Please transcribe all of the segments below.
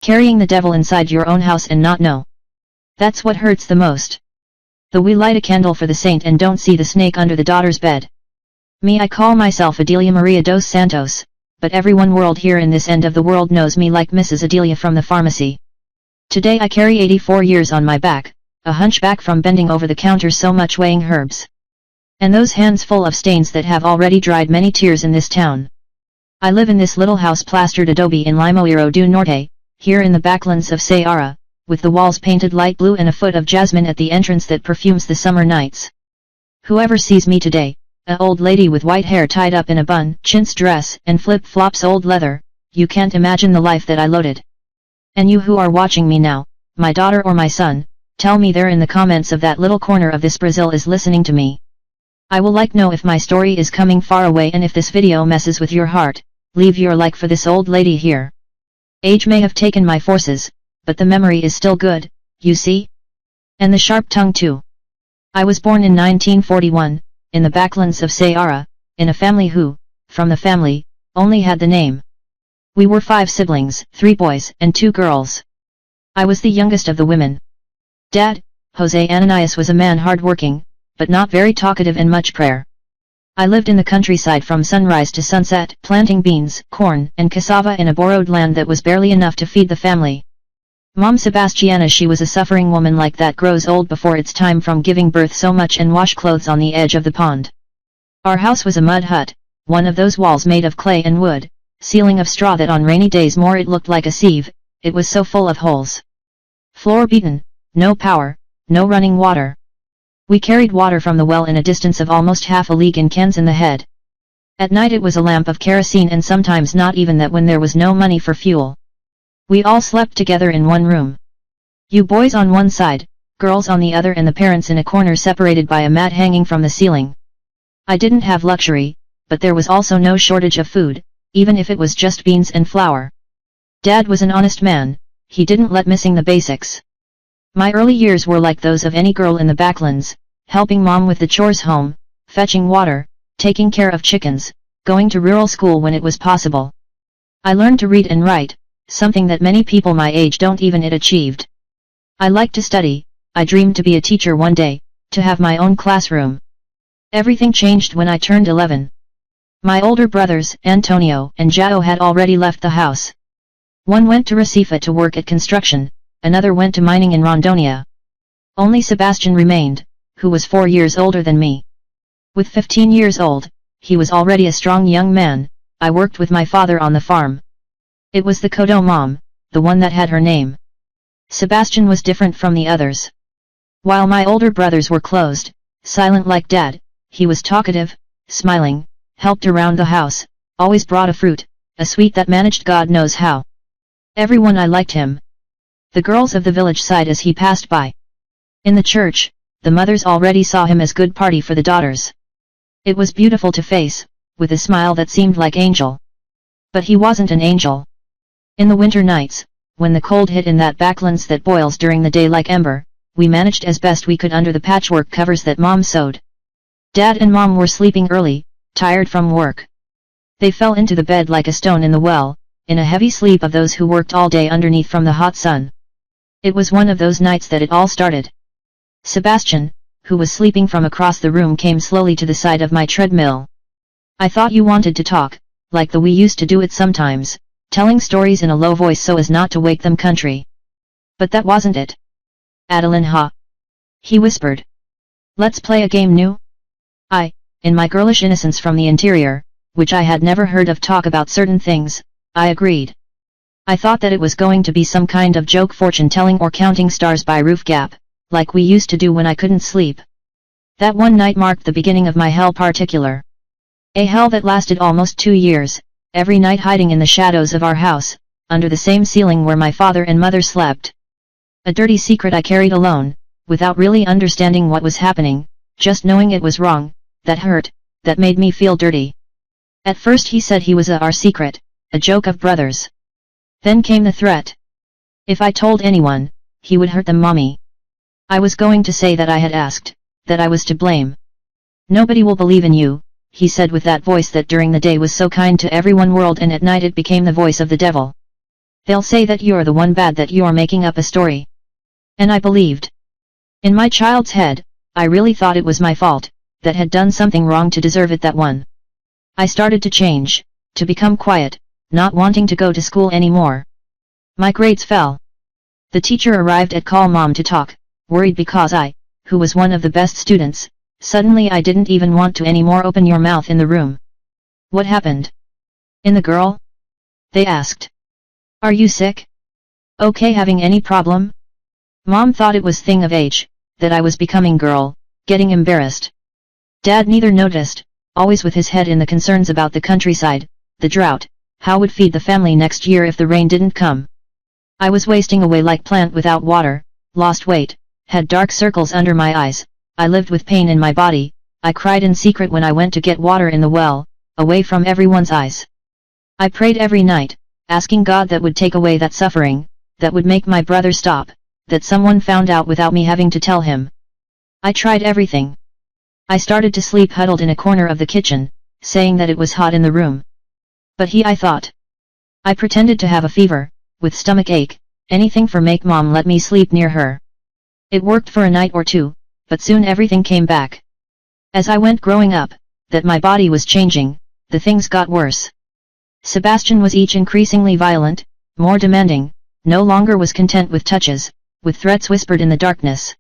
Carrying the devil inside your own house and not know. That's what hurts the most. Though we light a candle for the saint and don't see the snake under the daughter's bed. Me, I call myself Adelia Maria dos Santos, but everyone world here in this end of the world knows me like Mrs. Adelia from the pharmacy. Today I carry 84 years on my back, a hunchback from bending over the counter so much weighing herbs. And those hands full of stains that have already dried many tears in this town. I live in this little house plastered adobe in Limoeiro do Norte, here in the backlands of Ceará, with the walls painted light blue and a foot of jasmine at the entrance that perfumes the summer nights. Whoever sees me today, a old lady with white hair tied up in a bun, chintz dress, and flip-flops old leather, you can't imagine the life that I loaded. And you who are watching me now, my daughter or my son, tell me there in the comments of that little corner of this Brazil is listening to me. I will like know if my story is coming far away, and if this video messes with your heart, leave your like for this old lady here. Age may have taken my forces, but the memory is still good, you see? And the sharp tongue too. I was born in 1941, in the backlands of Ceará, in a family who, from the family, only had the name. We were 5 siblings, 3 boys and 2 girls. I was the youngest of the women. Dad, Jose Ananias, was a man hard-working, but not very talkative and much prayer. I lived in the countryside from sunrise to sunset, planting beans, corn, and cassava in a borrowed land that was barely enough to feed the family. Mom Sebastiana, she was a suffering woman like that grows old before its time from giving birth so much and wash clothes on the edge of the pond. Our house was a mud hut, one of those walls made of clay and wood, ceiling of straw that on rainy days more it looked like a sieve, it was so full of holes. Floor beaten, no power, no running water. We carried water from the well in a distance of almost half a league in cans in the head. At night it was a lamp of kerosene, and sometimes not even that when there was no money for fuel. We all slept together in one room. You boys on one side, girls on the other, and the parents in a corner separated by a mat hanging from the ceiling. I didn't have luxury, but there was also no shortage of food, even if it was just beans and flour. Dad was an honest man, he didn't let missing the basics. My early years were like those of any girl in the backlands, helping mom with the chores home, fetching water, taking care of chickens, going to rural school when it was possible. I learned to read and write, something that many people my age don't even achieved. I liked to study, I dreamed to be a teacher one day, to have my own classroom. Everything changed when I turned 11. My older brothers, Antonio and João, had already left the house. One went to Recife to work at construction, another went to mining in Rondônia. Only Sebastian remained, who was 4 years older than me. With 15 years old, he was already a strong young man. I worked with my father on the farm. It was the Kodo mom, the one that had her name. Sebastian was different from the others. While my older brothers were closed, silent like Dad, he was talkative, smiling, helped around the house, always brought a fruit, a sweet that managed God knows how. Everyone I liked him. The girls of the village sighed as he passed by. In the church, the mothers already saw him as good party for the daughters. It was beautiful to face, with a smile that seemed like angel. But he wasn't an angel. In the winter nights, when the cold hit in that backlands that boils during the day like ember, we managed as best we could under the patchwork covers that Mom sewed. Dad and Mom were sleeping early, tired from work. They fell into the bed like a stone in the well, in a heavy sleep of those who worked all day underneath from the hot sun. It was one of those nights that it all started. Sebastian, who was sleeping from across the room, came slowly to the side of my treadmill. I thought you wanted to talk, like the we used to do it sometimes, telling stories in a low voice so as not to wake them country. But that wasn't it. Adeline, ha! He whispered. Let's play a game new? I, in my girlish innocence from the interior, which I had never heard of talk about certain things, I agreed. I thought that it was going to be some kind of joke, fortune-telling or counting stars by roof gap, like we used to do when I couldn't sleep. That one night marked the beginning of my hell particular. A hell that lasted almost 2 years, every night hiding in the shadows of our house, under the same ceiling where my father and mother slept. A dirty secret I carried alone, without really understanding what was happening, just knowing it was wrong, that hurt, that made me feel dirty. At first he said he was our secret, a joke of brothers. Then came the threat. If I told anyone, he would hurt them, Mommy. I was going to say that I had asked, that I was to blame. Nobody will believe in you, he said with that voice that during the day was so kind to everyone world and at night it became the voice of the devil. They'll say that you're the one bad, that you're making up a story. And I believed. In my child's head, I really thought it was my fault, that had done something wrong to deserve it. That one. I started to change, to become quiet, not wanting to go to school anymore. My grades fell. The teacher arrived at call mom to talk, worried because I, who was one of the best students, suddenly I didn't even want to anymore open your mouth in the room. What happened? In the girl? They asked. Are you sick? Okay, having any problem? Mom thought it was thing of age, that I was becoming girl, getting embarrassed. Dad neither noticed, always with his head in the concerns about the countryside, the drought, how would feed the family next year if the rain didn't come. I was wasting away like plant without water, lost weight, had dark circles under my eyes, I lived with pain in my body, I cried in secret when I went to get water in the well, away from everyone's eyes. I prayed every night, asking God that would take away that suffering, that would make my brother stop, that someone found out without me having to tell him. I tried everything. I started to sleep huddled in a corner of the kitchen, saying that it was hot in the room. But I thought. I pretended to have a fever, with stomach ache, anything for make mom let me sleep near her. It worked for a night or two, but soon everything came back. As I went growing up, that my body was changing, the things got worse. Sebastian was each increasingly violent, more demanding, no longer was content with touches, with threats whispered in the darkness.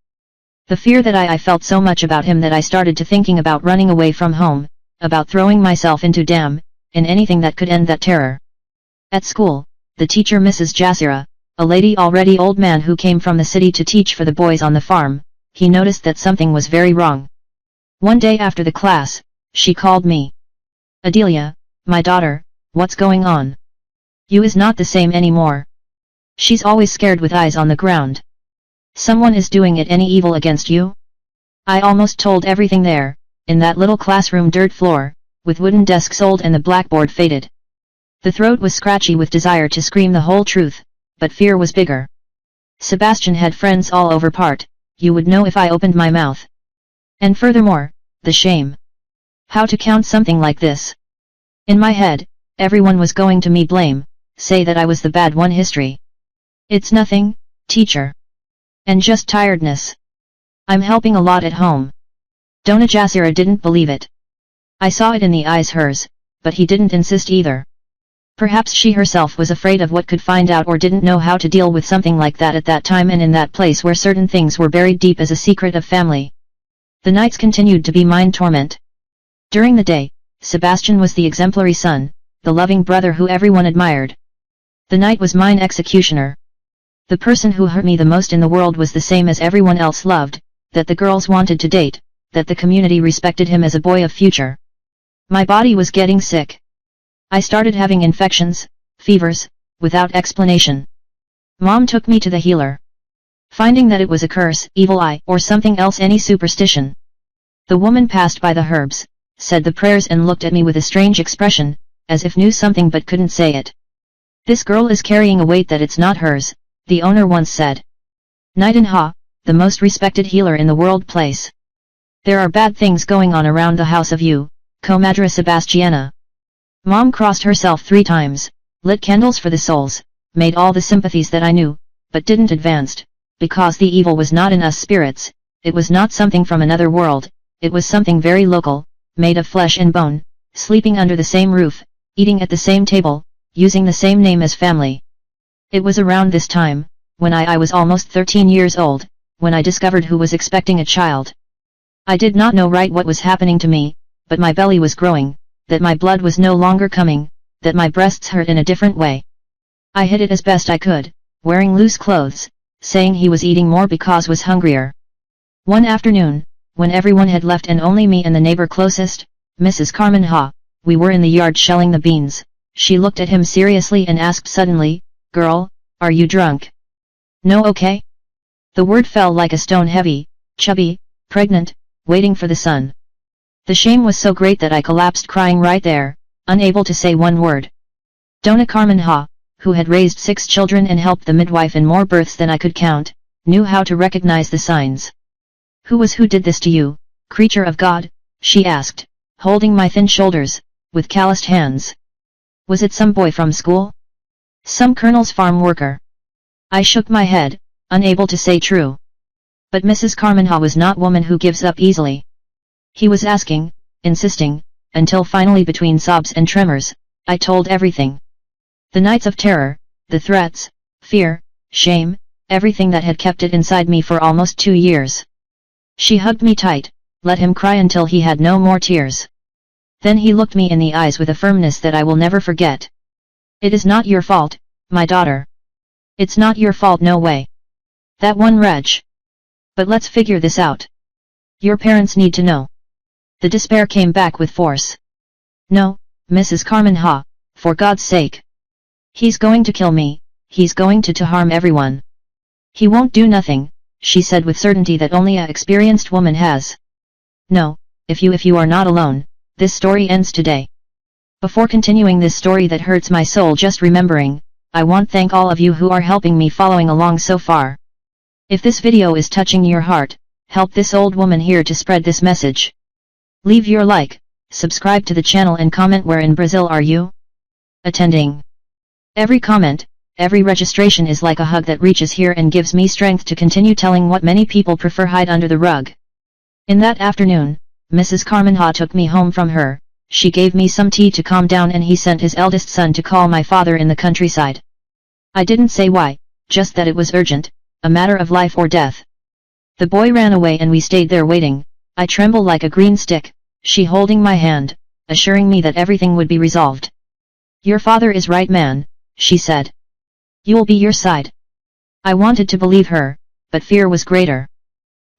The fear that I felt so much about him that I started to thinking about running away from home, about throwing myself into dam, in anything that could end that terror. At school, the teacher Mrs. Jasira, a lady already old man who came from the city to teach for the boys on the farm, he noticed that something was very wrong. One day after the class, she called me. Adelia, my daughter, what's going on? You is not the same anymore. She's always scared with eyes on the ground. Someone is doing it any evil against you? I almost told everything there, in that little classroom dirt floor, with wooden desks old and the blackboard faded. The throat was scratchy with desire to scream the whole truth, but fear was bigger. Sebastian had friends all over part, you would know if I opened my mouth. And furthermore, the shame. How to count something like this? In my head, everyone was going to me blame, say that I was the bad one. History. It's nothing, teacher. And just tiredness. I'm helping a lot at home. Dona Jasira didn't believe it. I saw it in the eyes hers, but he didn't insist either. Perhaps she herself was afraid of what could find out or didn't know how to deal with something like that at that time and in that place where certain things were buried deep as a secret of family. The nights continued to be mind torment. During the day, Sebastian was the exemplary son, the loving brother who everyone admired. The night was mine executioner. The person who hurt me the most in the world was the same as everyone else loved, that the girls wanted to date, that the community respected him as a boy of future. My body was getting sick. I started having infections, fevers, without explanation. Mom took me to the healer. Finding that it was a curse, evil eye, or something else, any superstition. The woman passed by the herbs, said the prayers and looked at me with a strange expression, as if knew something but couldn't say it. This girl is carrying a weight that it's not hers, the owner once said. Nightingale, the most respected healer in the world place. There are bad things going on around the house of you, Comadre Sebastiana. Mom crossed herself 3 times, lit candles for the souls, made all the sympathies that I knew, but didn't advanced, because the evil was not in us spirits, it was not something from another world, it was something very local, made of flesh and bone, sleeping under the same roof, eating at the same table, using the same name as family. It was around this time, when I was almost 13 years old, when I discovered who was expecting a child. I did not know right what was happening to me, but my belly was growing, that my blood was no longer coming, that my breasts hurt in a different way. I hid it as best I could, wearing loose clothes, saying he was eating more because was hungrier. One afternoon, when everyone had left and only me and the neighbor closest, Mrs. Carmen we were in the yard shelling the beans, she looked at him seriously and asked suddenly, "Girl, are you drunk?" "No, okay?" The word fell like a stone, heavy, chubby, pregnant, waiting for the son. The shame was so great that I collapsed crying right there, unable to say one word. Dona Carmen who had raised 6 children and helped the midwife in more births than I could count, knew how to recognize the signs. Who did this to you, creature of God?" she asked, holding my thin shoulders, with calloused hands. "Was it some boy from school?" Some colonel's farm worker. I shook my head, unable to say true. But Mrs. Carmenha was not woman who gives up easily. He was asking, insisting, until finally between sobs and tremors, I told everything. The nights of terror, the threats, fear, shame, everything that had kept it inside me for almost 2 years. She hugged me tight, let him cry until he had no more tears. Then he looked me in the eyes with a firmness that I will never forget. It is not your fault, my daughter. It's not your fault, no way. That one wretch. But let's figure this out. Your parents need to know. The despair came back with force. No, Mrs. Carmenha, for God's sake. He's going to kill me, he's going to harm everyone. He won't do nothing, she said with certainty that only a experienced woman has. No, if you are not alone, this story ends today. Before continuing this story that hurts my soul just remembering, I want thank all of you who are helping me following along so far. If this video is touching your heart, help this old woman here to spread this message. Leave your like, subscribe to the channel and comment where in Brazil are you attending. Every comment, every registration is like a hug that reaches here and gives me strength to continue telling what many people prefer hide under the rug. In that afternoon, Mrs. Carmenha took me home from her, she gave me some tea to calm down and he sent his eldest son to call my father in the countryside. I didn't say why, just that it was urgent, a matter of life or death. The boy ran away and we stayed there waiting, I tremble like a green stick, she holding my hand, assuring me that everything would be resolved. Your father is right, man, she said. You'll be your side. I wanted to believe her, but fear was greater.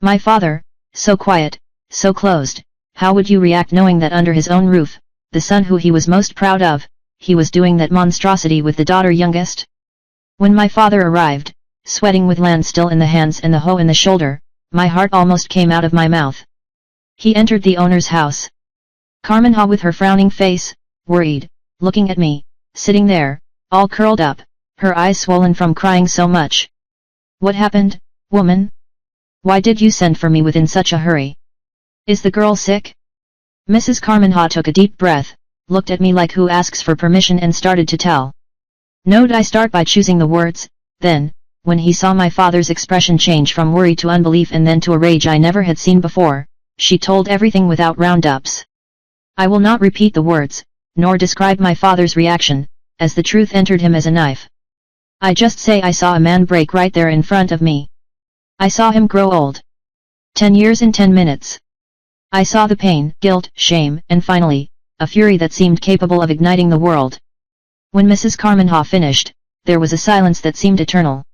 My father, so quiet, so closed, how would you react knowing that under his own roof, the son who he was most proud of, he was doing that monstrosity with the daughter youngest? When my father arrived, sweating with land still in the hands and the hoe in the shoulder, my heart almost came out of my mouth. He entered the owner's house. Carmenha with her frowning face, worried, looking at me, sitting there, all curled up, her eyes swollen from crying so much. What happened, woman? Why did you send for me within such a hurry? Is the girl sick? Mrs. Carmenha took a deep breath, looked at me like who asks for permission and started to tell. No'd I start by choosing the words, then, when he saw my father's expression change from worry to unbelief and then to a rage I never had seen before, she told everything without roundups. I will not repeat the words, nor describe my father's reaction, as the truth entered him as a knife. I just say I saw a man break right there in front of me. I saw him grow old. 10 years in 10 minutes. I saw the pain, guilt, shame, and finally, a fury that seemed capable of igniting the world. When Mrs. Carmenha finished, there was a silence that seemed eternal.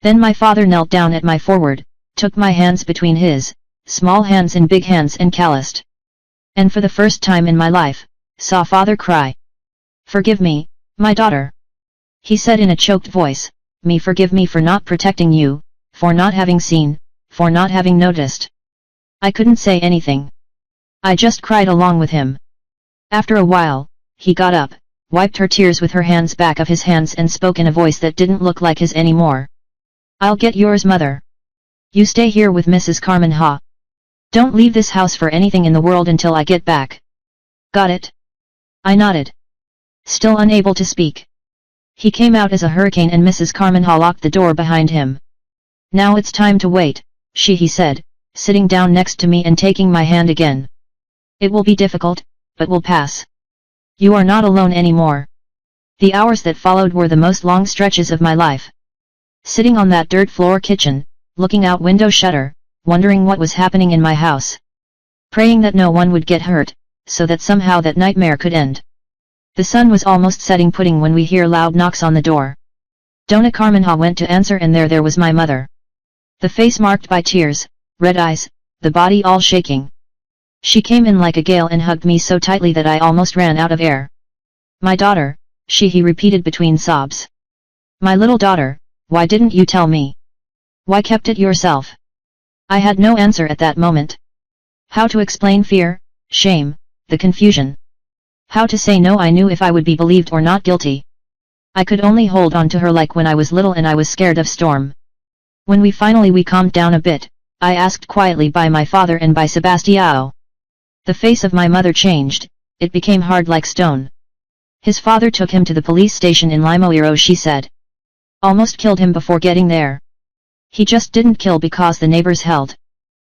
Then my father knelt down at my forward, took my hands between his, small hands in big hands and calloused. And for the first time in my life, saw father cry. Forgive me, my daughter. He said in a choked voice, forgive me for not protecting you, for not having seen, for not having noticed. I couldn't say anything. I just cried along with him. After a while, he got up, wiped her tears with her hands back of his hands and spoke in a voice that didn't look like his anymore. I'll get yours, mother. You stay here with Mrs. Carmenha. Don't leave this house for anything in the world until I get back. Got it? I nodded. Still unable to speak. He came out as a hurricane and Mrs. Carmenha locked the door behind him. Now it's time to wait, he said, sitting down next to me and taking my hand again. It will be difficult, but will pass. You are not alone anymore. The hours that followed were the most long stretches of my life. Sitting on that dirt floor kitchen, looking out window shutter, wondering what was happening in my house. Praying that no one would get hurt, so that somehow that nightmare could end. The sun was almost setting pudding when we hear loud knocks on the door. Dona Carmenha went to answer and there was my mother. The face marked by tears, red eyes, the body all shaking. She came in like a gale and hugged me so tightly that I almost ran out of air. My daughter, he repeated between sobs. My little daughter, why didn't you tell me? Why kept it yourself? I had no answer at that moment. How to explain fear, shame, the confusion. How to say no. I knew if I would be believed or not guilty. I could only hold on to her like when I was little and I was scared of storm. When we finally calmed down a bit, I asked quietly by my father and by Sebastião. The face of my mother changed, it became hard like stone. His father took him to the police station in Limoeiro, she said. Almost killed him before getting there. He just didn't kill because the neighbors held.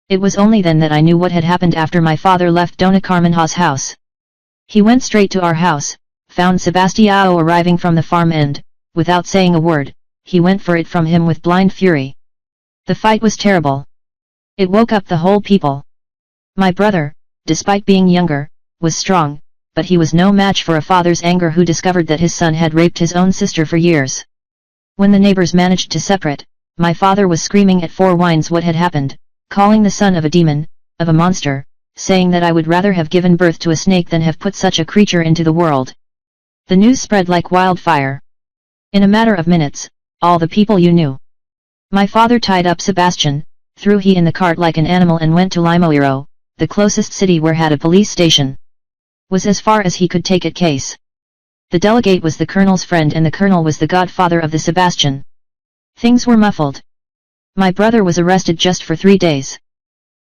It was only then that I knew what had happened after my father left Dona Carmenha's house. He went straight to our house, found Sebastião arriving from the farm and, without saying a word, he went for it from him with blind fury. The fight was terrible. It woke up the whole people. My brother, despite being younger, was strong, but he was no match for a father's anger who discovered that his son had raped his own sister for years. When the neighbors managed to separate, my father was screaming at four winds what had happened, calling the son of a demon, of a monster, saying that I would rather have given birth to a snake than have put such a creature into the world. The news spread like wildfire. In a matter of minutes, all the people you knew. My father tied up Sebastian, threw he in the cart like an animal and went to Limoeiro, the closest city where had a police station. Was as far as he could take it case. The delegate was the colonel's friend and the colonel was the godfather of the Sebastian. Things were muffled. My brother was arrested just for 3 days.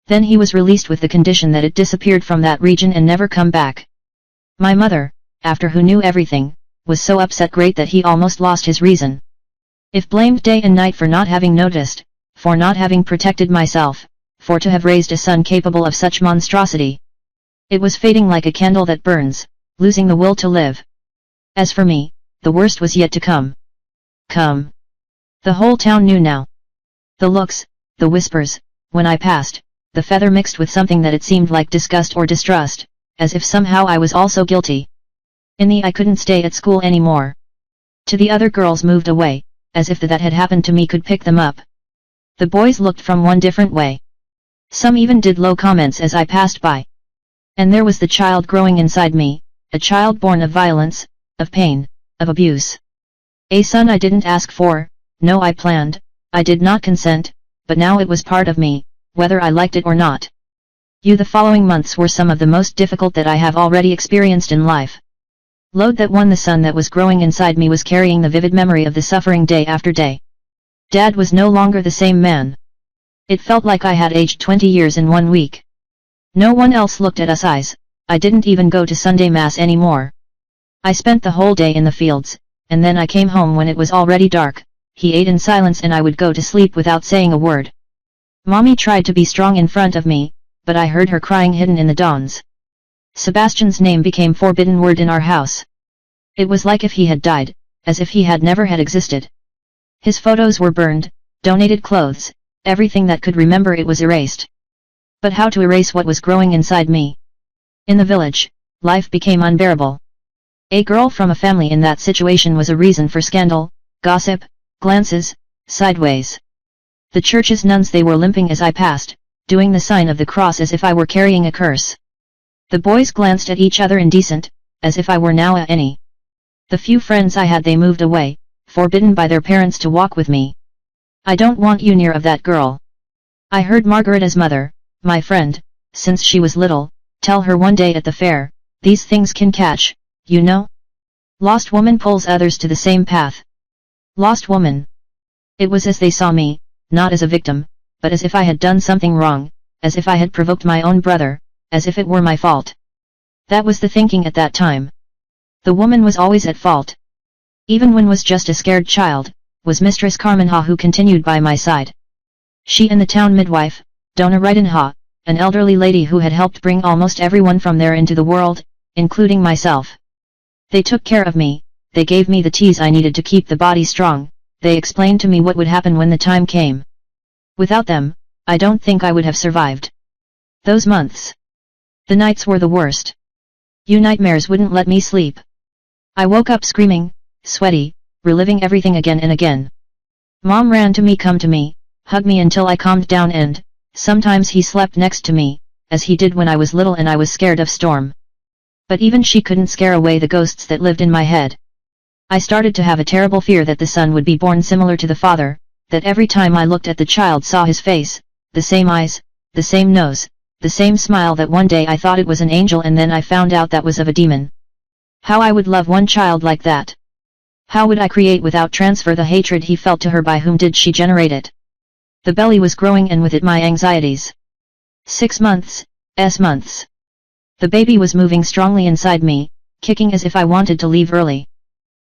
Then he was released with the condition that it disappeared from that region and never come back. My mother, after who knew everything, was so upset great that he almost lost his reason. If blamed day and night for not having noticed, for not having protected myself, for to have raised a son capable of such monstrosity. It was fading like a candle that burns, losing the will to live. As for me, the worst was yet to come. Come. The whole town knew now. The looks, the whispers, when I passed, the feather mixed with something that it seemed like disgust or distrust, as if somehow I was also guilty. In the I couldn't stay at school anymore. To the other girls moved away, as if that had happened to me could pick them up. The boys looked from one different way. Some even did low comments as I passed by. And there was the child growing inside me, a child born of violence, of pain, of abuse. A son I didn't ask for, no I planned, I did not consent, but now it was part of me, whether I liked it or not. The following months were some of the most difficult that I have already experienced in life. Load that one the son that was growing inside me was carrying the vivid memory of the suffering day after day. Dad was no longer the same man. It felt like I had aged 20 years in 1 week. No one else looked at us eyes, I didn't even go to Sunday Mass anymore. I spent the whole day in the fields, and then I came home when it was already dark. He ate in silence and I would go to sleep without saying a word. Mommy tried to be strong in front of me, but I heard her crying hidden in the dawns. Sebastian's name became forbidden word in our house. It was like if he had died, as if he had never had existed. His photos were burned, donated clothes, everything that could remember it was erased. But how to erase what was growing inside me? In the village, life became unbearable. A girl from a family in that situation was a reason for scandal, gossip, glances, sideways. The church's nuns they were limping as I passed, doing the sign of the cross as if I were carrying a curse. The boys glanced at each other indecent, as if I were now any. The few friends I had they moved away, forbidden by their parents to walk with me. I don't want you near of that girl. I heard Margareta's mother, my friend, since she was little, tell her one day at the fair, these things can catch, you know? Lost woman pulls others to the same path. Lost woman. It was as they saw me, not as a victim, but as if I had done something wrong, as if I had provoked my own brother, as if it were my fault. That was the thinking at that time. The woman was always at fault. Even when was just a scared child, was Mistress Carmenha who continued by my side. She and the town midwife, Dona Ridenha, an elderly lady who had helped bring almost everyone from there into the world, including myself. They took care of me, they gave me the teas I needed to keep the body strong, they explained to me what would happen when the time came. Without them, I don't think I would have survived. Those months. The nights were the worst. Nightmares wouldn't let me sleep. I woke up screaming, sweaty, reliving everything again and again. Mom ran to me, come to me, hug me until I calmed down and, sometimes he slept next to me, as he did when I was little and I was scared of storm. But even she couldn't scare away the ghosts that lived in my head. I started to have a terrible fear that the son would be born similar to the father, that every time I looked at the child saw his face, the same eyes, the same nose, the same smile, that one day I thought it was an angel and then I found out that was of a demon. How I would love one child like that. How would I create without transfer the hatred he felt to her? By whom did she generate it? The belly was growing and with it my anxieties. 6 months, months. The baby was moving strongly inside me, kicking as if I wanted to leave early.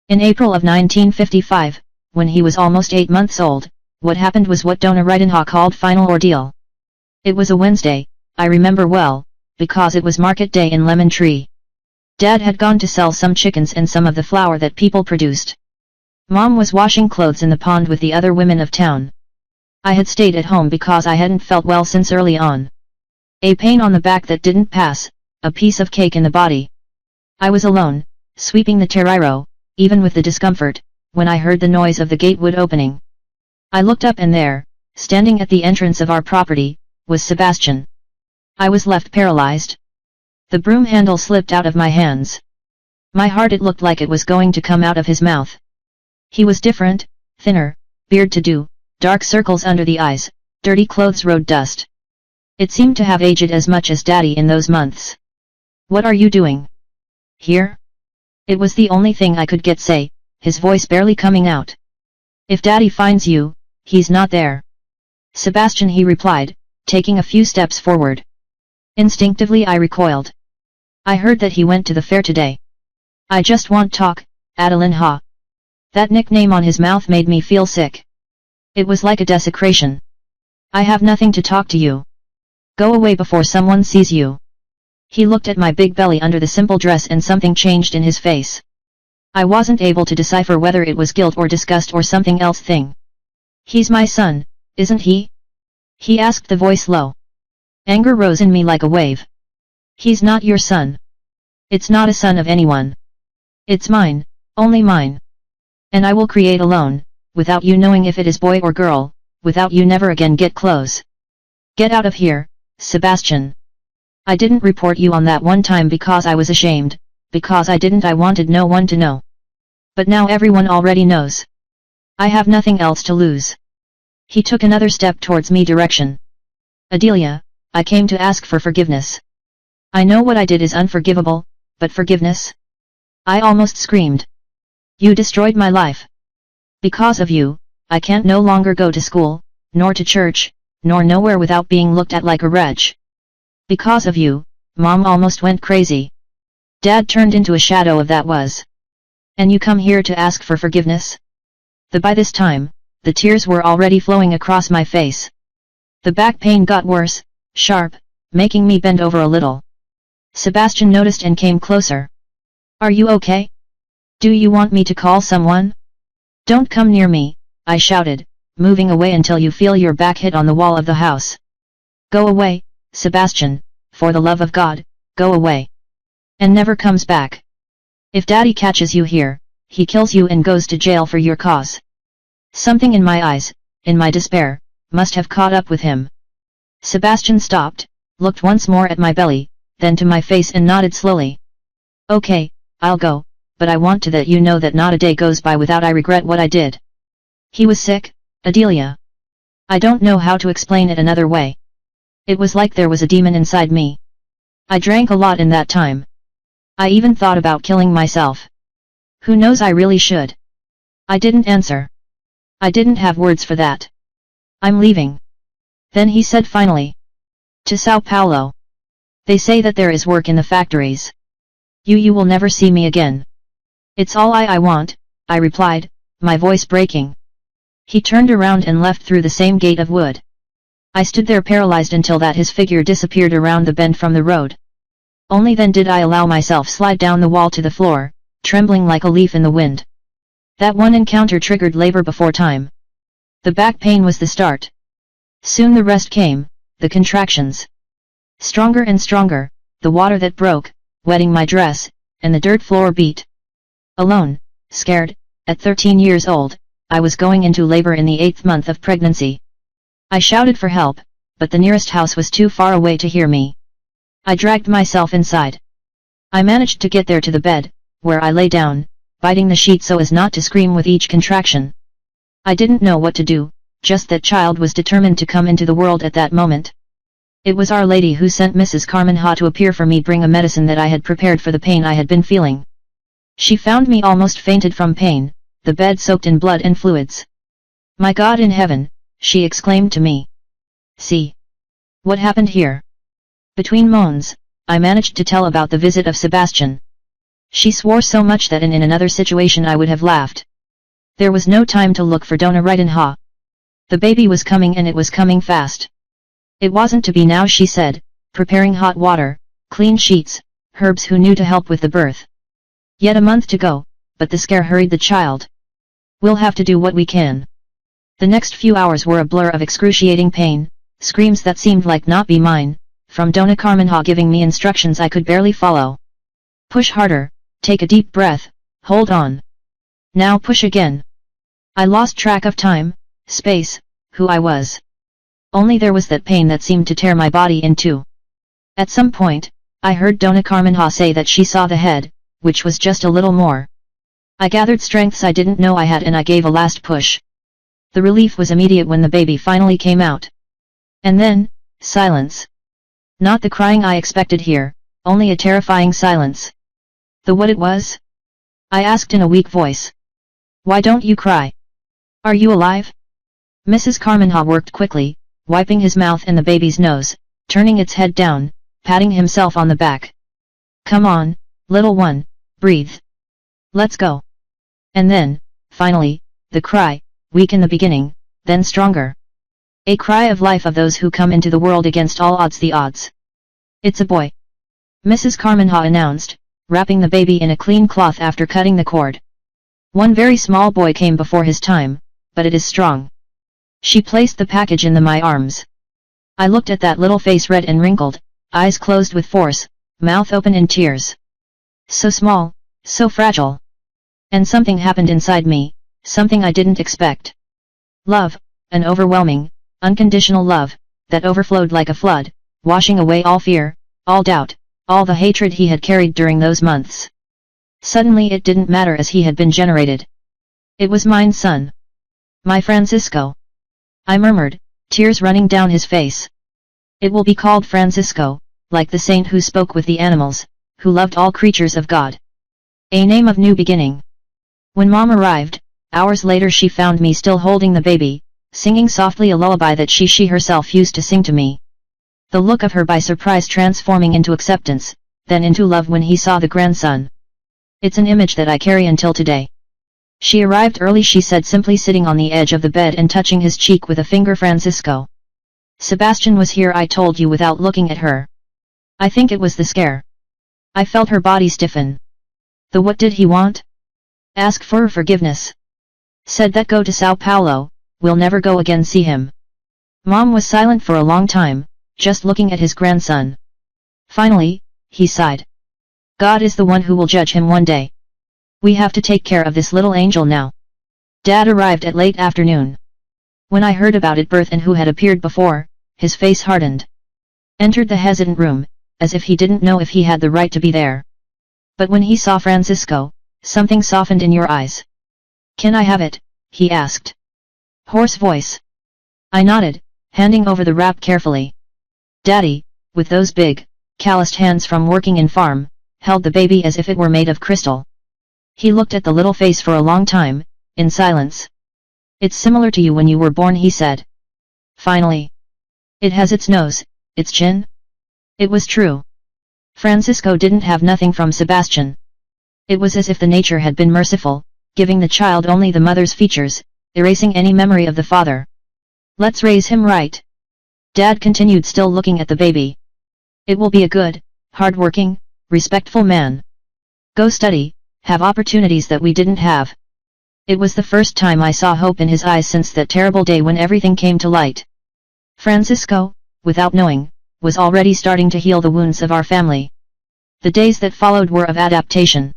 In April of 1955, when he was almost 8 months old, what happened was what Donna Ridenha called final ordeal. It was a Wednesday, I remember well, because it was market day in Lemon Tree. Dad had gone to sell some chickens and some of the flour that people produced. Mom was washing clothes in the pond with the other women of town. I had stayed at home because I hadn't felt well since early on. A pain on the back that didn't pass, a piece of cake in the body. I was alone, sweeping the terrario, even with the discomfort, when I heard the noise of the gatewood opening. I looked up and there, standing at the entrance of our property, was Sebastian. I was left paralyzed. The broom handle slipped out of my hands. My heart, it looked like it was going to come out of his mouth. He was different, thinner, beard to do, dark circles under the eyes, dirty clothes, road dust. It seemed to have aged as much as Daddy in those months. "What are you doing here?" It was the only thing I could get say, his voice barely coming out. "If Daddy finds you, he's not there." "Sebastian," he replied, taking a few steps forward. Instinctively I recoiled. "I heard that he went to the fair today." "I just want talk, Adeline Ha." That nickname on his mouth made me feel sick. It was like a desecration. "I have nothing to talk to you. Go away before someone sees you." He looked at my big belly under the simple dress and something changed in his face. I wasn't able to decipher whether it was guilt or disgust or something else thing. "He's my son, isn't he?" he asked, the voice low. Anger rose in me like a wave. "He's not your son. It's not a son of anyone. It's mine, only mine. And I will create alone, without you knowing if it is boy or girl, without you never again get close. Get out of here, Sebastian. I didn't report you on that one time because I was ashamed, because I wanted no one to know. But now everyone already knows. I have nothing else to lose." He took another step towards me direction. "Adelia, I came to ask for forgiveness. I know what I did is unforgivable, but forgiveness?" I almost screamed. "You destroyed my life. Because of you, I can't no longer go to school, nor to church, nor nowhere without being looked at like a wretch. Because of you, Mom almost went crazy. Dad turned into a shadow of that was. And you come here to ask for forgiveness?" By this time, the tears were already flowing across my face. The back pain got worse, sharp, making me bend over a little. Sebastian noticed and came closer. "Are you okay? Do you want me to call someone?" "Don't come near me," I shouted, moving away until you feel your back hit on the wall of the house. "Go away, Sebastian, for the love of God, go away. And never comes back. If Daddy catches you here, he kills you and goes to jail for your cause." Something in my eyes, in my despair, must have caught up with him. Sebastian stopped, looked once more at my belly, then to my face and nodded slowly. "Okay, I'll go, but I want to that you know that not a day goes by without I regret what I did." He was sick, Adelia. I don't know how to explain it another way. It was like there was a demon inside me. I drank a lot in that time. I even thought about killing myself. Who knows, I really should. I didn't answer. I didn't have words for that. "I'm leaving." Then he said finally. "To Sao Paulo. They say that there is work in the factories. You will never see me again." "It's all I want," I replied, my voice breaking. He turned around and left through the same gate of wood. I stood there paralyzed until that his figure disappeared around the bend from the road. Only then did I allow myself slide down the wall to the floor, trembling like a leaf in the wind. That one encounter triggered labor before time. The back pain was the start. Soon the rest came, the contractions. Stronger and stronger, the water that broke, wetting my dress, and the dirt floor beat. Alone, scared, at 13 years old, I was going into labor in the 8th month of pregnancy. I shouted for help, but the nearest house was too far away to hear me. I dragged myself inside. I managed to get there to the bed, where I lay down, biting the sheet so as not to scream with each contraction. I didn't know what to do, just that child was determined to come into the world at that moment. It was Our Lady who sent Mrs. Carmen Ha to appear for me, bring a medicine that I had prepared for the pain I had been feeling. She found me almost fainted from pain, the bed soaked in blood and fluids. "My God in heaven," she exclaimed to me. "See what happened here." Between moans, I managed to tell about the visit of Sebastian. She swore so much that in another situation I would have laughed. There was no time to look for Dona right in ha. The baby was coming and it was coming fast. It wasn't to be now, she said, preparing hot water, clean sheets, herbs who knew to help with the birth. Yet a month to go, but the scare hurried the child. We'll have to do what we can. The next few hours were a blur of excruciating pain, screams that seemed like not be mine, from Dona Carmenha giving me instructions I could barely follow. Push harder, take a deep breath, hold on. Now push again. I lost track of time, space, who I was. Only there was that pain that seemed to tear my body in two. At some point, I heard Dona Carmenha say that she saw the head, which was just a little more. I gathered strengths I didn't know I had and I gave a last push. The relief was immediate when the baby finally came out. And then, silence. Not the crying I expected here, only a terrifying silence. The what it was? I asked in a weak voice. Why don't you cry? Are you alive? Mrs. Carmenha worked quickly, wiping his mouth and the baby's nose, turning its head down, patting himself on the back. Come on, little one, breathe. Let's go. And then, finally, the cry, weak in the beginning, then stronger. A cry of life of those who come into the world against all odds, the odds. It's a boy. Mrs. Carmenha announced, wrapping the baby in a clean cloth after cutting the cord. One very small boy came before his time, but it is strong. She placed the package in my arms. I looked at that little face, red and wrinkled, eyes closed with force, mouth open in tears. So small, so fragile. And something happened inside me, something I didn't expect. Love, an overwhelming, unconditional love, that overflowed like a flood, washing away all fear, all doubt, all the hatred he had carried during those months. Suddenly it didn't matter as he had been generated. It was mine son. My Francisco. I murmured, tears running down his face. It will be called Francisco, like the saint who spoke with the animals, who loved all creatures of God. A name of new beginning. When Mom arrived, hours later she found me still holding the baby, singing softly a lullaby that she herself used to sing to me. The look of her by surprise transforming into acceptance, then into love when he saw the grandson. It's an image that I carry until today. She arrived early, she said, simply sitting on the edge of the bed and touching his cheek with a finger. Francisco. Sebastian was here, I told you without looking at her. I think it was the scare. I felt her body stiffen. The what did he want? Ask for forgiveness. Said that go to Sao Paulo, we'll never go again see him. Mom was silent for a long time, just looking at his grandson. Finally, he sighed. God is the one who will judge him one day. We have to take care of this little angel now. Dad arrived at late afternoon. When I heard about it birth and who had appeared before, his face hardened. Entered the hesitant room, as if he didn't know if he had the right to be there. But when he saw Francisco, something softened in your eyes. Can I have it? He asked. Hoarse voice. I nodded, handing over the wrap carefully. Daddy, with those big, calloused hands from working in farm, held the baby as if it were made of crystal. He looked at the little face for a long time, in silence. It's similar to you when you were born, he said. Finally. It has its nose, its chin. It was true. Francisco didn't have nothing from Sebastian. It was as if the nature had been merciful, giving the child only the mother's features, erasing any memory of the father. Let's raise him right. Dad continued, still looking at the baby. It will be a good, hard-working, respectful man. Go study, have opportunities that we didn't have. It was the first time I saw hope in his eyes since that terrible day when everything came to light. Francisco, without knowing, was already starting to heal the wounds of our family. The days that followed were of adaptation.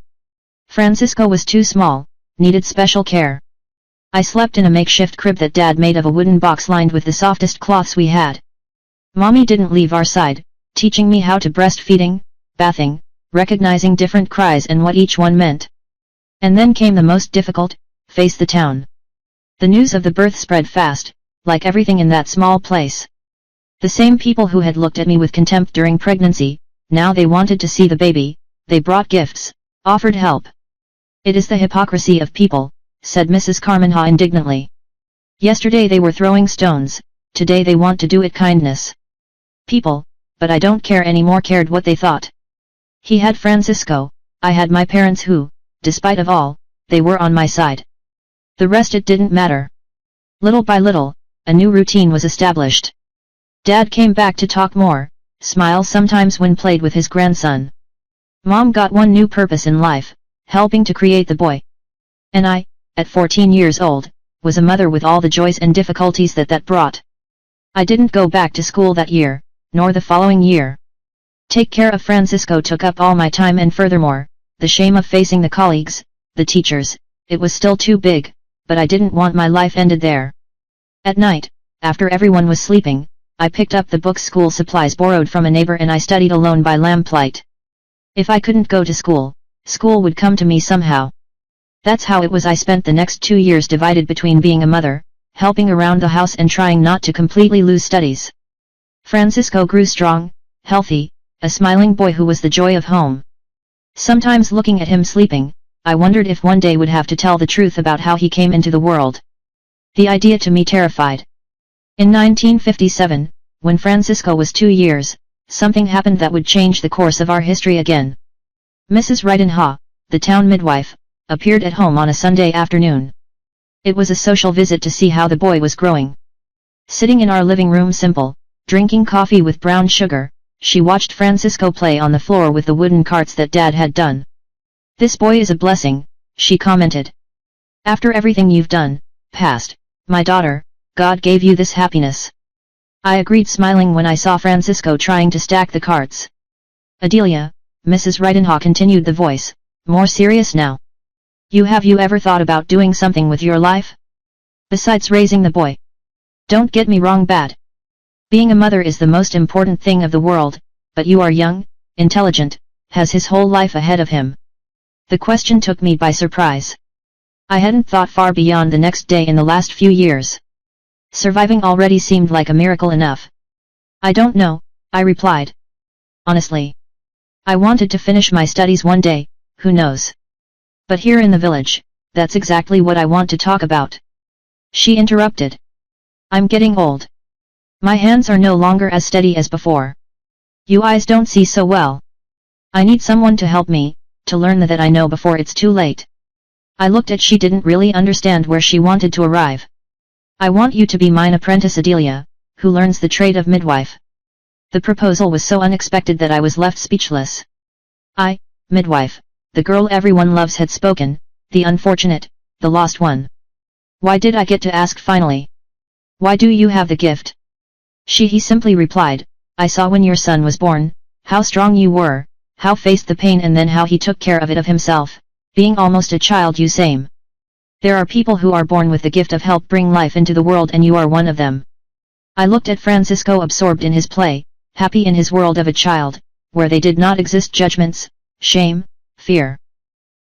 Francisco was too small, needed special care. I slept in a makeshift crib that Dad made of a wooden box lined with the softest cloths we had. Mommy didn't leave our side, teaching me how to breastfeeding, bathing, recognizing different cries and what each one meant. And then came the most difficult, face the town. The news of the birth spread fast, like everything in that small place. The same people who had looked at me with contempt during pregnancy, now they wanted to see the baby, they brought gifts, offered help. It is the hypocrisy of people, said Mrs. Carmenha indignantly. Yesterday they were throwing stones, today they want to do it kindness. People, but I don't care anymore, cared what they thought. He had Francisco, I had my parents who, despite of all, they were on my side. The rest it didn't matter. Little by little, a new routine was established. Dad came back to talk more, smile sometimes when played with his grandson. Mom got one new purpose in life, helping to create the boy. And I, at 14 years old, was a mother with all the joys and difficulties that brought. I didn't go back to school that year, nor the following year. Take care of Francisco took up all my time, and furthermore, the shame of facing the colleagues, the teachers, it was still too big, but I didn't want my life ended there. At night, after everyone was sleeping, I picked up the books, school supplies borrowed from a neighbor, and I studied alone by lamplight. If I couldn't go to school, school would come to me somehow. That's how it was. I spent the next 2 years divided between being a mother, helping around the house, and trying not to completely lose studies. Francisco grew strong, healthy, a smiling boy who was the joy of home. Sometimes looking at him sleeping, I wondered if one day would have to tell the truth about how he came into the world. The idea to me terrified. In 1957, when Francisco was 2 years, something happened that would change the course of our history again. Mrs. Ridenha, the town midwife, appeared at home on a Sunday afternoon. It was a social visit to see how the boy was growing. Sitting in our living room simple, drinking coffee with brown sugar, she watched Francisco play on the floor with the wooden carts that Dad had done. "This boy is a blessing," she commented. "After everything you've done, past, my daughter, God gave you this happiness." I agreed, smiling when I saw Francisco trying to stack the carts. "Adelia," Mrs. Ridenha continued, the voice, more serious now. Have you ever thought about doing something with your life? Besides raising the boy? Don't get me wrong, Bad. Being a mother is the most important thing of the world, but you are young, intelligent, has his whole life ahead of him." The question took me by surprise. I hadn't thought far beyond the next day in the last few years. Surviving already seemed like a miracle enough. "I don't know," I replied. "Honestly. I wanted to finish my studies one day, who knows? But here in the village, that's exactly what I want to talk about." She interrupted. "I'm getting old. My hands are no longer as steady as before. You eyes don't see so well. I need someone to help me, to learn that I know before it's too late." I looked at she didn't really understand where she wanted to arrive. "I want you to be mine apprentice, Adelia, who learns the trade of midwife." The proposal was so unexpected that I was left speechless. Midwife, the girl everyone loves, had spoken, the unfortunate, the lost one. Why did I get to ask finally? "Why do you have the gift?" He simply replied, "I saw when your son was born, how strong you were, how faced the pain, and then how he took care of it of himself, being almost a child you same. There are people who are born with the gift of help bring life into the world, and you are one of them." I looked at Francisco, absorbed in his play, happy in his world of a child, where they did not exist judgments, shame, fear.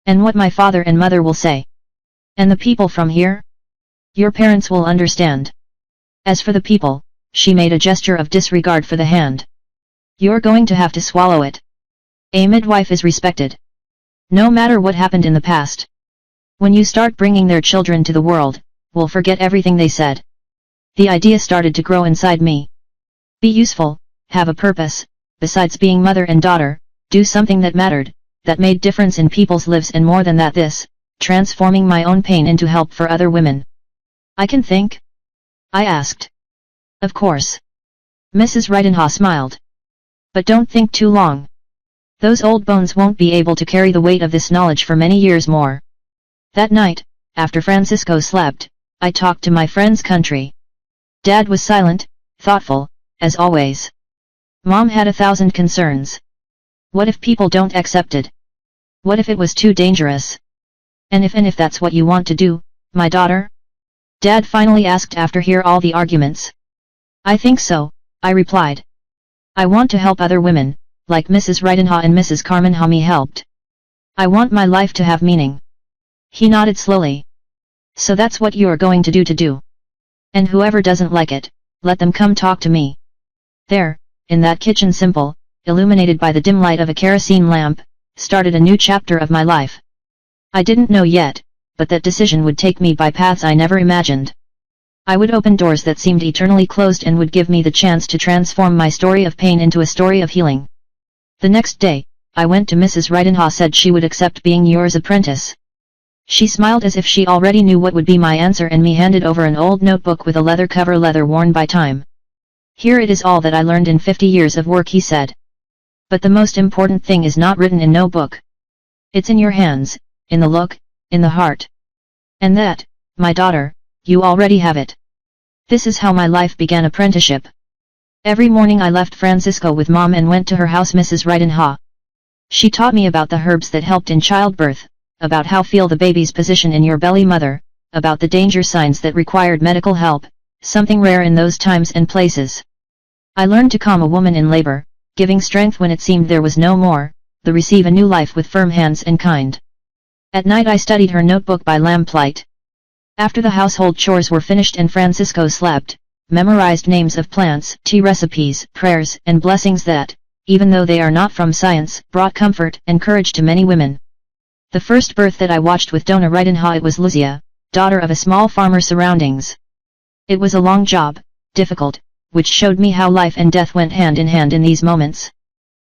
"And what my father and mother will say? And the people from here? Your parents will understand. As for the people," she made a gesture of disregard for the hand, "you're going to have to swallow it. A midwife is respected. No matter what happened in the past. When you start bringing their children to the world, we'll forget everything they said." The idea started to grow inside me. Be useful, have a purpose, besides being mother and daughter, do something that mattered, that made difference in people's lives, and more than that, this, transforming my own pain into help for other women. "I can think?" I asked. "Of course." Mrs. Ridenha smiled. "But don't think too long. Those old bones won't be able to carry the weight of this knowledge for many years more." That night, after Francisco slept, I talked to my friend's country. Dad was silent, thoughtful, as always. Mom had 1,000 concerns. What if people don't accept it? What if it was too dangerous? And if that's what you want to do, my daughter? Dad finally asked after hear all the arguments. "I think so," I replied. "I want to help other women, like Mrs. Ridenha and Mrs. Carmen Hami helped. I want my life to have meaning." He nodded slowly. "So that's what you're going to do. And whoever doesn't like it, let them come talk to me." There, in that kitchen simple, illuminated by the dim light of a kerosene lamp, started a new chapter of my life. I didn't know yet, but that decision would take me by paths I never imagined. I would open doors that seemed eternally closed and would give me the chance to transform my story of pain into a story of healing. The next day, I went to Mrs. Ridenha said she would accept being yours apprentice. She smiled as if she already knew what would be my answer and me handed over an old notebook with a leather cover, leather worn by time. Here it is, all that I learned in 50 years of work, he said. But the most important thing is not written in no book. It's in your hands, in the look, in the heart. And that, my daughter, you already have it. This is how my life began, apprenticeship. Every morning I left Francisco with Mom and went to her house, Mrs. Ridenha. She taught me about the herbs that helped in childbirth, about how feel the baby's position in your belly, mother, about the danger signs that required medical help, something rare in those times and places. I learned to calm a woman in labor, giving strength when it seemed there was no more, the receive a new life with firm hands and kind. At night I studied her notebook by lamplight. After the household chores were finished and Francisco slept, memorized names of plants, tea recipes, prayers, and blessings that, even though they are not from science, brought comfort and courage to many women. The first birth that I watched with Dona Ridenha, it was Lucia, daughter of a small farmer surroundings. It was a long job, difficult, which showed me how life and death went hand in hand in these moments.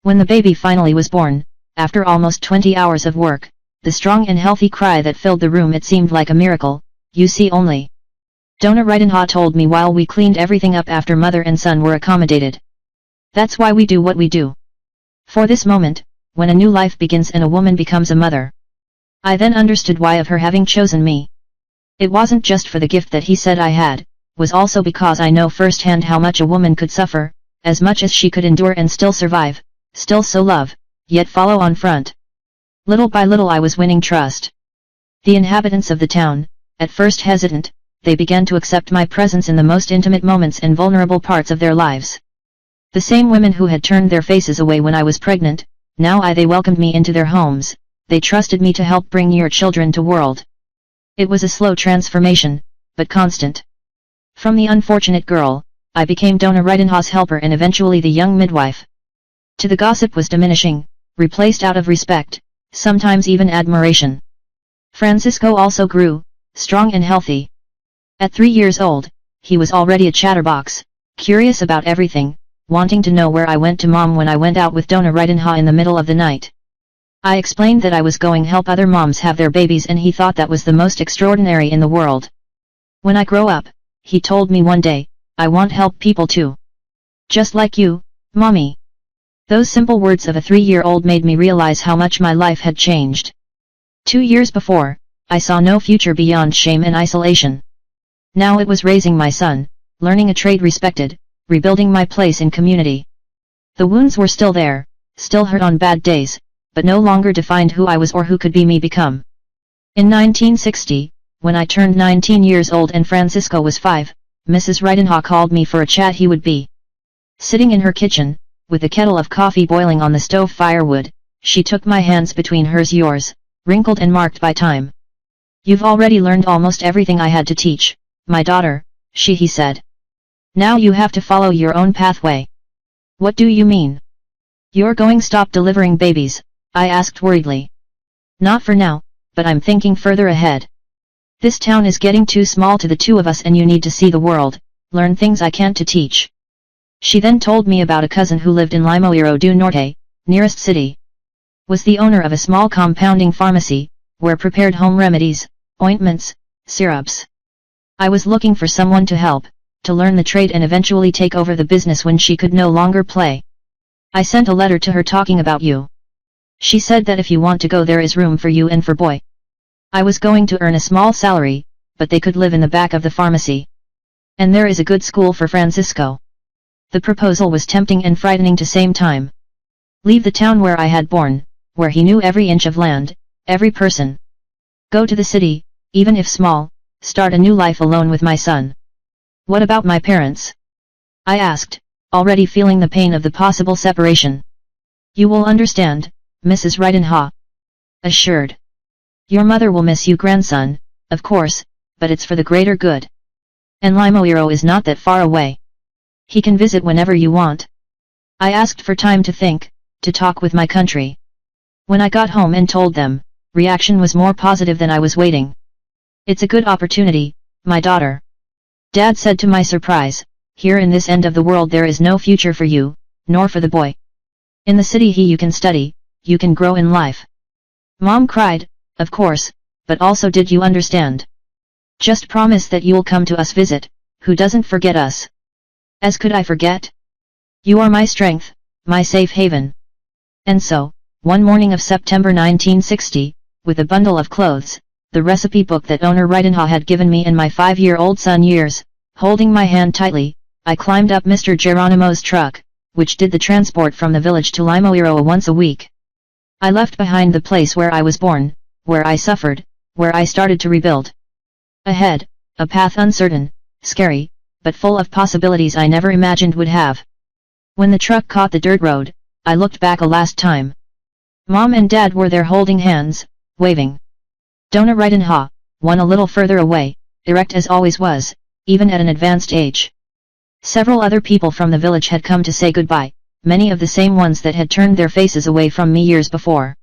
When the baby finally was born, after almost 20 hours of work, the strong and healthy cry that filled the room, it seemed like a miracle, you see only. Dona Ridenha told me while we cleaned everything up after mother and son were accommodated. That's why we do what we do. For this moment, when a new life begins and a woman becomes a mother. I then understood why of her having chosen me. It wasn't just for the gift that he said I had, was also because I know firsthand how much a woman could suffer, as much as she could endure and still survive, still so love, yet follow on front. Little by little I was winning trust. The inhabitants of the town, at first hesitant, they began to accept my presence in the most intimate moments and vulnerable parts of their lives. The same women who had turned their faces away when I was pregnant, now they welcomed me into their homes, they trusted me to help bring your children to world. It was a slow transformation, but constant. From the unfortunate girl, I became Dona Ridenha's helper and eventually the young midwife. To the gossip was diminishing, replaced out of respect, sometimes even admiration. Francisco also grew, strong and healthy. At 3 years old, he was already a chatterbox, curious about everything, wanting to know where I went to Mom when I went out with Dona Ridenha in the middle of the night. I explained that I was going help other moms have their babies and he thought that was the most extraordinary in the world. When I grow up, he told me one day, I want help people too. Just like you, Mommy. Those simple words of a 3-year-old made me realize how much my life had changed. 2 years before, I saw no future beyond shame and isolation. Now it was raising my son, learning a trade respected, rebuilding my place in community. The wounds were still there, still hurt on bad days, but no longer defined who I was or who could be me become. In 1960, when I turned 19 years old and Francisco was 5, Mrs. Ridenha called me for a chat. He would be sitting in her kitchen, with a kettle of coffee boiling on the stove firewood. She took my hands between hers, yours, wrinkled and marked by time. You've already learned almost everything I had to teach, my daughter, he said. Now you have to follow your own pathway. What do you mean? You're going to stop delivering babies? I asked worriedly. Not for now, but I'm thinking further ahead. This town is getting too small to the two of us and you need to see the world, learn things I can't to teach. She then told me about a cousin who lived in Limoeiro do Norte, nearest city. Was the owner of a small compounding pharmacy, where prepared home remedies, ointments, syrups. I was looking for someone to help, to learn the trade and eventually take over the business when she could no longer play. I sent a letter to her talking about you. She said that if you want to go there is room for you and for boy. I was going to earn a small salary, but they could live in the back of the pharmacy. And there is a good school for Francisco. The proposal was tempting and frightening to same time. Leave the town where I had born, where he knew every inch of land, every person. Go to the city, even if small, start a new life alone with my son. What about my parents? I asked, already feeling the pain of the possible separation. You will understand, Mrs. Ridenha assured. Your mother will miss you, grandson, of course, but it's for the greater good. And Limoeiro is not that far away. He can visit whenever you want. I asked for time to think, to talk with my country. When I got home and told them, reaction was more positive than I was waiting. It's a good opportunity, my daughter. Dad said to my surprise, here in this end of the world there is no future for you, nor for the boy. In the city you can study, you can grow in life. Mom cried, of course, but also did you understand? Just promise that you'll come to us visit, who doesn't forget us? As could I forget? You are my strength, my safe haven. And so, one morning of September 1960, with a bundle of clothes, the recipe book that owner Ridenha had given me and my 5-year-old son years, holding my hand tightly, I climbed up Mr. Geronimo's truck, which did the transport from the village to Limoeiro once a week. I left behind the place where I was born, where I suffered, where I started to rebuild. Ahead, a path uncertain, scary, but full of possibilities I never imagined would have. When the truck caught the dirt road, I looked back a last time. Mom and Dad were there holding hands, waving. Dona Ridenha, one a little further away, erect as always was, even at an advanced age. Several other people from the village had come to say goodbye, many of the same ones that had turned their faces away from me years before.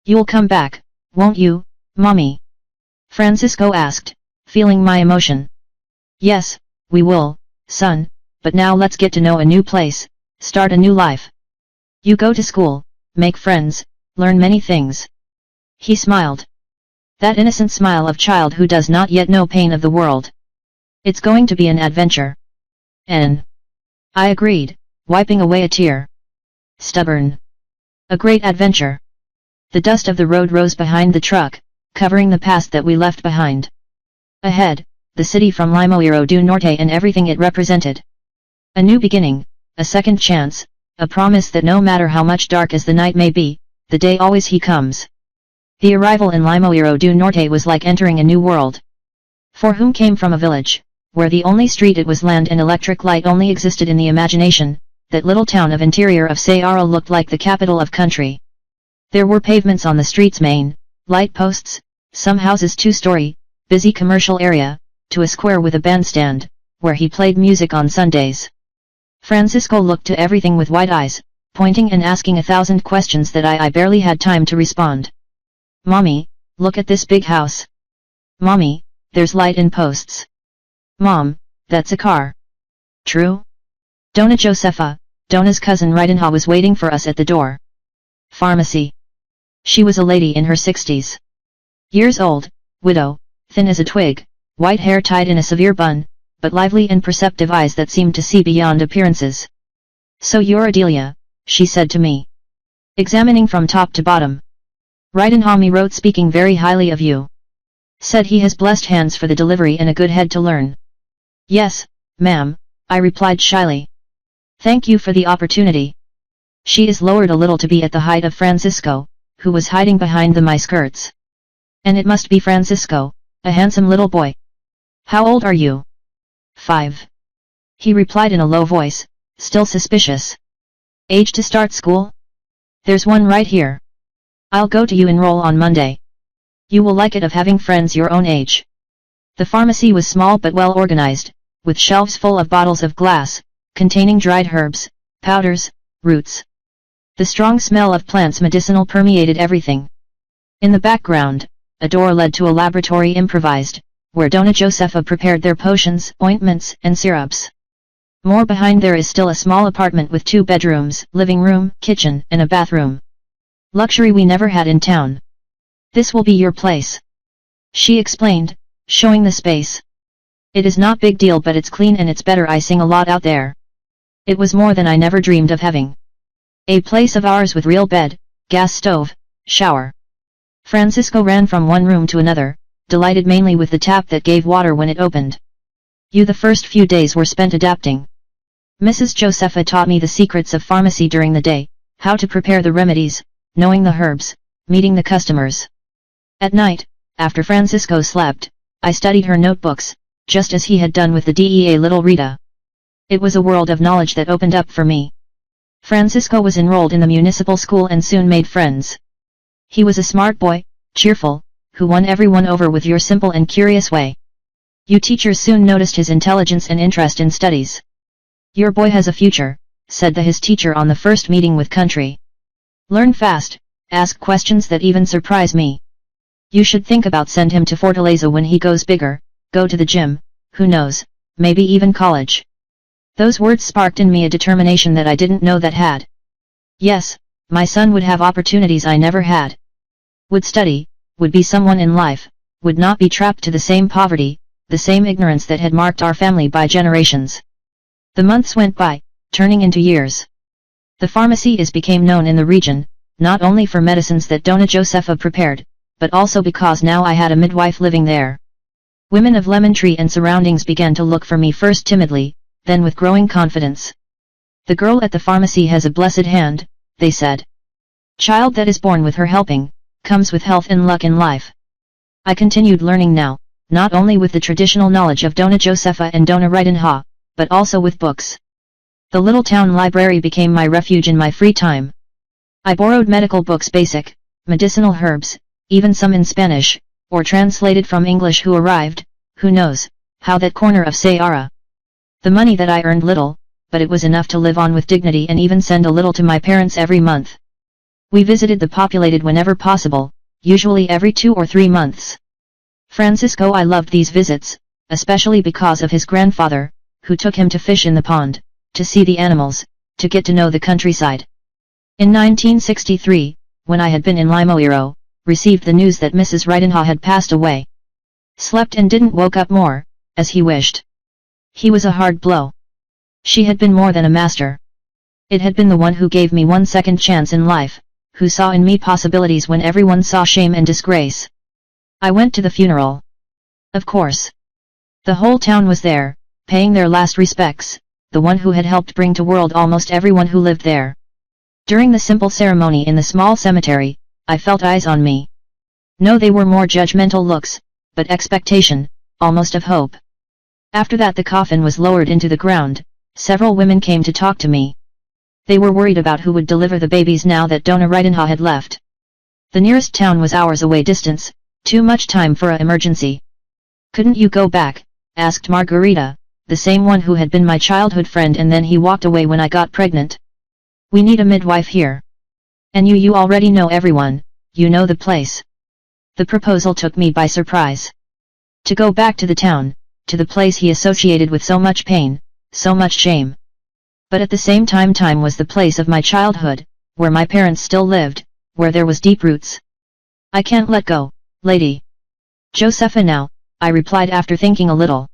You'll come back, won't you, Mommy? Francisco asked, feeling my emotion. Yes, we will, son, but now let's get to know a new place, start a new life. You go to school, make friends, learn many things. He smiled. That innocent smile of child who does not yet know pain of the world. It's going to be an adventure. I agreed, wiping away a tear. Stubborn. A great adventure. The dust of the road rose behind the truck, covering the past that we left behind. Ahead, the city from Limoeiro do Norte and everything it represented. A new beginning, a second chance, a promise that no matter how much dark as the night may be, the day always he comes. The arrival in Limoeiro do Norte was like entering a new world. For whom came from a village, where the only street it was land and electric light only existed in the imagination, that little town of interior of Ceará looked like the capital of country. There were pavements on the street's main, light posts, some houses 2-story, busy commercial area, to a square with a bandstand, where he played music on Sundays. Francisco looked to everything with wide eyes, pointing and asking 1,000 questions that I barely had time to respond. Mommy, look at this big house. Mommy, there's light in posts. Mom, that's a car. True? Dona Josefa, Dona's cousin Ridenha was waiting for us at the door. Pharmacy. She was a lady in her 60s. Years old, widow, thin as a twig, white hair tied in a severe bun, but lively and perceptive eyes that seemed to see beyond appearances. So you're Adelia, she said to me. Examining from top to bottom. Ridenha wrote speaking very highly of you. Said he has blessed hands for the delivery and a good head to learn. Yes, ma'am, I replied shyly. Thank you for the opportunity. She is lowered a little to be at the height of Francisco, who was hiding behind my skirts. And it must be Francisco, a handsome little boy. How old are you? 5. He replied in a low voice, still suspicious. Age to start school? There's one right here. I'll go to you enroll on Monday. You will like it of having friends your own age. The pharmacy was small but well organized, with shelves full of bottles of glass, containing dried herbs, powders, roots. The strong smell of plants medicinal permeated everything. In the background, a door led to a laboratory improvised, where Dona Josefa prepared their potions, ointments, and syrups. More behind there is still a small apartment with 2 bedrooms, living room, kitchen, and a bathroom. Luxury we never had in town. This will be your place. She explained, showing the space. It is not big deal but it's clean and it's better I sing a lot out there. It was more than I never dreamed of having. A place of ours with real bed, gas stove, shower. Francisco ran from one room to another, delighted mainly with the tap that gave water when it opened. The first few days were spent adapting. Mrs. Josefa taught me the secrets of pharmacy during the day, how to prepare the remedies, knowing the herbs, meeting the customers. At night, after Francisco slept, I studied her notebooks, just as he had done with the DEA little Rita. It was a world of knowledge that opened up for me. Francisco was enrolled in the municipal school and soon made friends. He was a smart boy, cheerful, who won everyone over with your simple and curious way. You teachers soon noticed his intelligence and interest in studies. Your boy has a future, said his teacher on the first meeting with country. Learn fast, ask questions that even surprise me. You should think about send him to Fortaleza when he goes bigger, go to the gym, who knows, maybe even college. Those words sparked in me a determination that I didn't know that had. Yes, my son would have opportunities I never had. Would study, would be someone in life, would not be trapped to the same poverty, the same ignorance that had marked our family by generations. The months went by, turning into years. The pharmacy became known in the region, not only for medicines that Dona Josefa prepared, but also because now I had a midwife living there. Women of Lemon Tree and surroundings began to look for me, first timidly, then with growing confidence. "The girl at the pharmacy has a blessed hand," they said. "Child that is born with her helping, comes with health and luck in life." I continued learning now, not only with the traditional knowledge of Dona Josefa and Dona Ridenha, but also with books. The little town library became my refuge in my free time. I borrowed medical books, basic, medicinal herbs, even some in Spanish, or translated from English. Who arrived, who knows, how that corner of Sayara. The money that I earned little, but it was enough to live on with dignity and even send a little to my parents every month. We visited the populated whenever possible, usually every 2 or 3 months. Francisco, I loved these visits, especially because of his grandfather, who took him to fish in the pond, to see the animals, to get to know the countryside. In 1963, when I had been in Limoeiro, received the news that Mrs. Ridenha had passed away. Slept and didn't woke up more, as he wished. He was a hard blow. She had been more than a master. It had been the one who gave me one second chance in life, who saw in me possibilities when everyone saw shame and disgrace. I went to the funeral. Of course. The whole town was there, paying their last respects, the one who had helped bring to world almost everyone who lived there. During the simple ceremony in the small cemetery, I felt eyes on me. No, they were more judgmental looks, but expectation, almost of hope. After that the coffin was lowered into the ground, several women came to talk to me. They were worried about who would deliver the babies now that Dona Ridenha had left. The nearest town was hours away distance, too much time for an emergency. "Couldn't you go back?" asked Margarita, the same one who had been my childhood friend, and then he walked away when I got pregnant. "We need a midwife here. And you already know everyone, you know the place." The proposal took me by surprise. To go back to the town, to the place he associated with so much pain, so much shame. But at the same time, time was the place of my childhood, where my parents still lived, where there was deep roots. "I can't let go, Lady Josefa now," I replied after thinking a little.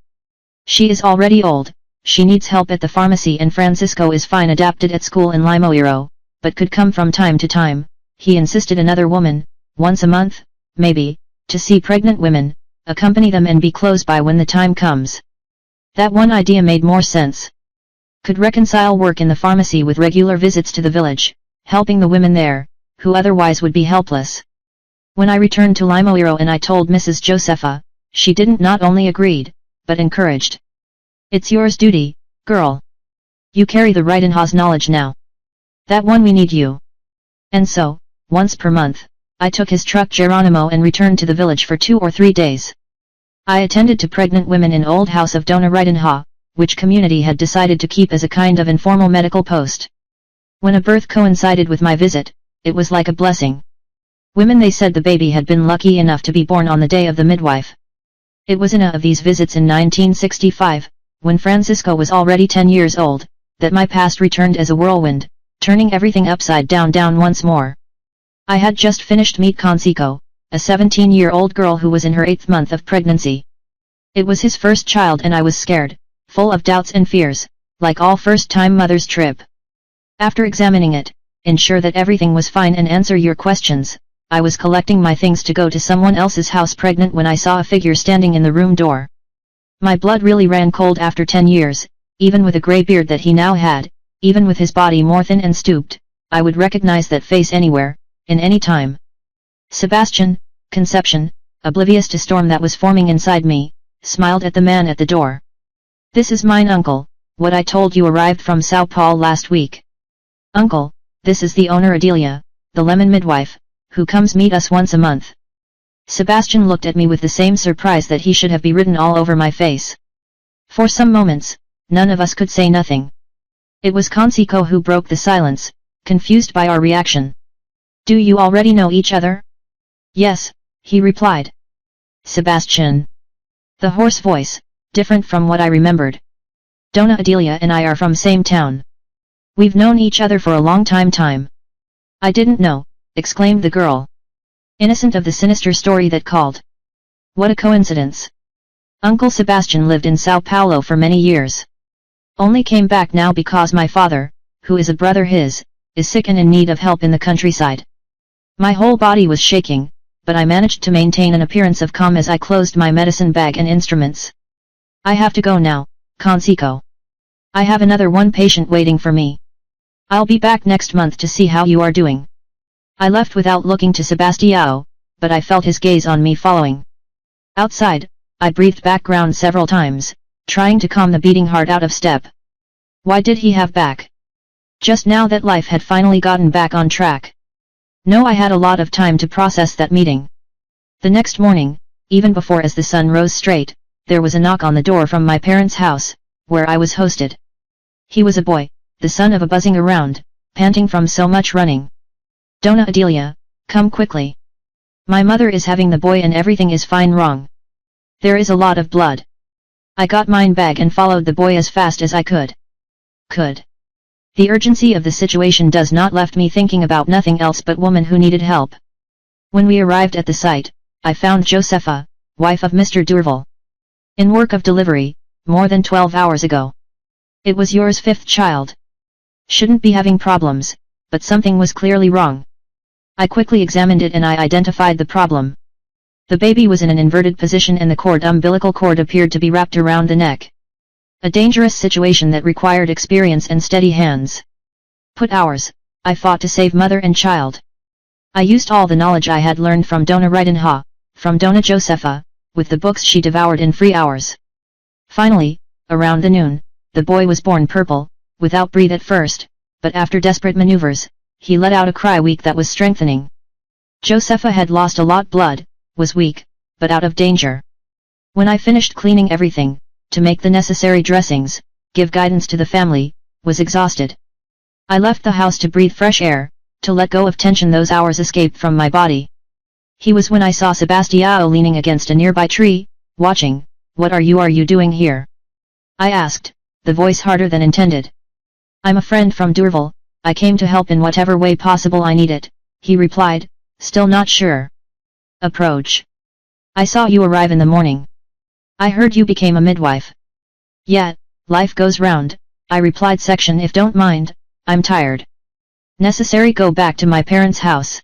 "She is already old, she needs help at the pharmacy, and Francisco is fine adapted at school in Limoeiro, but could come from time to time," he insisted. "Another woman, once a month, maybe, to see pregnant women, accompany them and be close by when the time comes." That one idea made more sense. Could reconcile work in the pharmacy with regular visits to the village, helping the women there, who otherwise would be helpless. When I returned to Limoeiro and I told Mrs. Josefa, she didn't not only agreed, but encouraged. "It's yours duty, girl. You carry the Ridenha's knowledge now. That one we need you." And so, once per month, I took his truck Geronimo and returned to the village for 2 or 3 days. I attended to pregnant women in old house of Dona Ridenha, which community had decided to keep as a kind of informal medical post. When a birth coincided with my visit, it was like a blessing. Women, they said the baby had been lucky enough to be born on the day of the midwife. It was in a of these visits in 1965, when Francisco was already 10 years old, that my past returned as a whirlwind, turning everything upside down once more. I had just finished meet Conseco, a 17-year-old girl who was in her 8th month of pregnancy. It was his first child and I was scared, full of doubts and fears, like all first-time mothers trip. After examining it, ensure that everything was fine and answer your questions, I was collecting my things to go to someone else's house pregnant when I saw a figure standing in the room door. My blood really ran cold. After 10 years, even with a grey beard that he now had, even with his body more thin and stooped, I would recognize that face anywhere, in any time. Sebastian, Conception, oblivious to storm that was forming inside me, smiled at the man at the door. "This is mine uncle, what I told you arrived from Sao Paulo last week." "Uncle, this is the owner Adelia, the lemon midwife, who comes meet us once a month." Sebastian looked at me with the same surprise that he should have be written all over my face. For some moments, none of us could say nothing. It was Conseco who broke the silence, confused by our reaction. "Do you already know each other?" "Yes," he replied. "Sebastian." The hoarse voice, different from what I remembered. "Dona Adelia and I are from same town. We've known each other for a long time. I didn't know, exclaimed the girl. Innocent of the sinister story that called. What a coincidence. Uncle Sebastian lived in Sao Paulo for many years. Only came back now because my father, who is a brother his, is sick and in need of help in the countryside. My whole body was shaking, but I managed to maintain an appearance of calm as I closed my medicine bag and instruments. I have to go now, Conseco. I have another one patient waiting for me. I'll be back next month to see how you are doing. I left without looking to Sebastião, but I felt his gaze on me following. Outside, I breathed background several times, trying to calm the beating heart out of step. Why did he have back? Just now that life had finally gotten back on track. No, I had a lot of time to process that meeting. The next morning, even before as the sun rose straight, there was a knock on the door from my parents' house, where I was hosted. He was a boy, the son of a buzzing around, panting from so much running. Dona Adelia, come quickly. My mother is having the boy and everything is fine wrong. There is a lot of blood. I got mine bag and followed the boy as fast as I could. The urgency of the situation does not left me thinking about nothing else but woman who needed help. When we arrived at the site, I found Josefa, wife of Mr. Durval. In work of delivery, more than 12 hours ago. It was yours fifth child. Shouldn't be having problems, but something was clearly wrong. I quickly examined it and I identified the problem. The baby was in an inverted position and the umbilical cord appeared to be wrapped around the neck. A dangerous situation that required experience and steady hands. Put hours, I fought to save mother and child. I used all the knowledge I had learned from Dona Ridenha, from Dona Josefa, with the books she devoured in free hours. Finally, around the noon, the boy was born purple, without breath at first, but after desperate maneuvers, he let out a cry weak that was strengthening. Josefa had lost a lot blood, was weak, but out of danger. When I finished cleaning everything, to make the necessary dressings, give guidance to the family, was exhausted. I left the house to breathe fresh air, to let go of tension those hours escaped from my body. He was when I saw Sebastião leaning against a nearby tree, watching. What are you doing here? I asked, the voice harder than intended. I'm a friend from Durval, I came to help in whatever way possible I need it, he replied, still not sure. Approach. I saw you arrive in the morning. I heard you became a midwife. Yet, life goes round, I replied section if don't mind, I'm tired. Necessary go back to my parents' house.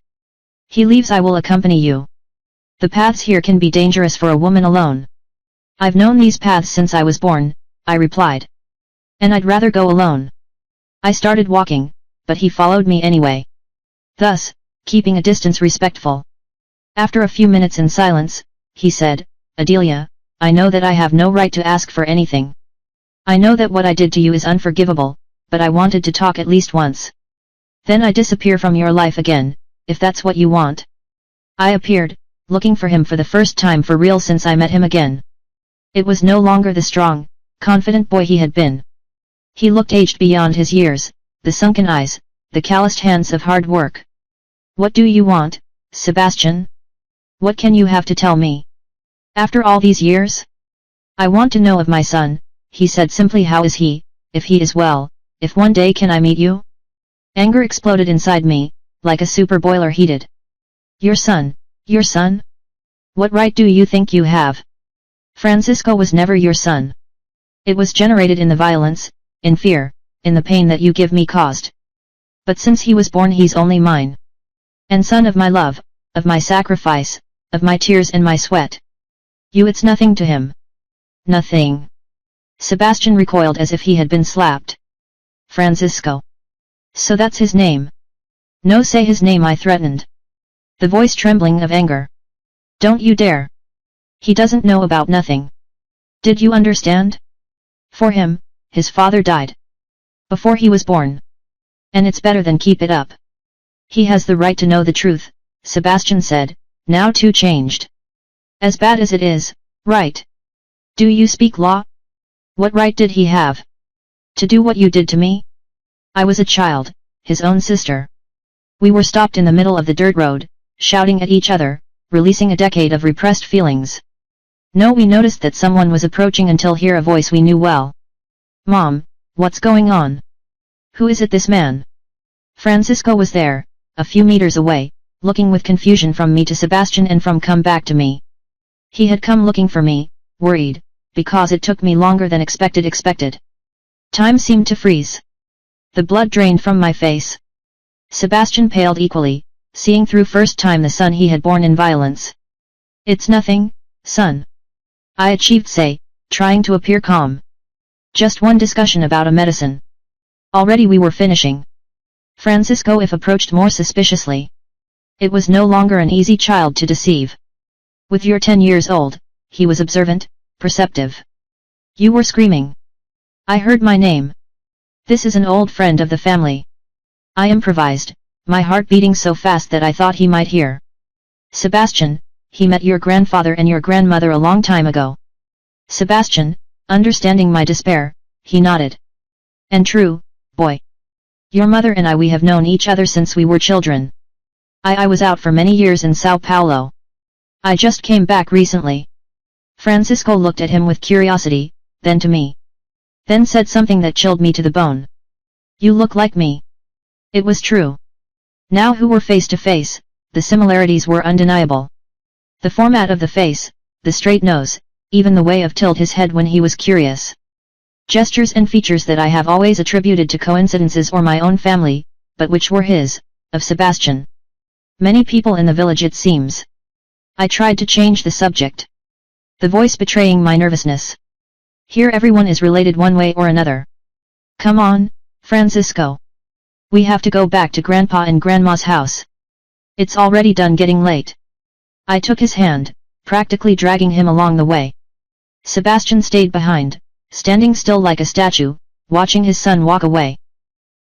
He leaves I will accompany you. The paths here can be dangerous for a woman alone. I've known these paths since I was born, I replied. And I'd rather go alone. I started walking, but he followed me anyway. Thus, keeping a distance respectful. After a few minutes in silence, he said, Adelia, I know that I have no right to ask for anything. I know that what I did to you is unforgivable, but I wanted to talk at least once. Then I disappear from your life again, if that's what you want. I appeared, looking for him for the first time for real since I met him again. It was no longer the strong, confident boy he had been. He looked aged beyond his years, the sunken eyes, the calloused hands of hard work. What do you want, Sebastian? What can you have to tell me? After all these years? I want to know of my son, he said simply. How is he, if he is well, if one day can I meet you? Anger exploded inside me, like a super boiler heated. Your son? Your son? What right do you think you have? Francisco was never your son. It was generated in the violence, in fear, in the pain that you give me caused. But since he was born he's only mine. And son of my love, of my sacrifice, of my tears and my sweat. It's nothing to him. Nothing. Sebastian recoiled as if he had been slapped. Francisco. So that's his name. No, say his name, I threatened. The voice trembling of anger. Don't you dare. He doesn't know about nothing. Did you understand? For him, his father died. Before he was born. And it's better than keep it up. He has the right to know the truth, Sebastian said, now too changed. As bad as it is, right? Do you speak law? What right did he have? To do what you did to me? I was a child, his own sister. We were stopped in the middle of the dirt road, shouting at each other, releasing a decade of repressed feelings. No, we noticed that someone was approaching until hear a voice we knew well. Mom, what's going on? Who is it, this man? Francisco was there, a few meters away, looking with confusion from me to Sebastian and from come back to me. He had come looking for me, worried, because it took me longer than expected. Time seemed to freeze. The blood drained from my face. Sebastian paled equally, seeing through first time the son he had born in violence. "It's nothing, son," I achieved say, trying to appear calm. "Just one discussion about a medicine." Already we were finishing. Francisco if approached more suspiciously. It was no longer an easy child to deceive. With your 10 years old, he was observant, perceptive. "You were screaming." I heard my name. "This is an old friend of the family," I improvised, my heart beating so fast that I thought he might hear. "Sebastian, he met your grandfather and your grandmother a long time ago." Sebastian, understanding my despair, he nodded. "And true, boy. Your mother and we have known each other since we were children. I was out for many years in Sao Paulo. I just came back recently." Francisco looked at him with curiosity, then to me. Then said something that chilled me to the bone. "You look like me." It was true. Now who were face to face, the similarities were undeniable. The format of the face, the straight nose, even the way of tilt his head when he was curious. Gestures and features that I have always attributed to coincidences or my own family, but which were his, of Sebastian. Many people in the village it seems. I tried to change the subject. The voice betraying my nervousness. "Here everyone is related one way or another. Come on, Francisco. We have to go back to Grandpa and Grandma's house. It's already done getting late." I took his hand, practically dragging him along the way. Sebastian stayed behind, standing still like a statue, watching his son walk away.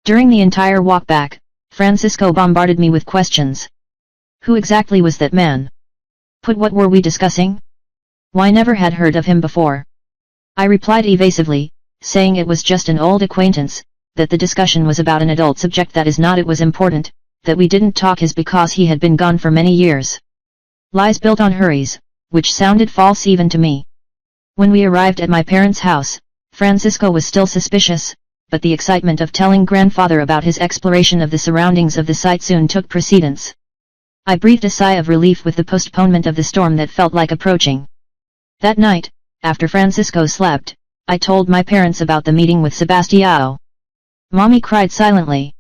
During the entire walk back, Francisco bombarded me with questions. Who exactly was that man? What were we discussing? Why never had heard of him before? I replied evasively, saying it was just an old acquaintance, that the discussion was about an adult subject that is not it was important, that we didn't talk his because he had been gone for many years. Lies built on hurries, which sounded false even to me. When we arrived at my parents' house, Francisco was still suspicious, but the excitement of telling grandfather about his exploration of the surroundings of the site soon took precedence. I breathed a sigh of relief with the postponement of the storm that felt like approaching. That night, after Francisco slept, I told my parents about the meeting with Sebastião. Mommy cried silently.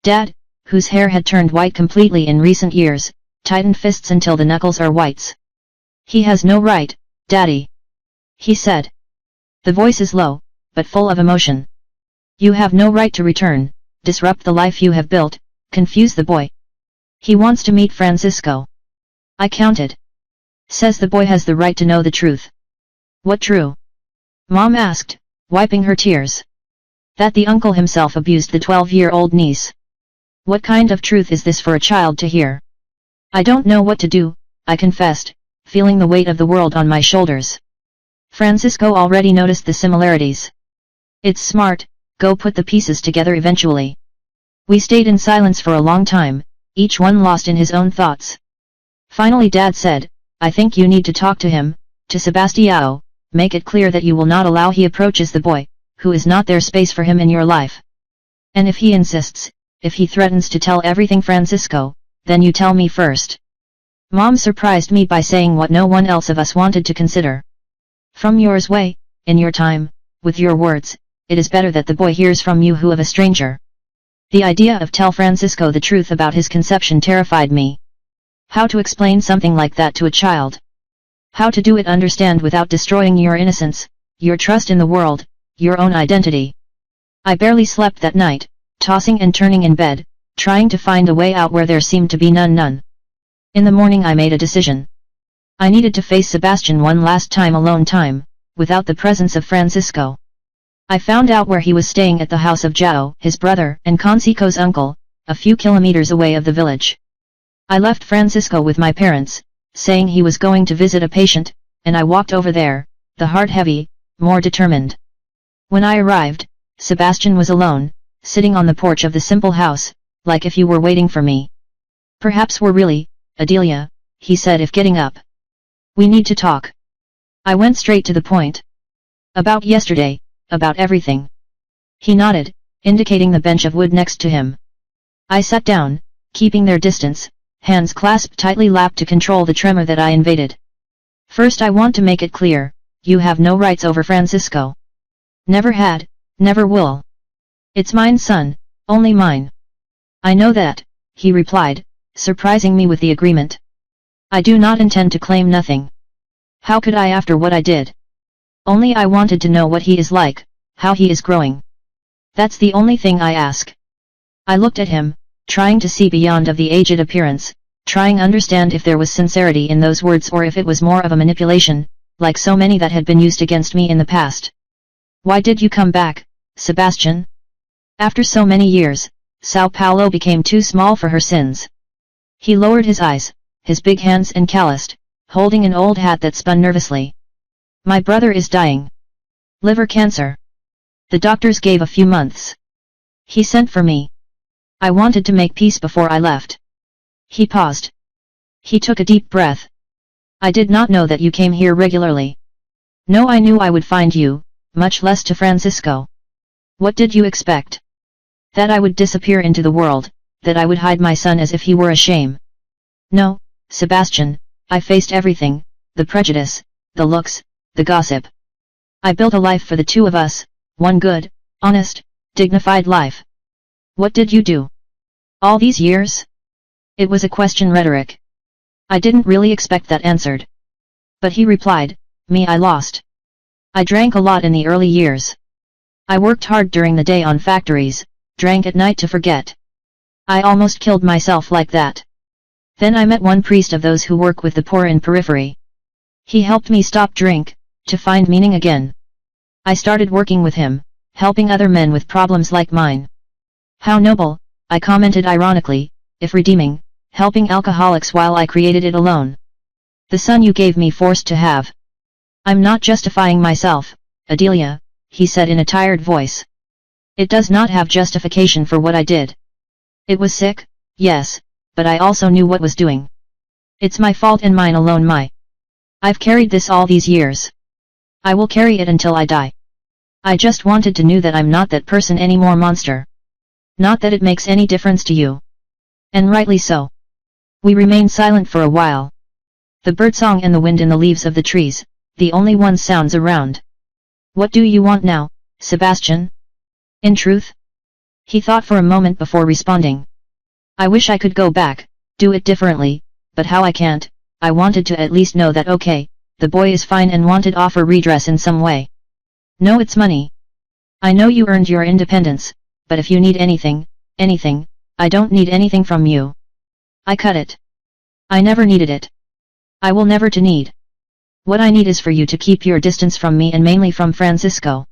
Dad, whose hair had turned white completely in recent years, tightened fists until the knuckles are whites. "He has no right, Daddy," he said. The voice is low, but full of emotion. "You have no right to return, disrupt the life you have built, confuse the boy. He wants to meet Francisco." I counted. "Says the boy has the right to know the truth." "What true?" Mom asked, wiping her tears. "That the uncle himself abused the 12-year-old niece." "What kind of truth is this for a child to hear?" "I don't know what to do," I confessed, feeling the weight of the world on my shoulders. Francisco already noticed the similarities. "It's smart, go put the pieces together eventually." We stayed in silence for a long time, each one lost in his own thoughts. Finally Dad said, "I think you need to talk to him, to Sebastião, make it clear that you will not allow he approaches the boy, who is not there space for him in your life. And if he insists, if he threatens to tell everything Francisco, then you tell me first." Mom surprised me by saying what no one else of us wanted to consider. "From yours way, in your time, with your words, it is better that the boy hears from you who of a stranger." The idea of tell Francisco the truth about his conception terrified me. How to explain something like that to a child? How to do it understand without destroying your innocence, your trust in the world, your own identity? I barely slept that night, tossing and turning in bed, trying to find a way out where there seemed to be none. In the morning I made a decision. I needed to face Sebastian one last time alone time, without the presence of Francisco. I found out where he was staying at the house of João, his brother and Conseco's uncle, a few kilometers away of the village. I left Francisco with my parents, saying he was going to visit a patient, and I walked over there, the heart heavy, more determined. When I arrived, Sebastian was alone, sitting on the porch of the simple house, like if you were waiting for me. "Perhaps we're really, Adelia," he said if getting up. "We need to talk." I went straight to the point. "About yesterday, about everything." He nodded, indicating the bench of wood next to him. I sat down, keeping their distance, hands clasped tightly lapped to control the tremor that I invaded. First, I want to make it clear, you have no rights over Francisco. Never had, never will. It's mine, son, only mine. I know that, he replied, surprising me with the agreement. I do not intend to claim nothing. How could I after what I did? Only I wanted to know what he is like, how he is growing. That's the only thing I ask. I looked at him, trying to see beyond of the aged appearance, trying understand if there was sincerity in those words or if it was more of a manipulation, like so many that had been used against me in the past. Why did you come back, Sebastian? After so many years, Sao Paulo became too small for her sins. He lowered his eyes, his big hands and calloused, holding an old hat that spun nervously. My brother is dying. Liver cancer. The doctors gave a few months. He sent for me. I wanted to make peace before I left. He paused. He took a deep breath. I did not know that you came here regularly. No, I knew I would find you, much less to Francisco. What did you expect? That I would disappear into the world, that I would hide my son as if he were a shame. No, Sebastian, I faced everything, the prejudice, the looks, the gossip. I built a life for the two of us, one good, honest, dignified life. What did you do? All these years? It was a question rhetoric. I didn't really expect that answered. But he replied, me I lost. I drank a lot in the early years. I worked hard during the day on factories, drank at night to forget. I almost killed myself like that. Then I met one priest of those who work with the poor in periphery. He helped me stop drink, to find meaning again. I started working with him, helping other men with problems like mine. How noble, I commented ironically, if redeeming, helping alcoholics while I created it alone. The son you gave me forced to have. I'm not justifying myself, Adelia, he said in a tired voice. It does not have justification for what I did. It was sick, yes, but I also knew what was doing. It's my fault and mine alone. I've carried this all these years. I will carry it until I die. I just wanted to know that I'm not that person anymore, monster. Not that it makes any difference to you. And rightly so. We remained silent for a while. The birdsong and the wind in the leaves of the trees, the only one sounds around. What do you want now, Sebastian? In truth? He thought for a moment before responding. I wish I could go back, do it differently, but how I can't. I wanted to at least know that okay, the boy is fine and wanted offer redress in some way. No, it's money. I know you earned your independence, but if you need anything, I don't need anything from you. I cut it. I never needed it. I will never to need. What I need is for you to keep your distance from me and mainly from Francisco.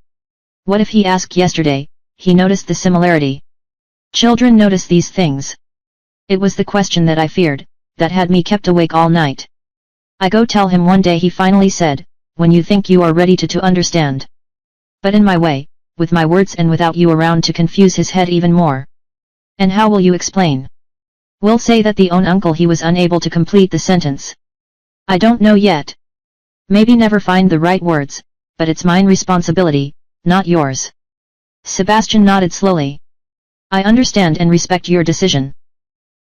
What if he asked yesterday? He noticed the similarity. Children notice these things. It was the question that I feared, that had me kept awake all night. I go tell him one day, he finally said, when you think you are ready to understand. But in my way, with my words and without you around to confuse his head even more. And how will you explain? We'll say that the own uncle he was unable to complete the sentence. I don't know yet. Maybe never find the right words, but it's mine responsibility, not yours. Sebastian nodded slowly. I understand and respect your decision.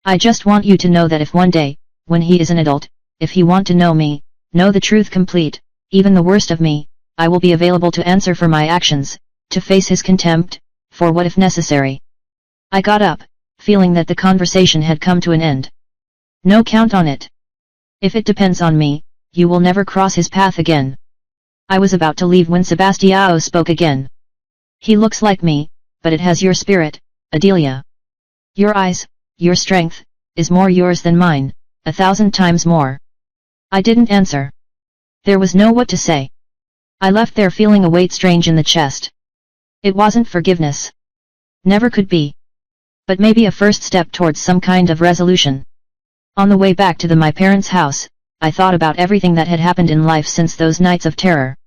I just want you to know that if one day, when he is an adult, if he want to know me, know the truth complete, even the worst of me, I will be available to answer for my actions, to face his contempt, for what if necessary. I got up, feeling that the conversation had come to an end. No, count on it. If it depends on me, you will never cross his path again. I was about to leave when Sebastião spoke again. He looks like me, but it has your spirit, Adelia. Your eyes, your strength, is more yours than mine, 1,000 times more. I didn't answer. There was no what to say. I left there feeling a weight strange in the chest. It wasn't forgiveness. Never could be. But maybe a first step towards some kind of resolution. On the way back to my parents' house, I thought about everything that had happened in life since those nights of terror.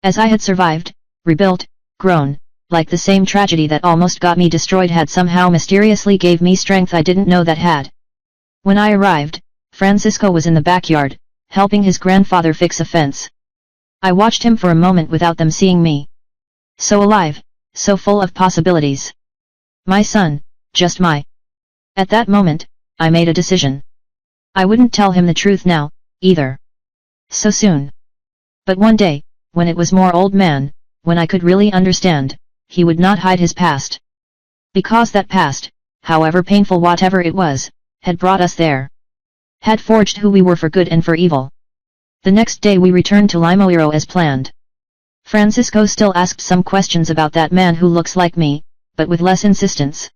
As I had survived, rebuilt, grown, like the same tragedy that almost got me destroyed had somehow mysteriously gave me strength I didn't know that had. When I arrived, Francisco was in the backyard, helping his grandfather fix a fence. I watched him for a moment without them seeing me. So alive, so full of possibilities. My son, just my. At that moment, I made a decision. I wouldn't tell him the truth now, either. So soon. But one day, when it was more old man, when I could really understand, he would not hide his past. Because that past, however painful whatever it was, had brought us there. Had forged who we were for good and for evil. The next day we returned to Limoeiro as planned. Francisco still asked some questions about that man who looks like me, but with less insistence.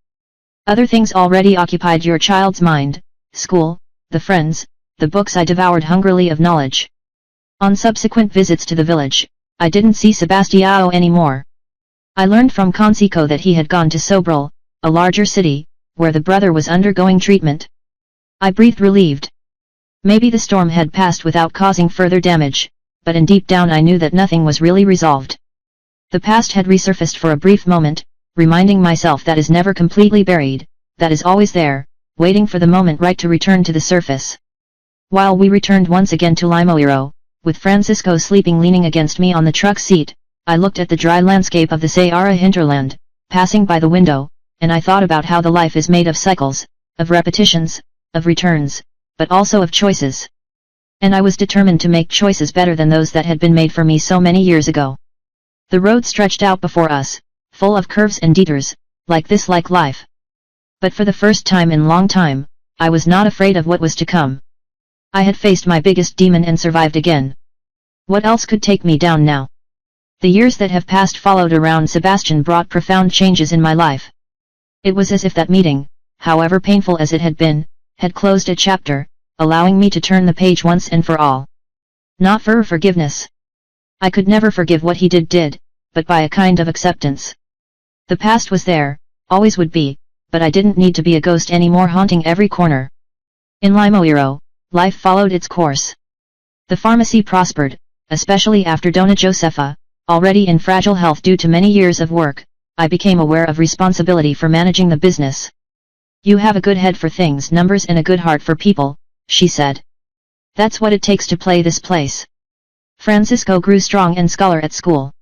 Other things already occupied your child's mind: school, the friends, the books. I devoured hungrily of knowledge. On subsequent visits to the village, I didn't see Sebastião anymore. I learned from Conseco that he had gone to Sobral, a larger city, where the brother was undergoing treatment. I breathed relieved. Maybe the storm had passed without causing further damage, but in deep down I knew that nothing was really resolved. The past had resurfaced for a brief moment, reminding myself that is never completely buried, that is always there, waiting for the moment right to return to the surface. While we returned once again to Limoeiro, with Francisco sleeping leaning against me on the truck seat, I looked at the dry landscape of the Ceará hinterland, passing by the window, and I thought about how the life is made of cycles, of repetitions, of returns, but also of choices. And I was determined to make choices better than those that had been made for me so many years ago. The road stretched out before us, full of curves and detours, like life. But for the first time in long time, I was not afraid of what was to come. I had faced my biggest demon and survived again. What else could take me down now? The years that have passed followed around Sebastian brought profound changes in my life. It was as if that meeting, however painful as it had been, had closed a chapter, allowing me to turn the page once and for all. Not for forgiveness. I could never forgive what he did, but by a kind of acceptance. The past was there, always would be, but I didn't need to be a ghost anymore haunting every corner. In Limoeiro, life followed its course. The pharmacy prospered, especially after Dona Josefa, already in fragile health due to many years of work. I became aware of responsibility for managing the business. You have a good head for things, numbers, and a good heart for people, she said. That's what it takes to play this place. Francisco grew strong and scholar at school.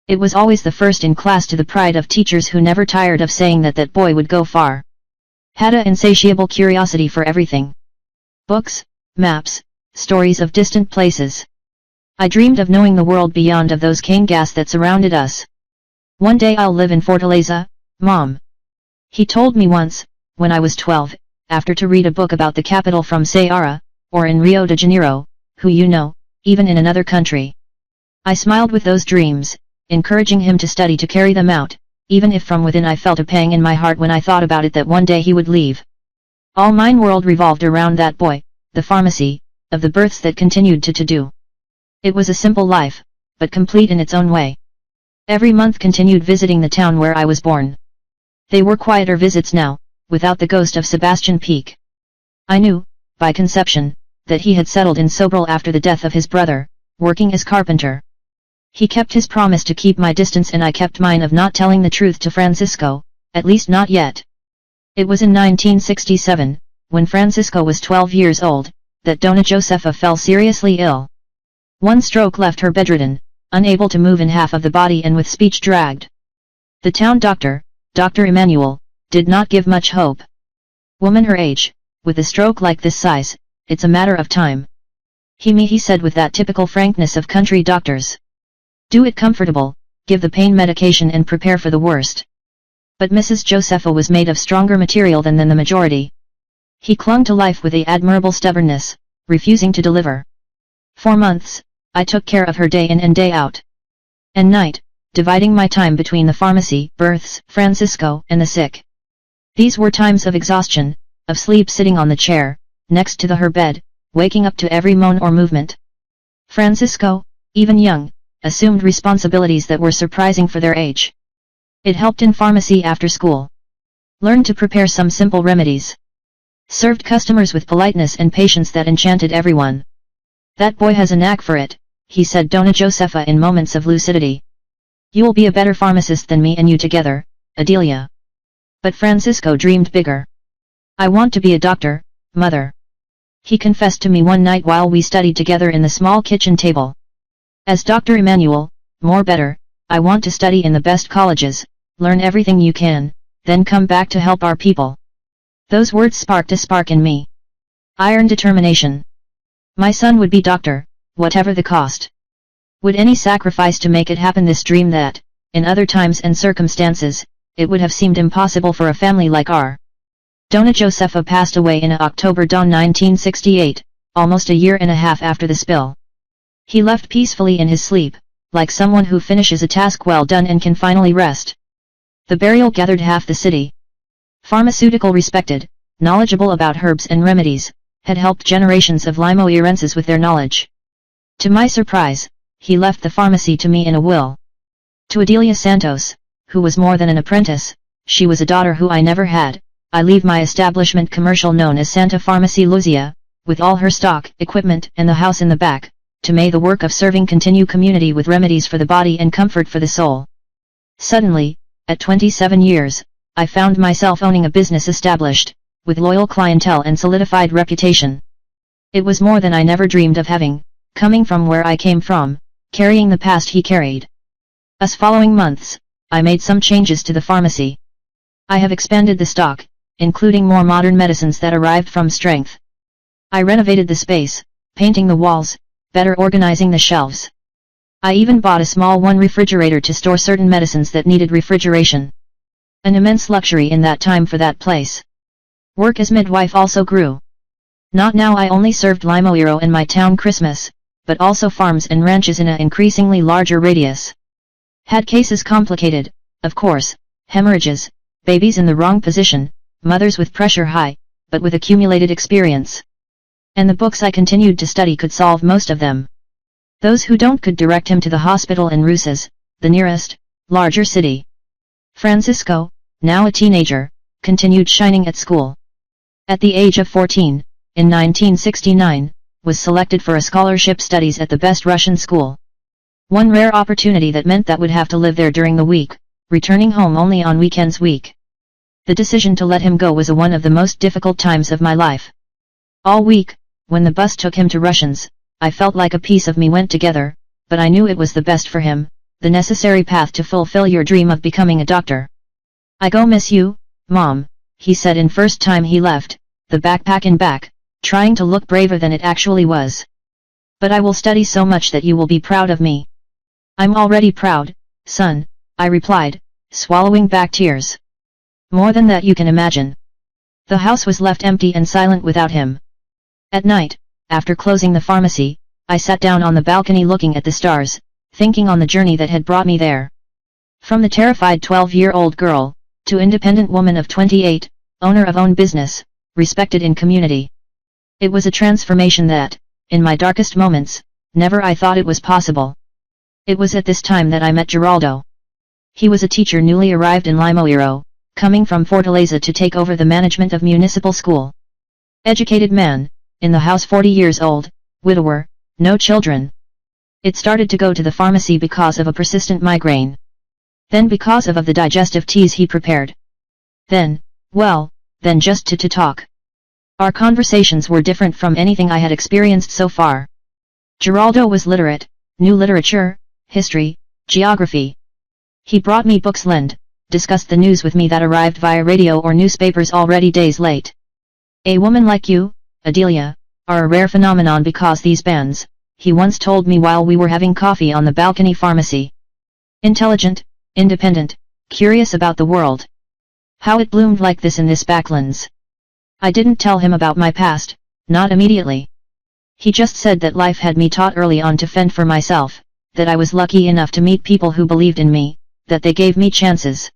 It was always the first in class, to the pride of teachers who never tired of saying that boy would go far. Had an insatiable curiosity for everything. Books, maps, stories of distant places. I dreamed of knowing the world beyond of those cane gas that surrounded us. One day I'll live in Fortaleza, Mom. He told me once, when I was 12, after to read a book about the capital from Ceará, or in Rio de Janeiro, who you know, even in another country. I smiled with those dreams, encouraging him to study to carry them out, even if from within I felt a pang in my heart when I thought about it that one day he would leave. All mine world revolved around that boy, the pharmacy, of the births that continued to do. It was a simple life, but complete in its own way. Every month continued visiting the town where I was born. They were quieter visits now, without the ghost of Sebastian Peak. I knew, by conception, that he had settled in Sobral after the death of his brother, working as carpenter. He kept his promise to keep my distance, and I kept mine of not telling the truth to Francisco, at least not yet. It was in 1967, when Francisco was 12 years old, that Dona Josefa fell seriously ill. One stroke left her bedridden, unable to move in half of the body and with speech dragged. The town doctor, Dr. Emmanuel, did not give much hope. Woman her age, with a stroke like this size, it's a matter of time. He said with that typical frankness of country doctors. Do it comfortable, give the pain medication and prepare for the worst. But Mrs. Josefa was made of stronger material than the majority. He clung to life with a admirable stubbornness, refusing to deliver. For months, I took care of her day in and day out. And night, dividing my time between the pharmacy, births, Francisco, and the sick. These were times of exhaustion, of sleep sitting on the chair, next to her bed, waking up to every moan or movement. Francisco, even young, assumed responsibilities that were surprising for their age. It helped in pharmacy after school. Learned to prepare some simple remedies. Served customers with politeness and patience that enchanted everyone. That boy has a knack for it, he said Dona Josefa in moments of lucidity. You'll be a better pharmacist than me and you together, Adelia. But Francisco dreamed bigger. I want to be a doctor, Mother. He confessed to me one night while we studied together in the small kitchen table. As Dr. Emmanuel, more better, I want to study in the best colleges, learn everything you can, then come back to help our people. Those words sparked a spark in me. Iron determination. My son would be doctor, whatever the cost. Would any sacrifice to make it happen, this dream that, in other times and circumstances, it would have seemed impossible for a family like our. Dona Josefa passed away in October 1968, almost a year and a half after the spill. He left peacefully in his sleep, like someone who finishes a task well done and can finally rest. The burial gathered half the city. Pharmaceutical respected, knowledgeable about herbs and remedies, had helped generations of Limoeirenses with their knowledge. To my surprise, he left the pharmacy to me in a will. To Adelia Santos, who was more than an apprentice, she was a daughter who I never had, I leave my establishment commercial known as Santa Pharmacy Luzia, with all her stock, equipment and the house in the back, to may the work of serving continue community with remedies for the body and comfort for the soul. Suddenly, at 27 years, I found myself owning a business established, with loyal clientele and solidified reputation. It was more than I never dreamed of having, coming from where I came from, carrying the past he carried. As following months, I made some changes to the pharmacy. I have expanded the stock, including more modern medicines that arrived from strength. I renovated the space, painting the walls, better organizing the shelves. I even bought a small refrigerator to store certain medicines that needed refrigeration. An immense luxury in that time for that place. Work as midwife also grew. Not now I only served Limoeiro and my town Christmas, but also farms and ranches in an increasingly larger radius. Had cases complicated, of course, hemorrhages, babies in the wrong position, mothers with pressure high, but with accumulated experience. And the books I continued to study could solve most of them. Those who don't could direct him to the hospital in Rusas, the nearest, larger city. Francisco, now a teenager, continued shining at school. At the age of 14, in 1969, was selected for a scholarship studies at the best Russian school. One rare opportunity that meant that would have to live there during the week, returning home only on weekends week. The decision to let him go was one of the most difficult times of my life. All week, when the bus took him to Russians, I felt like a piece of me went together, but I knew it was the best for him, the necessary path to fulfill your dream of becoming a doctor. I go miss you, Mom, he said in first time he left, the backpack in back, trying to look braver than it actually was. But I will study so much that you will be proud of me. I'm already proud, son, I replied, swallowing back tears. More than that you can imagine. The house was left empty and silent without him. At night, after closing the pharmacy, I sat down on the balcony looking at the stars, thinking on the journey that had brought me there. From the terrified 12-year-old girl, to independent woman of 28, owner of own business, respected in community. It was a transformation that, in my darkest moments, never I thought it was possible. It was at this time that I met Geraldo. He was a teacher newly arrived in Limoeiro, coming from Fortaleza to take over the management of municipal school. Educated man, in the house 40 years old, widower, no children. It started to go to the pharmacy because of a persistent migraine. Then because of the digestive teas he prepared. Then just to talk. Our conversations were different from anything I had experienced so far. Geraldo was literate, knew literature, history, geography. He brought me books discussed the news with me that arrived via radio or newspapers already days late. A woman like you, Adelia, are a rare phenomenon because these bands, he once told me while we were having coffee on the balcony pharmacy. Intelligent, independent, curious about the world. How it bloomed like this in this backlands. I didn't tell him about my past, not immediately. He just said that life had me taught early on to fend for myself, that I was lucky enough to meet people who believed in me, that they gave me chances.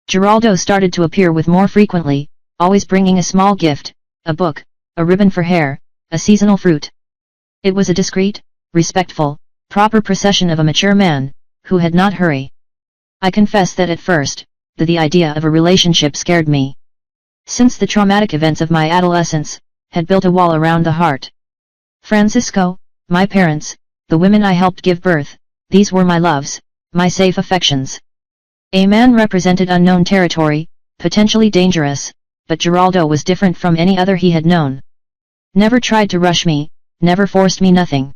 Geraldo started to appear with more frequently, always bringing a small gift, a book, a ribbon for hair, a seasonal fruit. It was a discreet, respectful, proper procession of a mature man, who had not hurry. I confess that at first, the idea of a relationship scared me. Since the traumatic events of my adolescence, had built a wall around the heart. Francisco, my parents, the women I helped give birth, these were my loves, my safe affections. A man represented unknown territory, potentially dangerous, but Geraldo was different from any other he had known. Never tried to rush me, never forced me nothing.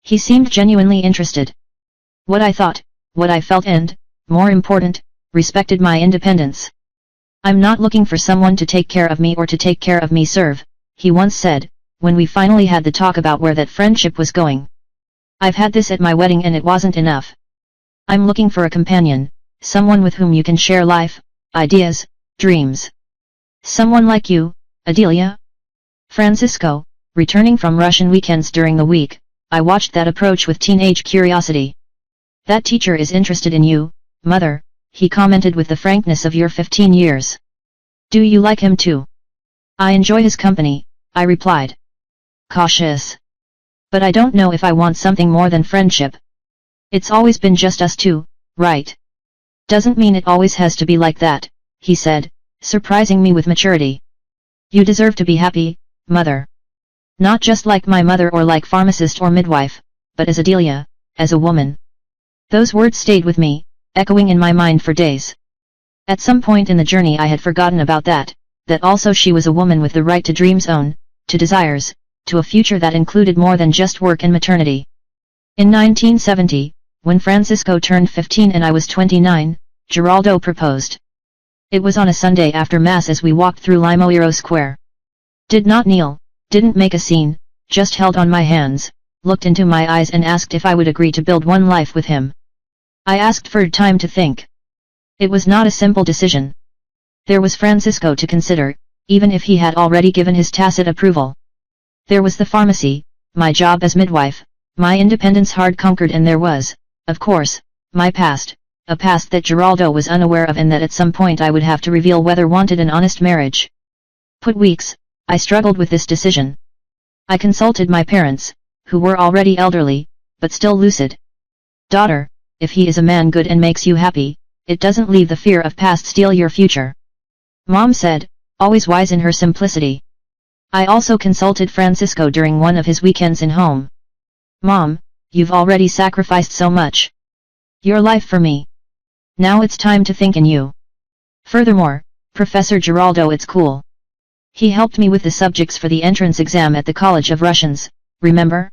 He seemed genuinely interested. What I thought, what I felt and, more important, respected my independence. I'm not looking for someone to take care of me or to take care of me serve, he once said, when we finally had the talk about where that friendship was going. I've had this at my wedding and it wasn't enough. I'm looking for a companion, someone with whom you can share life, ideas, dreams. Someone like you, Adelia? Francisco, returning from Russian weekends during the week, I watched that approach with teenage curiosity. That teacher is interested in you, mother, he commented with the frankness of your 15 years. Do you like him too? I enjoy his company, I replied. Cautious. But I don't know if I want something more than friendship. It's always been just us two, right? Doesn't mean it always has to be like that, he said, surprising me with maturity. You deserve to be happy, mother. Not just like my mother or like pharmacist or midwife, but as Adelia, as a woman. Those words stayed with me, echoing in my mind for days. At some point in the journey I had forgotten about that also she was a woman with the right to dreams own, to desires, to a future that included more than just work and maternity. In 1970, when Francisco turned 15 and I was 29, Geraldo proposed. It was on a Sunday after Mass as we walked through Limoeiro Square. Did not kneel, didn't make a scene, just held on my hands, looked into my eyes and asked if I would agree to build one life with him. I asked for time to think. It was not a simple decision. There was Francisco to consider, even if he had already given his tacit approval. There was the pharmacy, my job as midwife, my independence hard conquered, and there was, of course, my past, a past that Geraldo was unaware of and that at some point I would have to reveal whether wanted an honest marriage. For weeks, I struggled with this decision. I consulted my parents, who were already elderly, but still lucid. Daughter, if he is a man good and makes you happy, it doesn't leave the fear of past steal your future. Mom said, always wise in her simplicity. I also consulted Francisco during one of his weekends in home. Mom, you've already sacrificed so much. Your life for me. Now it's time to think in you. Furthermore, Professor Geraldo, it's cool. He helped me with the subjects for the entrance exam at the College of Russians, remember?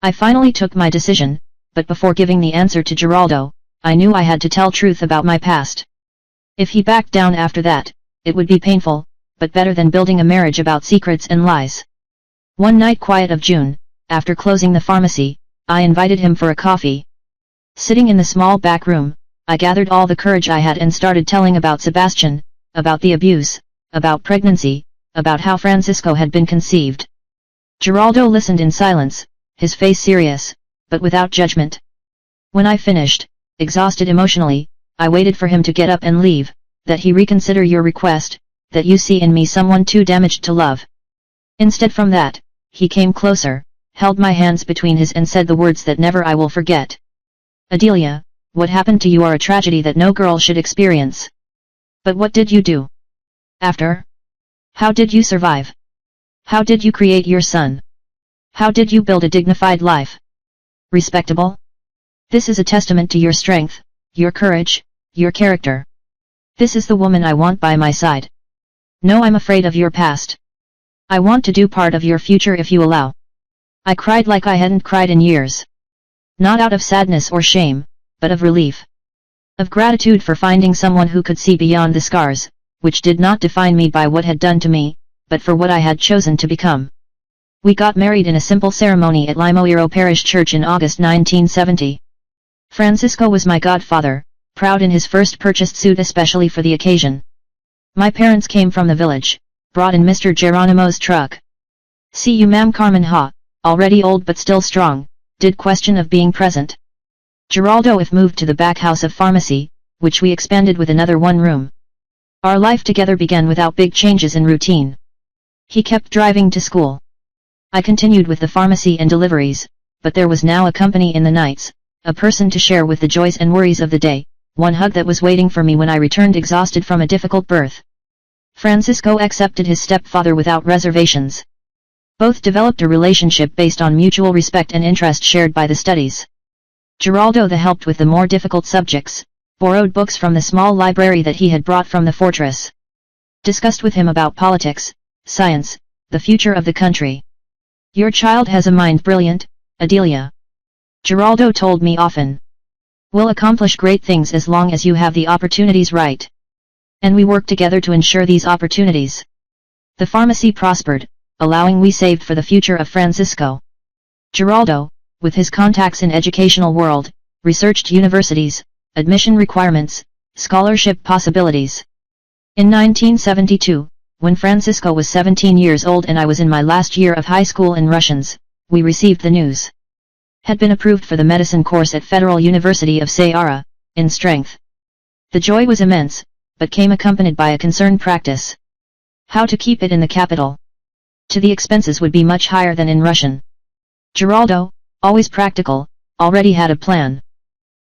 I finally took my decision, but before giving the answer to Geraldo, I knew I had to tell truth about my past. If he backed down after that, it would be painful, but better than building a marriage about secrets and lies. One night quiet of June, after closing the pharmacy, I invited him for a coffee. Sitting in the small back room, I gathered all the courage I had and started telling about Sebastian, about the abuse, about pregnancy, about how Francisco had been conceived. Geraldo listened in silence, his face serious, but without judgment. When I finished, exhausted emotionally, I waited for him to get up and leave, that he reconsider your request, that you see in me someone too damaged to love. Instead from that, he came closer, held my hands between his and said the words that never I will forget. Adelia, what happened to you are a tragedy that no girl should experience. But what did you do after? How did you survive? How did you create your son? How did you build a dignified life? Respectable? This is a testament to your strength, your courage, your character. This is the woman I want by my side. No, I'm afraid of your past. I want to do part of your future if you allow. I cried like I hadn't cried in years. Not out of sadness or shame, but of relief. Of gratitude for finding someone who could see beyond the scars, which did not define me by what had done to me, but for what I had chosen to become. We got married in a simple ceremony at Limoeiro Parish Church in August 1970. Francisco was my godfather, proud in his first purchased suit especially for the occasion. My parents came from the village, brought in Mr. Geronimo's truck. See you Ma'am Carmen Ha, already old but still strong, did question of being present. Geraldo if moved to the back house of pharmacy, which we expanded with another one room. Our life together began without big changes in routine. He kept driving to school. I continued with the pharmacy and deliveries, but there was now a company in the nights, a person to share with the joys and worries of the day, one hug that was waiting for me when I returned exhausted from a difficult birth. Francisco accepted his stepfather without reservations. Both developed a relationship based on mutual respect and interest shared by the studies. Geraldo the helped with the more difficult subjects, borrowed books from the small library that he had brought from the fortress. Discussed with him about politics, science, the future of the country. Your child has a mind brilliant, Adelia. Geraldo told me often. Will accomplish great things as long as you have the opportunities right. and we worked together to ensure these opportunities. The pharmacy prospered, allowing we saved for the future of Francisco. Geraldo, with his contacts in educational world, researched universities, admission requirements, scholarship possibilities. In 1972, when Francisco was 17 years old and I was in my last year of high school in Russians, we received the news. Had been approved for the medicine course at Federal University of Ceará, in strength. The joy was immense, but came accompanied by a concerned practice. How to keep it in the capital? The expenses would be much higher than in Russian. Geraldo, always practical, already had a plan.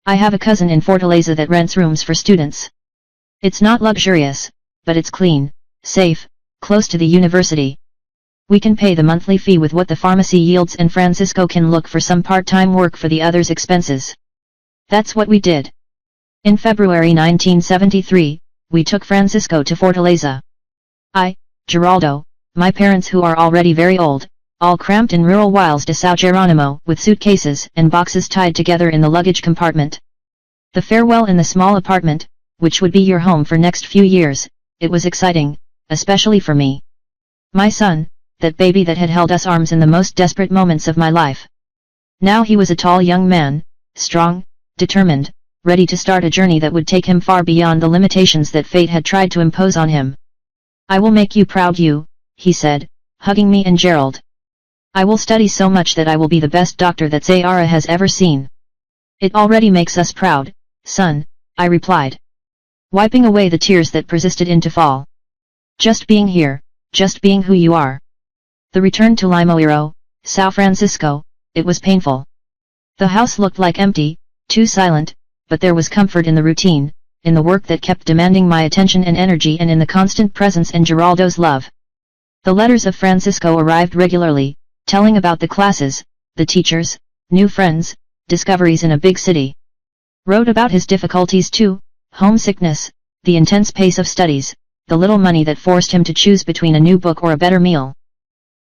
I have a cousin in Fortaleza that rents rooms for students. It's not luxurious, but it's clean, safe, close to the university. We can pay the monthly fee with what the pharmacy yields and Francisco can look for some part-time work for the others' expenses. That's what we did. In February 1973, we took Francisco to Fortaleza. I, Geraldo, my parents who are already very old, all cramped in rural wilds de São Geronimo with suitcases and boxes tied together in the luggage compartment. The farewell in the small apartment, which would be your home for next few years, it was exciting, especially for me. My son, that baby that had held us arms in the most desperate moments of my life. Now he was a tall young man, strong, determined, ready to start a journey that would take him far beyond the limitations that fate had tried to impose on him. I will make you proud, he said, hugging me and Gerald. I will study so much that I will be the best doctor that Ceará has ever seen. It already makes us proud, son, I replied, wiping away the tears that persisted in to fall. Just being here, just being who you are. The return to Limoeiro, São Francisco, it was painful. The house looked like empty, too silent, but there was comfort in the routine, in the work that kept demanding my attention and energy, and in the constant presence and Geraldo's love. The letters of Francisco arrived regularly, telling about the classes, the teachers, new friends, discoveries in a big city. Wrote about his difficulties too, homesickness, the intense pace of studies, the little money that forced him to choose between a new book or a better meal.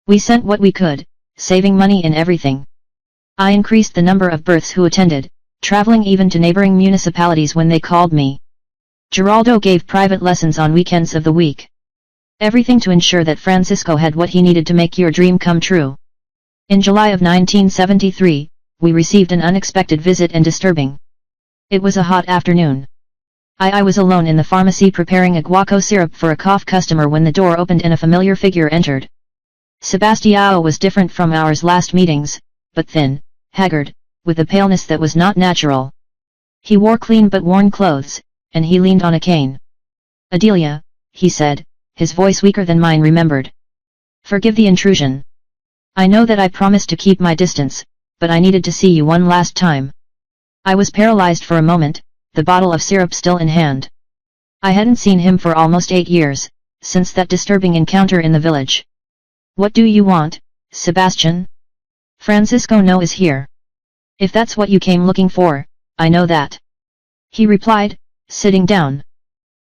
We sent what we could, saving money in everything. I increased the number of births who attended, traveling even to neighboring municipalities when they called me. Geraldo gave private lessons on weekends of the week. Everything to ensure that Francisco had what he needed to make your dream come true. In July of 1973, we received an unexpected visit and disturbing. It was a hot afternoon. I was alone in the pharmacy preparing a guaco syrup for a cough customer when the door opened and a familiar figure entered. Sebastião was different from our last meetings, but thin, haggard, with a paleness that was not natural. He wore clean but worn clothes, and he leaned on a cane. Adelia, he said, his voice weaker than mine remembered. Forgive the intrusion. I know that I promised to keep my distance, but I needed to see you one last time. I was paralyzed for a moment, the bottle of syrup still in hand. I hadn't seen him for almost 8 years, since that disturbing encounter in the village. What do you want, Sebastian? Francisco no is here. If that's what you came looking for, I know that. He replied, sitting down.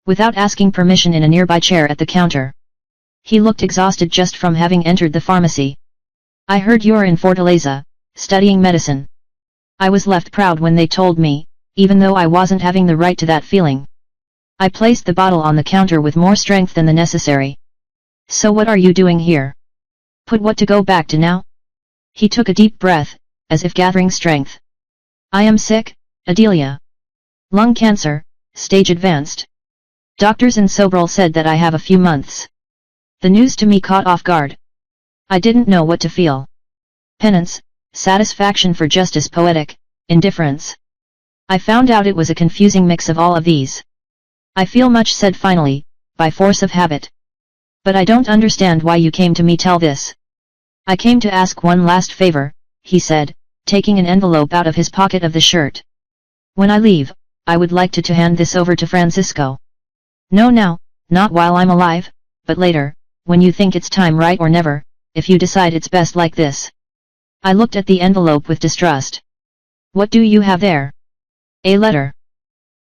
Without asking permission in a nearby chair at the counter. He looked exhausted just from having entered the pharmacy. I heard you're in Fortaleza, studying medicine. I was left proud when they told me, even though I wasn't having the right to that feeling. I placed the bottle on the counter with more strength than the necessary. So what are you doing here? Put what to go back to now? He took a deep breath, as if gathering strength. I am sick, Adelia. Lung cancer, stage advanced. Doctors in Sobral said that I have a few months. The news to me caught off guard. I didn't know what to feel. Penance, satisfaction for justice, poetic, indifference. I found out it was a confusing mix of all of these. I feel much, said finally, by force of habit. But I don't understand why you came to me. Tell this. I came to ask one last favor, he said, taking an envelope out of his pocket of the shirt. When I leave, I would like to hand this over to Francisco. No now, not while I'm alive, but later, when you think it's time, right, or never, if you decide it's best like this. I looked at the envelope with distrust. What do you have there? A letter.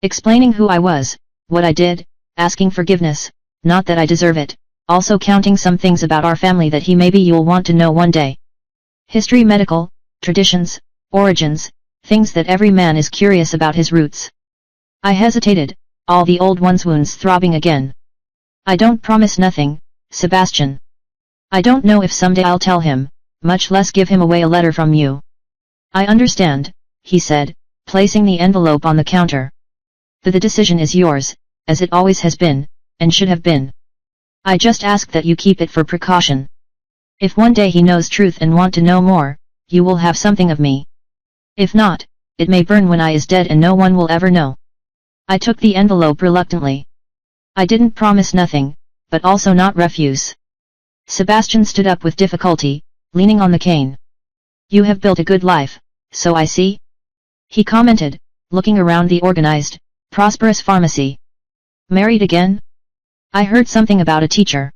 Explaining who I was, what I did, asking forgiveness, not that I deserve it, also counting some things about our family that maybe you'll want to know one day. History, medical, traditions, origins, things that every man is curious about, his roots. I hesitated, all the old one's wounds throbbing again. I don't promise nothing, Sebastian. I don't know if someday I'll tell him, much less give him away a letter from you. I understand, he said, placing the envelope on the counter. The decision is yours, as it always has been, and should have been. I just ask that you keep it for precaution. If one day he knows truth and want to know more, you will have something of me. If not, it may burn when I is dead and no one will ever know. I took the envelope reluctantly. I didn't promise nothing, but also not refuse. Sebastian stood up with difficulty, leaning on the cane. You have built a good life, so I see? He commented, looking around the organized, prosperous pharmacy. Married again? I heard something about a teacher.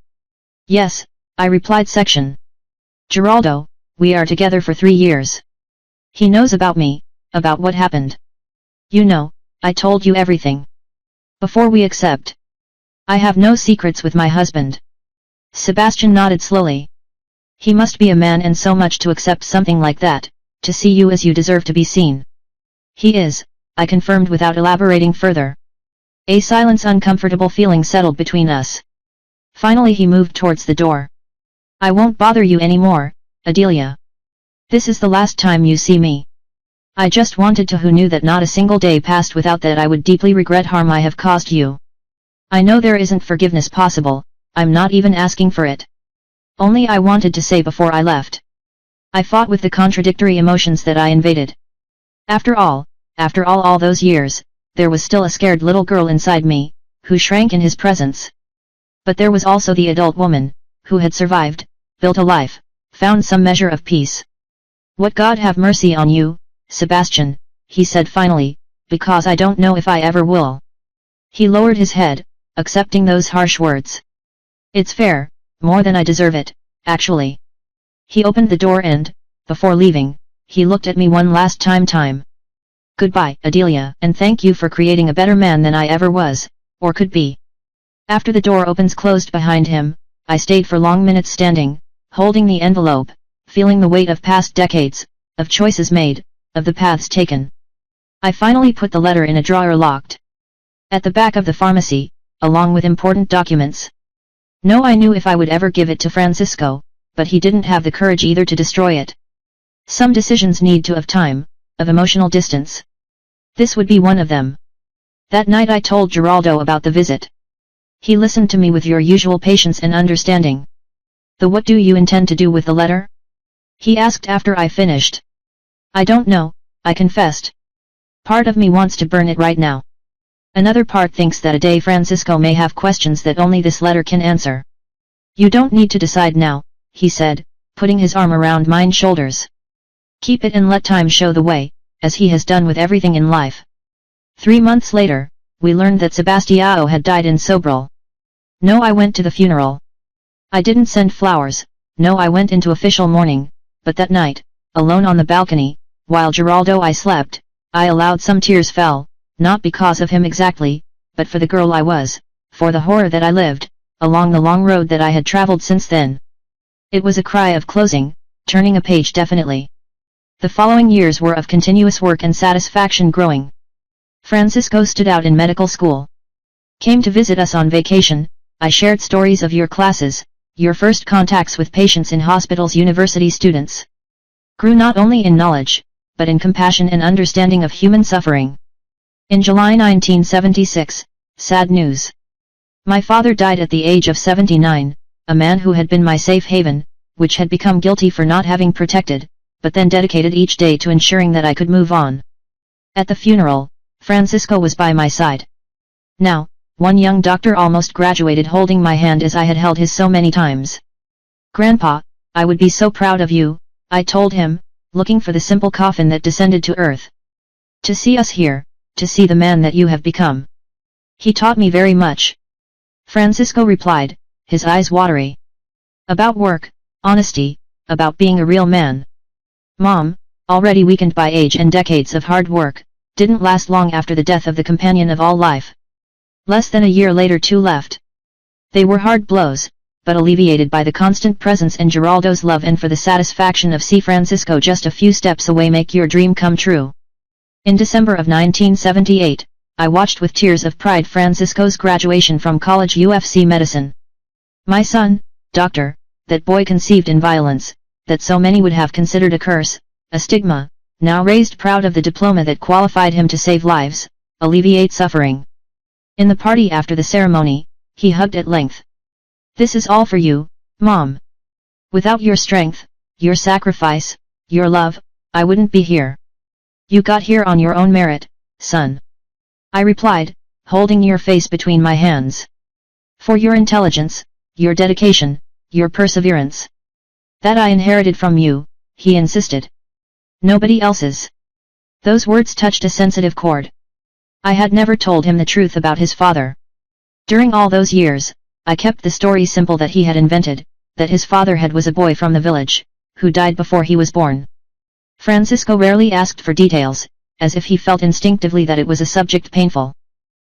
Yes, I replied. Section. Geraldo, we are together for 3 years. He knows about me, about what happened. You know, I told you everything. Before we accept. I have no secrets with my husband. Sebastian nodded slowly. He must be a man and so much to accept something like that, to see you as you deserve to be seen. He is, I confirmed without elaborating further. A silence, uncomfortable feeling settled between us. Finally he moved towards the door. I won't bother you anymore, Adelia. This is the last time you see me. I just wanted to who knew that not a single day passed without that I would deeply regret harm I have caused you. I know there isn't forgiveness possible, I'm not even asking for it. Only I wanted to say before I left. I fought with the contradictory emotions that I invaded. After all those years, there was still a scared little girl inside me, who shrank in his presence. But there was also the adult woman, who had survived, built a life, found some measure of peace. What God have mercy on you, Sebastian, he said finally, because I don't know if I ever will. He lowered his head, accepting those harsh words. It's fair, more than I deserve it, actually. He opened the door and, before leaving, he looked at me one last time. Goodbye, Adelia, and thank you for creating a better man than I ever was, or could be. After the door closed behind him, I stayed for long minutes standing, holding the envelope, feeling the weight of past decades, of choices made, of the paths taken. I finally put the letter in a drawer locked at the back of the pharmacy, along with important documents. No, I knew if I would ever give it to Francisco, but he didn't have the courage either to destroy it. Some decisions need of time, of emotional distance. This would be one of them. That night I told Geraldo about the visit. He listened to me with your usual patience and understanding. What do you intend to do with the letter? He asked after I finished. I don't know, I confessed. Part of me wants to burn it right now. Another part thinks that a day Francisco may have questions that only this letter can answer. You don't need to decide now, he said, putting his arm around mine shoulders. Keep it and let time show the way, as he has done with everything in life. 3 months later, we learned that Sebastião had died in Sobral. No, I went to the funeral. I didn't send flowers, no, I went into official mourning, but that night, alone on the balcony, while Geraldo I slept, I allowed some tears fell, not because of him exactly, but for the girl I was, for the horror that I lived, along the long road that I had traveled since then. It was a cry of closing, turning a page definitely. The following years were of continuous work and satisfaction growing. Francisco stood out in medical school. Came to visit us on vacation, I shared stories of your classes, your first contacts with patients in hospitals, university students. Grew not only in knowledge, but in compassion and understanding of human suffering. In July 1976, sad news. My father died at the age of 79, a man who had been my safe haven, which had become guilty for not having protected, but then dedicated each day to ensuring that I could move on. At the funeral, Francisco was by my side. Now, one young doctor almost graduated holding my hand as I had held his so many times. Grandpa, I would be so proud of you, I told him, looking for the simple coffin that descended to earth. To see us here, to see the man that you have become. He taught me very much. Francisco replied, his eyes watery. About work, honesty, about being a real man. Mom, already weakened by age and decades of hard work, didn't last long after the death of the companion of all life. Less than a year later 2 left. They were hard blows, but alleviated by the constant presence and Geraldo's love and for the satisfaction of see Francisco just a few steps away make your dream come true. In December of 1978, I watched with tears of pride Francisco's graduation from college UFC medicine. My son, doctor, that boy conceived in violence, that so many would have considered a curse, a stigma, now raised proud of the diploma that qualified him to save lives, alleviate suffering. In the party after the ceremony, he hugged at length. This is all for you, Mom. Without your strength, your sacrifice, your love, I wouldn't be here. You got here on your own merit, son. I replied, holding your face between my hands. For your intelligence, your dedication, your perseverance. That I inherited from you, he insisted. Nobody else's. Those words touched a sensitive chord. I had never told him the truth about his father. During all those years, I kept the story simple that he had invented, that his father was a boy from the village, who died before he was born. Francisco rarely asked for details, as if he felt instinctively that it was a subject painful.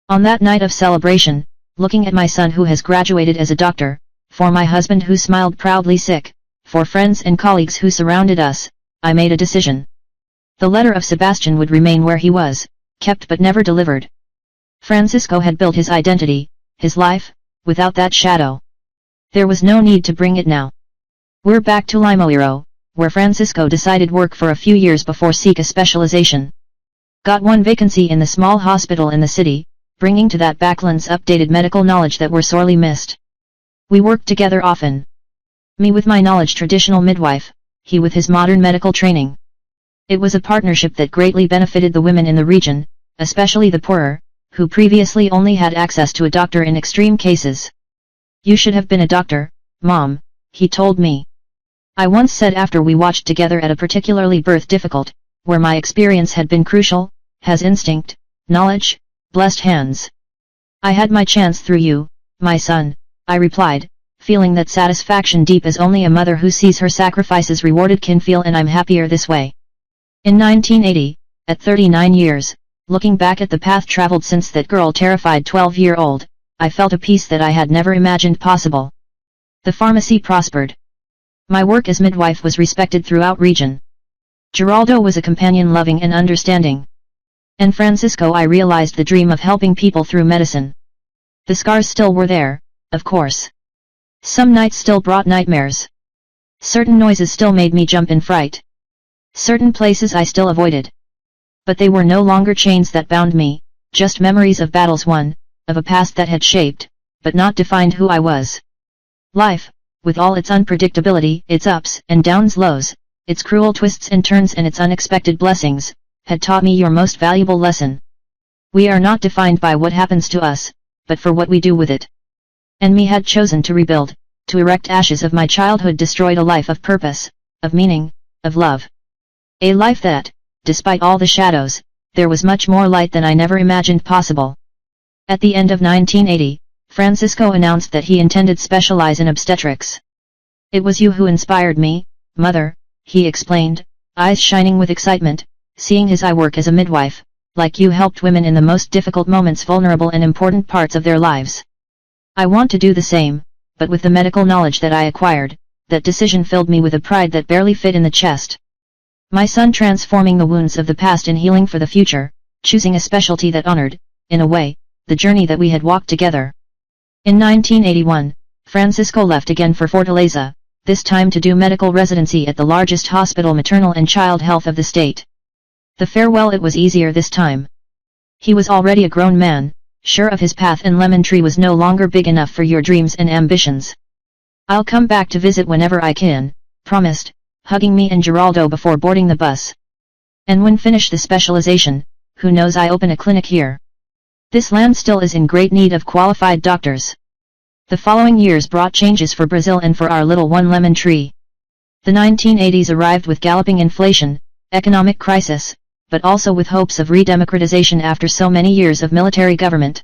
On that night of celebration, looking at my son who has graduated as a doctor, for my husband who smiled proudly sick, for friends and colleagues who surrounded us, I made a decision. The letter of Sebastian would remain where he was, kept but never delivered. Francisco had built his identity, his life, without that shadow. There was no need to bring it now. We're back to Limoeiro, where Francisco decided work for a few years before seek a specialization. Got one vacancy in the small hospital in the city, bringing to that backlands updated medical knowledge that were sorely missed. We worked together often. Me with my knowledge traditional midwife, he with his modern medical training. It was a partnership that greatly benefited the women in the region, especially the poorer, who previously only had access to a doctor in extreme cases. You should have been a doctor, Mom, he told me. I once said after we watched together at a particularly difficult, where my experience had been crucial, has instinct, knowledge, blessed hands. I had my chance through you, my son, I replied, feeling that satisfaction deep as only a mother who sees her sacrifices rewarded can feel, and I'm happier this way. In 1980, at 39 years, looking back at the path traveled since that girl terrified 12-year-old, I felt a peace that I had never imagined possible. The pharmacy prospered. My work as midwife was respected throughout region. Geraldo was a companion loving and understanding. And Francisco I realized the dream of helping people through medicine. The scars still were there, of course. Some nights still brought nightmares. Certain noises still made me jump in fright. Certain places I still avoided. But they were no longer chains that bound me, just memories of battles won, of a past that had shaped, but not defined who I was. Life, with all its unpredictability, its ups and downs, lows, its cruel twists and turns and its unexpected blessings, had taught me your most valuable lesson. We are not defined by what happens to us, but for what we do with it. And me had chosen to rebuild, to erect ashes of my childhood destroyed a life of purpose, of meaning, of love. A life that, despite all the shadows, there was much more light than I never imagined possible. At the end of 1980, Francisco announced that he intended specialize in obstetrics. It was you who inspired me, Mother, he explained, eyes shining with excitement, seeing his work as a midwife, like you helped women in the most difficult moments, vulnerable and important parts of their lives. I want to do the same, but with the medical knowledge that I acquired, that decision filled me with a pride that barely fit in the chest. My son transforming the wounds of the past in healing for the future, choosing a specialty that honored, in a way, the journey that we had walked together. In 1981, Francisco left again for Fortaleza, this time to do medical residency at the largest hospital maternal and child health of the state. The farewell it was easier this time. He was already a grown man, sure of his path, and Lemon Tree was no longer big enough for your dreams and ambitions. I'll come back to visit whenever I can, promised, hugging me and Geraldo before boarding the bus. And when finished the specialization, who knows, I open a clinic here. This land still is in great need of qualified doctors. The following years brought changes for Brazil and for our little one Lemon Tree. The 1980s arrived with galloping inflation, economic crisis, but also with hopes of redemocratization after so many years of military government.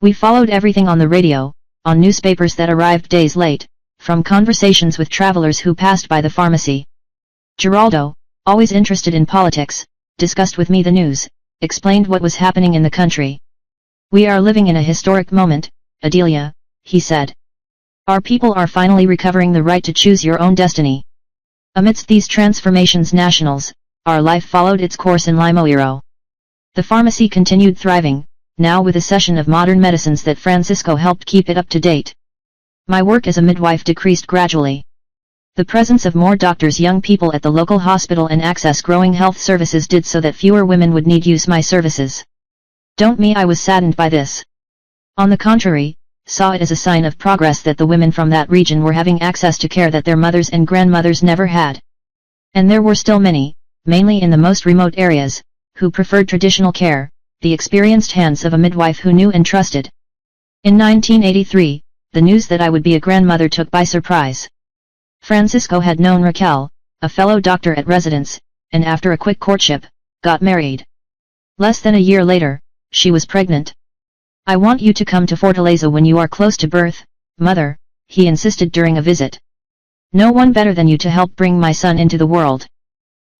We followed everything on the radio, on newspapers that arrived days late, from conversations with travelers who passed by the pharmacy. Geraldo, always interested in politics, discussed with me the news, explained what was happening in the country. We are living in a historic moment, Adelia, he said. Our people are finally recovering the right to choose your own destiny. Amidst these transformations nationals, our life followed its course in Limoeiro. The pharmacy continued thriving, now with a session of modern medicines that Francisco helped keep it up to date. My work as a midwife decreased gradually. The presence of more doctors, young people at the local hospital and access growing health services did so that fewer women would need use my services. I was saddened by this. On the contrary, saw it as a sign of progress that the women from that region were having access to care that their mothers and grandmothers never had. And there were still many, mainly in the most remote areas, who preferred traditional care, the experienced hands of a midwife who knew and trusted. In 1983, the news that I would be a grandmother took by surprise. Francisco had known Raquel, a fellow doctor at residence, and after a quick courtship, got married. Less than a year later, she was pregnant. "I want you to come to Fortaleza when you are close to birth, mother," he insisted during a visit. "No one better than you to help bring my son into the world."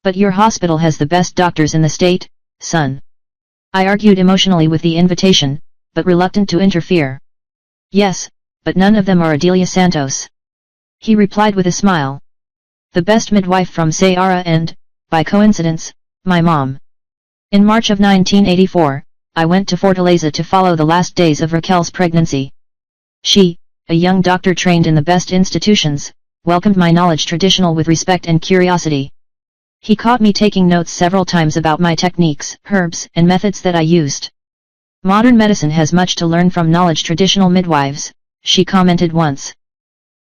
"But your hospital has the best doctors in the state, son." I argued emotionally with the invitation, but reluctant to interfere. "Yes, but none of them are Adelia Santos," he replied with a smile. "The best midwife from Ceará and, by coincidence, my mom." In March of 1984, I went to Fortaleza to follow the last days of Raquel's pregnancy. She, a young doctor trained in the best institutions, welcomed my knowledge traditional with respect and curiosity. He caught me taking notes several times about my techniques, herbs, and methods that I used. "Modern medicine has much to learn from knowledge traditional midwives," she commented once.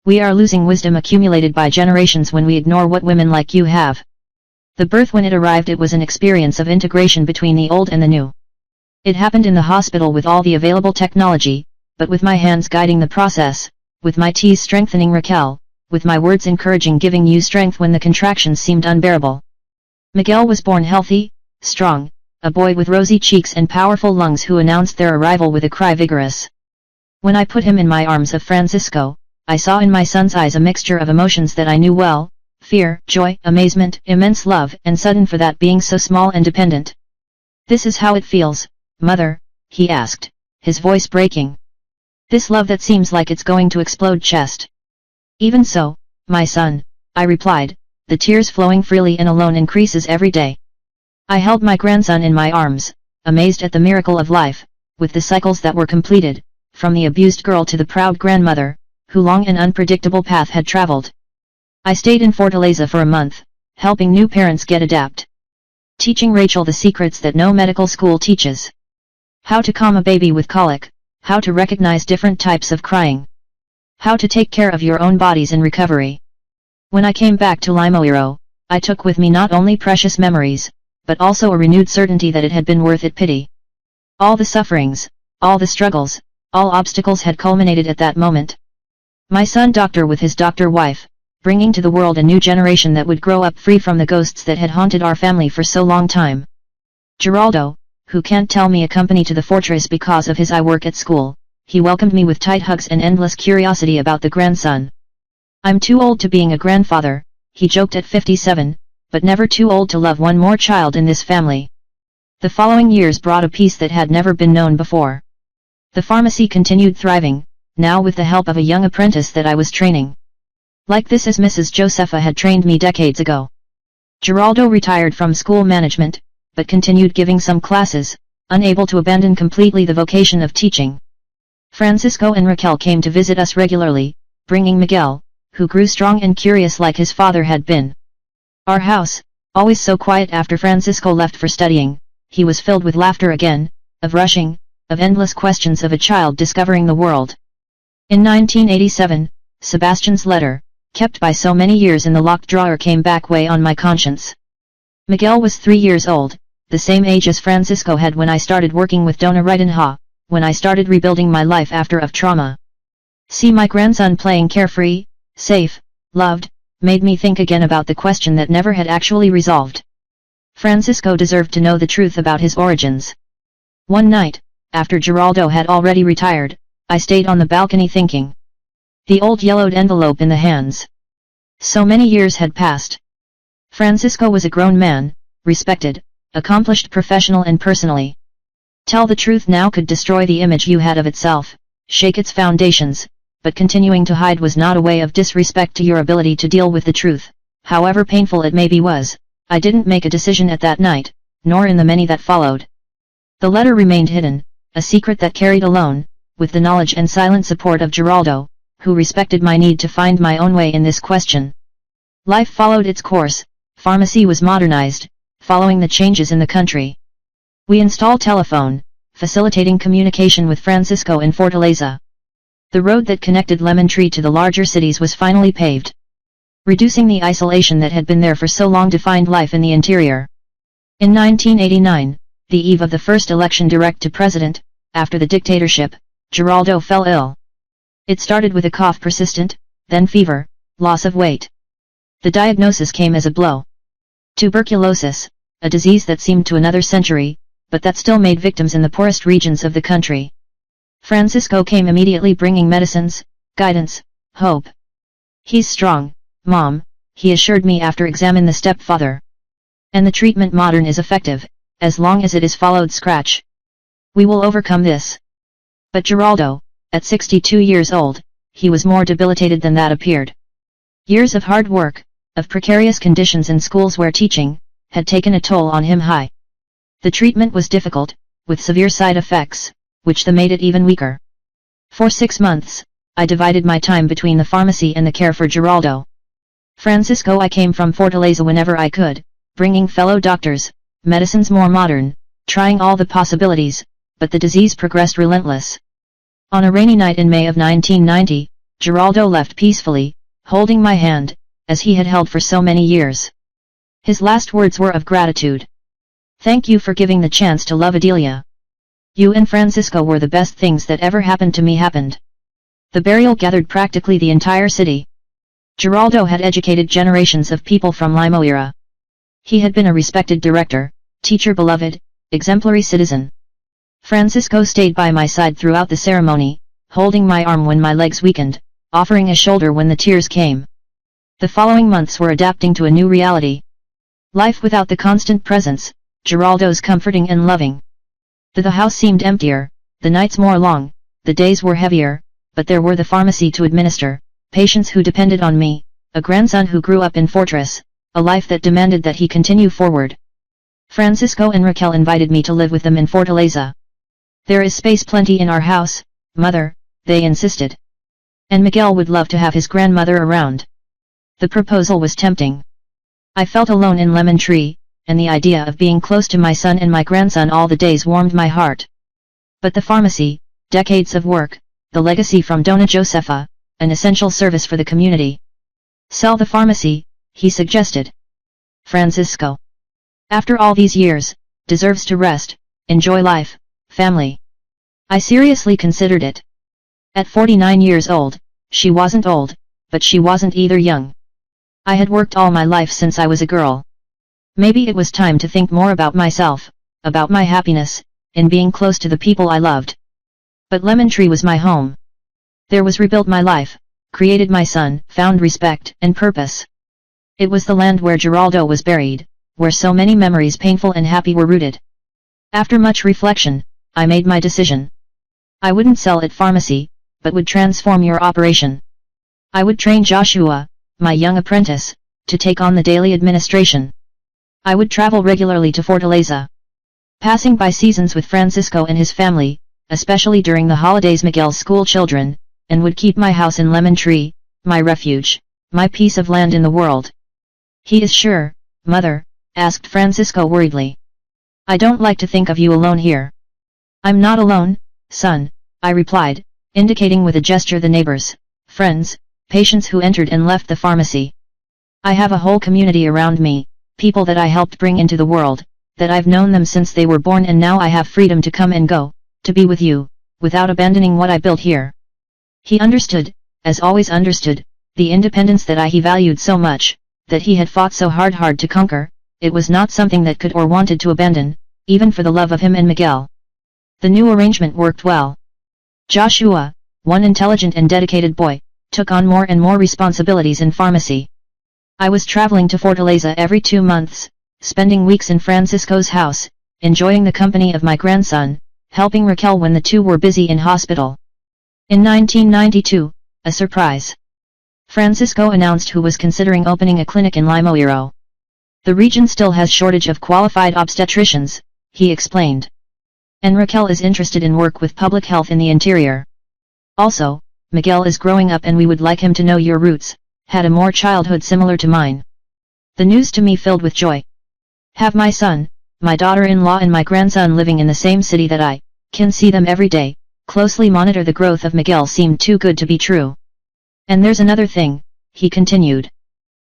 "We are losing wisdom accumulated by generations when we ignore what women like you have." The birth, when it arrived, it was an experience of integration between the old and the new. It happened in the hospital with all the available technology, but with my hands guiding the process, with my T's strengthening Raquel, with my words encouraging, giving you strength when the contractions seemed unbearable. Miguel was born healthy, strong, a boy with rosy cheeks and powerful lungs who announced their arrival with a cry vigorous. When I put him in my arms of Francisco, I saw in my son's eyes a mixture of emotions that I knew well: fear, joy, amazement, immense love, and sudden for that being so small and dependent. "This is how it feels, mother?" he asked, his voice breaking. "This love that seems like it's going to explode chest." "Even so, my son," I replied, the tears flowing freely and alone increases every day. I held my grandson in my arms, amazed at the miracle of life, with the cycles that were completed, from the abused girl to the proud grandmother, who long and unpredictable path had traveled. I stayed in Fortaleza for a month, helping new parents get adapt. Teaching Rachel the secrets that no medical school teaches. How to calm a baby with colic, how to recognize different types of crying. How to take care of your own bodies in recovery. When I came back to Limoeiro, I took with me not only precious memories, but also a renewed certainty that it had been worth it. Pity. All the sufferings, all the struggles, all obstacles had culminated at that moment. My son doctor with his doctor wife, bringing to the world a new generation that would grow up free from the ghosts that had haunted our family for so long time. Geraldo, who can't tell me, accompanied to the fortress because of his work at school, he welcomed me with tight hugs and endless curiosity about the grandson. "I'm too old to being a grandfather," he joked at 57, "but never too old to love one more child in this family." The following years brought a peace that had never been known before. The pharmacy continued thriving, now with the help of a young apprentice that I was training. Like this as Mrs. Josefa had trained me decades ago. Geraldo retired from school management, but continued giving some classes, unable to abandon completely the vocation of teaching. Francisco and Raquel came to visit us regularly, bringing Miguel, who grew strong and curious like his father had been. Our house, always so quiet after Francisco left for studying, he was filled with laughter again, of rushing, of endless questions of a child discovering the world. In 1987, Sebastian's letter, kept by so many years in the locked drawer, came back, weigh on my conscience. Miguel was 3 years old, the same age as Francisco had when I started working with Dona Ridenha, when I started rebuilding my life after of trauma. See my grandson playing carefree, safe, loved, made me think again about the question that never had actually resolved. Francisco deserved to know the truth about his origins. One night, after Geraldo had already retired, I stayed on the balcony thinking. The old yellowed envelope in the hands. So many years had passed. Francisco was a grown man, respected, accomplished professional and personally. Tell the truth now could destroy the image you had of itself, shake its foundations, but continuing to hide was not a way of disrespect to your ability to deal with the truth, however painful it may be. I didn't make a decision at that night, nor in the many that followed. The letter remained hidden, a secret that carried alone, with the knowledge and silent support of Geraldo, who respected my need to find my own way in this question. Life followed its course. Pharmacy was modernized, following the changes in the country. We installed telephone, facilitating communication with Francisco in Fortaleza. The road that connected Lemon Tree to the larger cities was finally paved, reducing the isolation that had been there for so long defined life in the interior. In 1989, the eve of the first election direct to president, after the dictatorship, Geraldo fell ill. It started with a cough persistent, then fever, loss of weight. The diagnosis came as a blow. Tuberculosis, a disease that seemed to another century, but that still made victims in the poorest regions of the country. Francisco came immediately bringing medicines, guidance, hope. "He's strong, Mom," he assured me after examining the stepfather. "And the treatment modern is effective, as long as it is followed scratch. We will overcome this." But Geraldo, at 62 years old, he was more debilitated than that appeared. Years of hard work, of precarious conditions in schools where teaching, had taken a toll on him high. The treatment was difficult, with severe side effects, which made it even weaker. For 6 months, I divided my time between the pharmacy and the care for Geraldo. Francisco I came from Fortaleza whenever I could, bringing fellow doctors, medicines more modern, trying all the possibilities, but the disease progressed relentless. On a rainy night in May of 1990, Geraldo left peacefully, holding my hand, as he had held for so many years. His last words were of gratitude. "Thank you for giving the chance to love Adelia. You and Francisco were the best things that ever happened to me happened." The burial gathered practically the entire city. Geraldo had educated generations of people from Limoeira. He had been a respected director, teacher beloved, exemplary citizen. Francisco stayed by my side throughout the ceremony, holding my arm when my legs weakened, offering a shoulder when the tears came. The following months were adapting to a new reality. Life without the constant presence, Geraldo's comforting and loving. The house seemed emptier, the nights more long, the days were heavier, but there were the pharmacy to administer, patients who depended on me, a grandson who grew up in Fortress, a life that demanded that he continue forward. Francisco and Raquel invited me to live with them in Fortaleza. "There is space plenty in our house, Mother," they insisted. And Miguel would love to have his grandmother around. The proposal was tempting. I felt alone in Lemon Tree, and the idea of being close to my son and my grandson all the days warmed my heart. But the pharmacy, decades of work, the legacy from Dona Josefa, an essential service for the community. "Sell the pharmacy," he suggested. "Francisco, after all these years, deserves to rest, enjoy life, family." I seriously considered it. At 49 years old, she wasn't old, but she wasn't either young. I had worked all my life since I was a girl. Maybe it was time to think more about myself, about my happiness, in being close to the people I loved. But Lemon Tree was my home. There was rebuilt my life, created my son, found respect and purpose. It was the land where Geraldo was buried, where so many memories painful and happy were rooted. After much reflection, I made my decision. I wouldn't sell at pharmacy, but would transform your operation. I would train Joshua, my young apprentice, to take on the daily administration. I would travel regularly to Fortaleza, passing by seasons with Francisco and his family, especially during the holidays Miguel's school children, and would keep my house in Lemon Tree, my refuge, my piece of land in the world. "He is sure, Mother?" asked Francisco worriedly. "I don't like to think of you alone here." "I'm not alone, son," I replied, indicating with a gesture the neighbors, friends, patients who entered and left the pharmacy. "I have a whole community around me, people that I helped bring into the world, that I've known them since they were born, and now I have freedom to come and go, to be with you, without abandoning what I built here." He understood, as always understood, the independence that he valued so much, that he had fought so hard to conquer. It was not something that could or wanted to abandon, even for the love of him and Miguel. The new arrangement worked well. Joshua, one intelligent and dedicated boy, took on more and more responsibilities in pharmacy. I was traveling to Fortaleza every 2 months, spending weeks in Francisco's house, enjoying the company of my grandson, helping Raquel when the two were busy in hospital. In 1992, a surprise. Francisco announced he was considering opening a clinic in Limoeiro. "The region still has shortage of qualified obstetricians," he explained. And Raquel is interested in work with public health in the interior. Also, Miguel is growing up and we would like him to know your roots, had a more childhood similar to mine. The news to me filled with joy. Have my son, my daughter-in-law and my grandson living in the same city that I can see them every day, closely monitor the growth of Miguel seemed too good to be true. And there's another thing, he continued.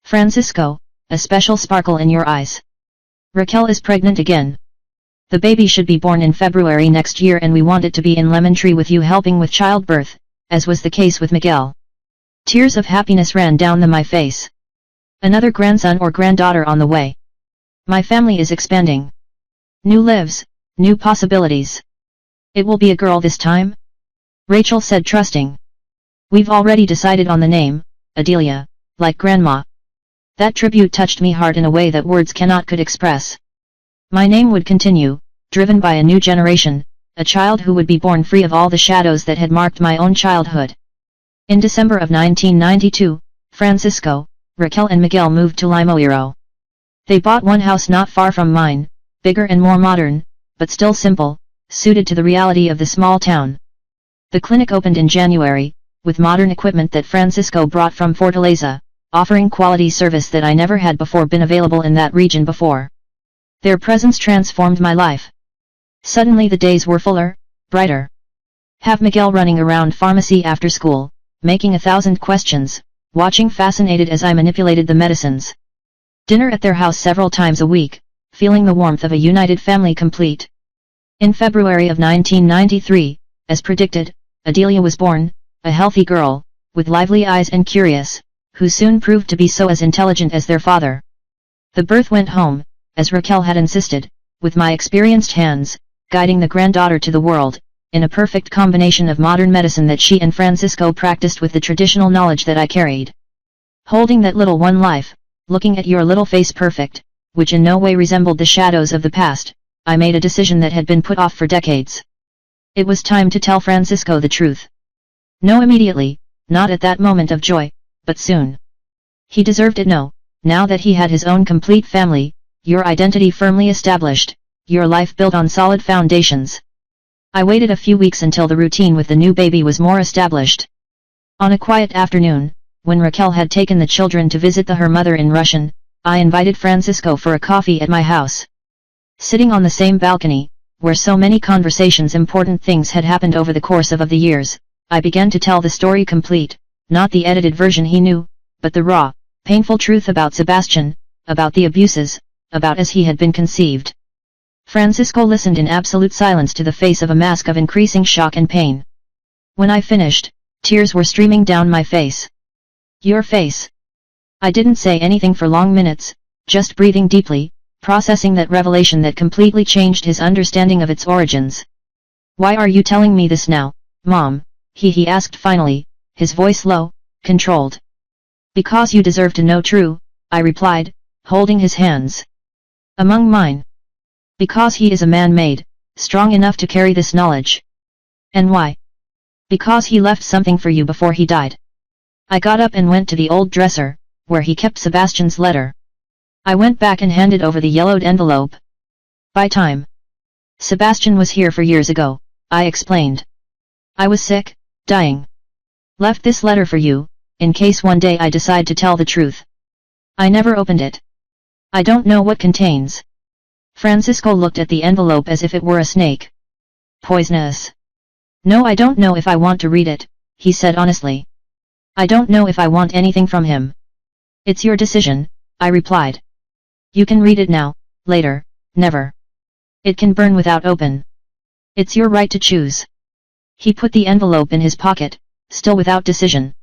Francisco, a special sparkle in your eyes. Raquel is pregnant again. The baby should be born in February next year and we want it to be in Lemon Tree with you helping with childbirth, as was the case with Miguel. Tears of happiness ran down my face. Another grandson or granddaughter on the way. My family is expanding. New lives, new possibilities. It will be a girl this time? Rachel said trusting. We've already decided on the name, Adelia, like Grandma. That tribute touched me hard in a way that words could express. My name would continue, driven by a new generation, a child who would be born free of all the shadows that had marked my own childhood. In December of 1992, Francisco, Raquel and Miguel moved to Limoeiro. They bought one house not far from mine, bigger and more modern, but still simple, suited to the reality of the small town. The clinic opened in January, with modern equipment that Francisco brought from Fortaleza, offering quality service that I never had before been available in that region before. Their presence transformed my life. Suddenly the days were fuller, brighter. Have Miguel running around pharmacy after school, making 1,000 questions, watching fascinated as I manipulated the medicines. Dinner at their house several times a week, feeling the warmth of a united family complete. In February of 1993, as predicted, Adelia was born, a healthy girl, with lively eyes and curious, who soon proved to be so as intelligent as their father. The birth went home, as Raquel had insisted, with my experienced hands, guiding the granddaughter to the world, in a perfect combination of modern medicine that she and Francisco practiced with the traditional knowledge that I carried. Holding that little one life, looking at your little face perfect, which in no way resembled the shadows of the past, I made a decision that had been put off for decades. It was time to tell Francisco the truth. No immediately, not at that moment of joy, but soon. He deserved it now that he had his own complete family, your identity firmly established, your life built on solid foundations. I waited a few weeks until the routine with the new baby was more established. On a quiet afternoon, when Raquel had taken the children to visit her mother in Russian, I invited Francisco for a coffee at my house. Sitting on the same balcony, where so many important things had happened over the course of the years, I began to tell the story complete, not the edited version he knew, but the raw, painful truth about Sebastian, about the abuses, about as he had been conceived. Francisco listened in absolute silence to the face of a mask of increasing shock and pain. When I finished, tears were streaming down my face. Your face. I didn't say anything for long minutes, just breathing deeply, processing that revelation that completely changed his understanding of its origins. Why are you telling me this now, Mom? He asked finally, his voice low, controlled. Because you deserve to know true, I replied, holding his hands. Among mine. Because he is a man made, strong enough to carry this knowledge. And why? Because he left something for you before he died. I got up and went to the old dresser, where he kept Sebastian's letter. I went back and handed over the yellowed envelope. By time Sebastian was here 4 years ago, I explained. I was sick, dying. Left this letter for you, in case one day I decide to tell the truth. I never opened it. I don't know what contains. Francisco looked at the envelope as if it were a snake. Poisonous. No, I don't know if I want to read it, he said honestly. I don't know if I want anything from him. It's your decision, I replied. You can read it now, later, never. It can burn without open. It's your right to choose. He put the envelope in his pocket, still without decision.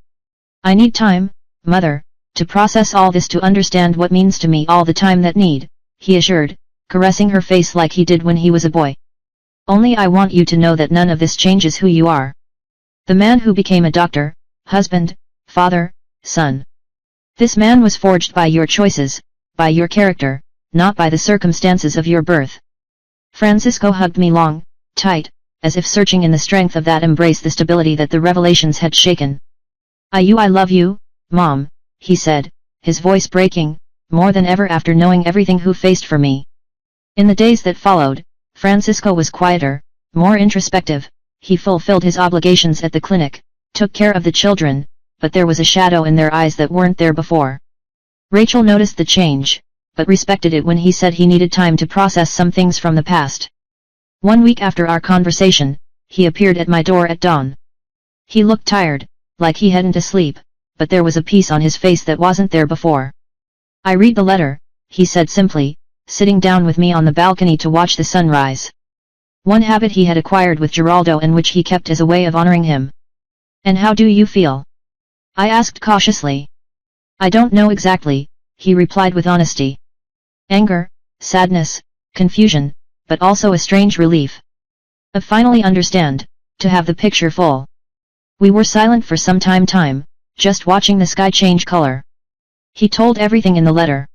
I need time, Mother, to process all this, to understand what means to me all the time that need, he assured, caressing her face like he did when he was a boy. Only I want you to know that none of this changes who you are. The man who became a doctor, husband, father, son. This man was forged by your choices, by your character, not by the circumstances of your birth. Francisco hugged me long, tight, as if searching in the strength of that embrace the stability that the revelations had shaken. I love you, Mom, he said, his voice breaking, more than ever after knowing everything who faced for me. In the days that followed, Francisco was quieter, more introspective. He fulfilled his obligations at the clinic, took care of the children, but there was a shadow in their eyes that weren't there before. Rachel noticed the change, but respected it when he said he needed time to process some things from the past. 1 week after our conversation, he appeared at my door at dawn. He looked tired, like he hadn't asleep, but there was a peace on his face that wasn't there before. "I read the letter," he said simply, sitting down with me on the balcony to watch the sunrise. One habit he had acquired with Geraldo and which he kept as a way of honoring him. "And how do you feel?" I asked cautiously. "I don't know exactly," he replied with honesty. "Anger, sadness, confusion, but also a strange relief. I finally understand, to have the picture full." We were silent for some time, just watching the sky change color. He told everything in the letter.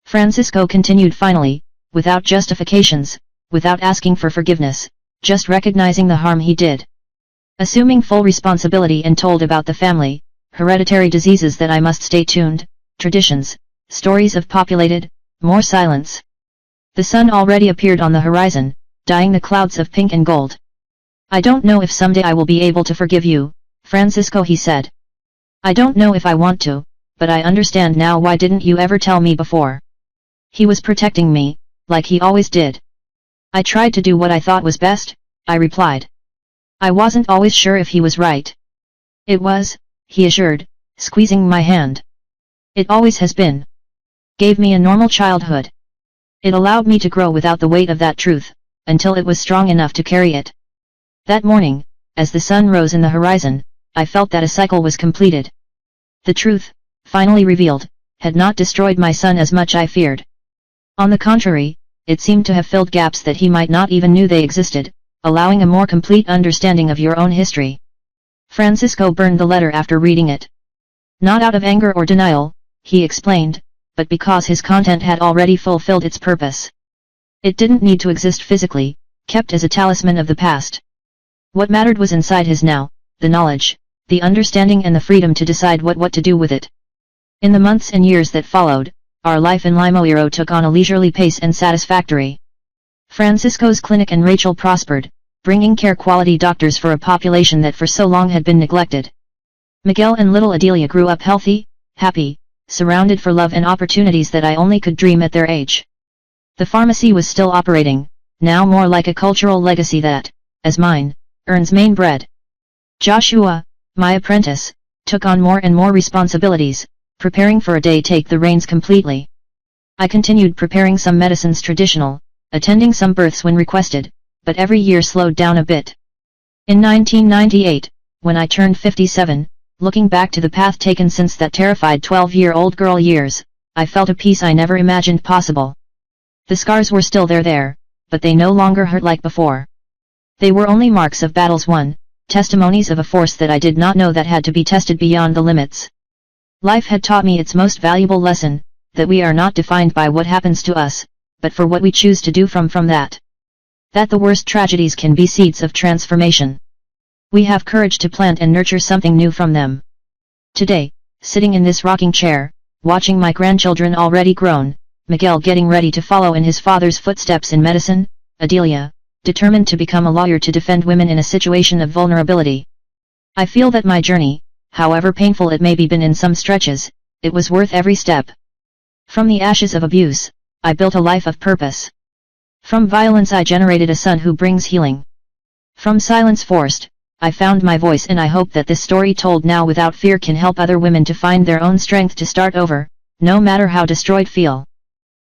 Francisco continued finally, without justifications, without asking for forgiveness, just recognizing the harm he did. Assuming full responsibility and told about the family, hereditary diseases that I must stay tuned, traditions, stories of populated, more silence. The sun already appeared on the horizon, dyeing the clouds of pink and gold. "I don't know if someday I will be able to forgive you, Francisco," he said. "I don't know if I want to, but I understand now why didn't you ever tell me before." He was protecting me, like he always did. "I tried to do what I thought was best," I replied. I wasn't always sure if he was right. "It was," he assured, squeezing my hand. "It always has been. Gave me a normal childhood. It allowed me to grow without the weight of that truth, until it was strong enough to carry it." That morning, as the sun rose in the horizon, I felt that a cycle was completed. The truth, finally revealed, had not destroyed my son as much I feared. On the contrary, it seemed to have filled gaps that he might not even knew they existed, allowing a more complete understanding of your own history. Francisco burned the letter after reading it. Not out of anger or denial, he explained, but because his content had already fulfilled its purpose. It didn't need to exist physically, kept as a talisman of the past. What mattered was inside his now, the knowledge, the understanding and the freedom to decide what to do with it. In the months and years that followed, our life in Limoeiro took on a leisurely pace and satisfactory. Francisco's clinic and Rachel prospered, bringing care-quality doctors for a population that for so long had been neglected. Miguel and little Adelia grew up healthy, happy, surrounded for love and opportunities that I only could dream at their age. The pharmacy was still operating, now more like a cultural legacy that, as mine, earns main bread. Joshua, my apprentice, took on more and more responsibilities, preparing for a day take the reins completely. I continued preparing some medicines traditional, attending some births when requested, but every year slowed down a bit. In 1998, when I turned 57, looking back to the path taken since that terrified 12-year-old girl years, I felt a peace I never imagined possible. The scars were still there, but they no longer hurt like before. They were only marks of battles won, testimonies of a force that I did not know that had to be tested beyond the limits. Life had taught me its most valuable lesson, that we are not defined by what happens to us, but for what we choose to do from that. That the worst tragedies can be seeds of transformation. We have courage to plant and nurture something new from them. Today, sitting in this rocking chair, watching my grandchildren already grown, Miguel getting ready to follow in his father's footsteps in medicine, Adelia, determined to become a lawyer to defend women in a situation of vulnerability. I feel that my journey, however painful it may be been in some stretches, it was worth every step. From the ashes of abuse, I built a life of purpose. From violence I generated a son who brings healing. From silence forced, I found my voice, and I hope that this story told now without fear can help other women to find their own strength to start over, no matter how destroyed feel.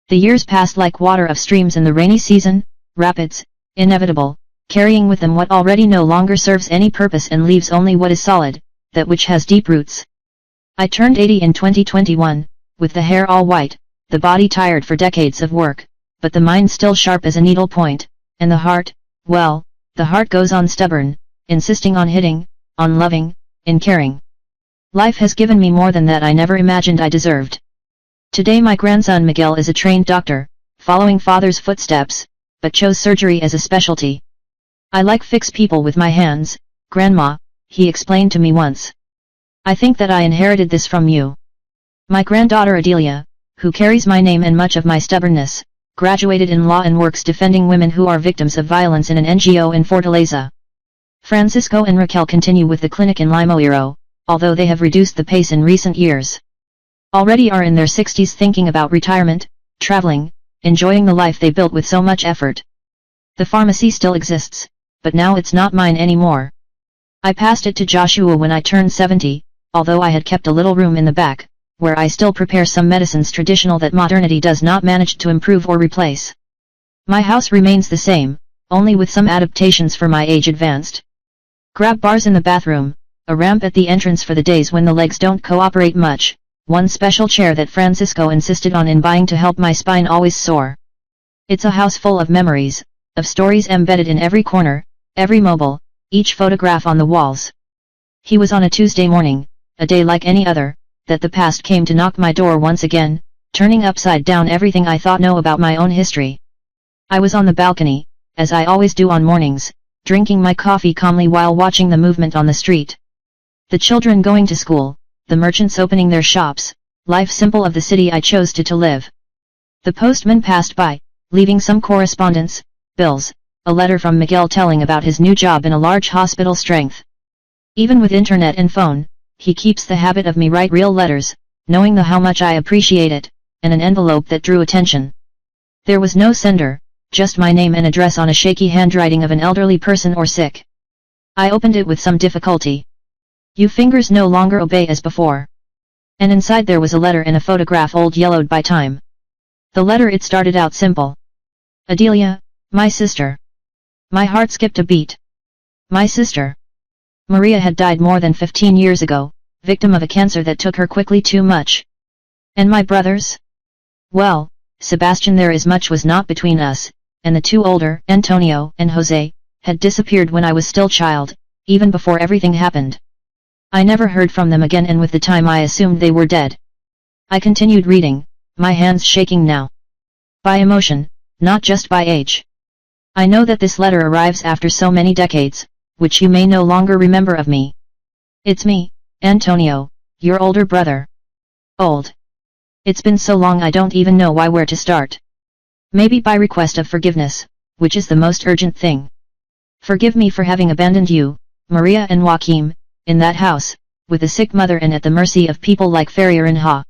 The years passed like water of streams in the rainy season, rapids, inevitable, carrying with them what already no longer serves any purpose and leaves only what is solid, that which has deep roots. I turned 80 in 2021, with the hair all white, the body tired for decades of work, but the mind still sharp as a needle point, and the heart, well, the heart goes on stubborn, insisting on hitting, on loving, in caring. Life has given me more than that I never imagined I deserved. Today my grandson Miguel is a trained doctor, following father's footsteps, but chose surgery as a specialty. "I like fix people with my hands, Grandma," he explained to me once. "I think that I inherited this from you." My granddaughter Adelia, who carries my name and much of my stubbornness, graduated in law and works defending women who are victims of violence in an NGO in Fortaleza. Francisco and Raquel continue with the clinic in Limoeiro, although they have reduced the pace in recent years. Already are in their 60s thinking about retirement, traveling, enjoying the life they built with so much effort. The pharmacy still exists, but now it's not mine anymore. I passed it to Joshua when I turned 70, although I had kept a little room in the back, where I still prepare some medicines traditional that modernity does not manage to improve or replace. My house remains the same, only with some adaptations for my age advanced. Grab bars in the bathroom, a ramp at the entrance for the days when the legs don't cooperate much, one special chair that Francisco insisted on in buying to help my spine always sore. It's a house full of memories, of stories embedded in every corner, every mobile, each photograph on the walls. He was on a Tuesday morning, a day like any other, that the past came to knock my door once again, turning upside down everything I thought know about my own history. I was on the balcony, as I always do on mornings, drinking my coffee calmly while watching the movement on the street. The children going to school, the merchants opening their shops, life simple of the city I chose to live. The postman passed by, leaving some correspondence, bills, a letter from Miguel telling about his new job in a large hospital strength. Even with internet and phone, he keeps the habit of me write real letters, knowing how much I appreciate it, and an envelope that drew attention. There was no sender, just my name and address on a shaky handwriting of an elderly person or sick. I opened it with some difficulty. "You fingers no longer obey as before." And inside there was a letter and a photograph old yellowed by time. The letter it started out simple. "Adelia, my sister." My heart skipped a beat. My sister. Maria had died more than 15 years ago, victim of a cancer that took her quickly too much. And my brothers? Well, Sebastian, there is much was not between us, and the two older, Antonio and Jose, had disappeared when I was still child, even before everything happened. I never heard from them again, and with the time I assumed they were dead. I continued reading, my hands shaking now. By emotion, not just by age. I know that this letter arrives after so many decades, which you may no longer remember of me. It's me, Antonio, your older brother. Old. It's been so long I don't even know where to start. Maybe by request of forgiveness, which is the most urgent thing. Forgive me for having abandoned you, Maria and Joaquim, in that house, with a sick mother and at the mercy of people like Ferrier and Ha.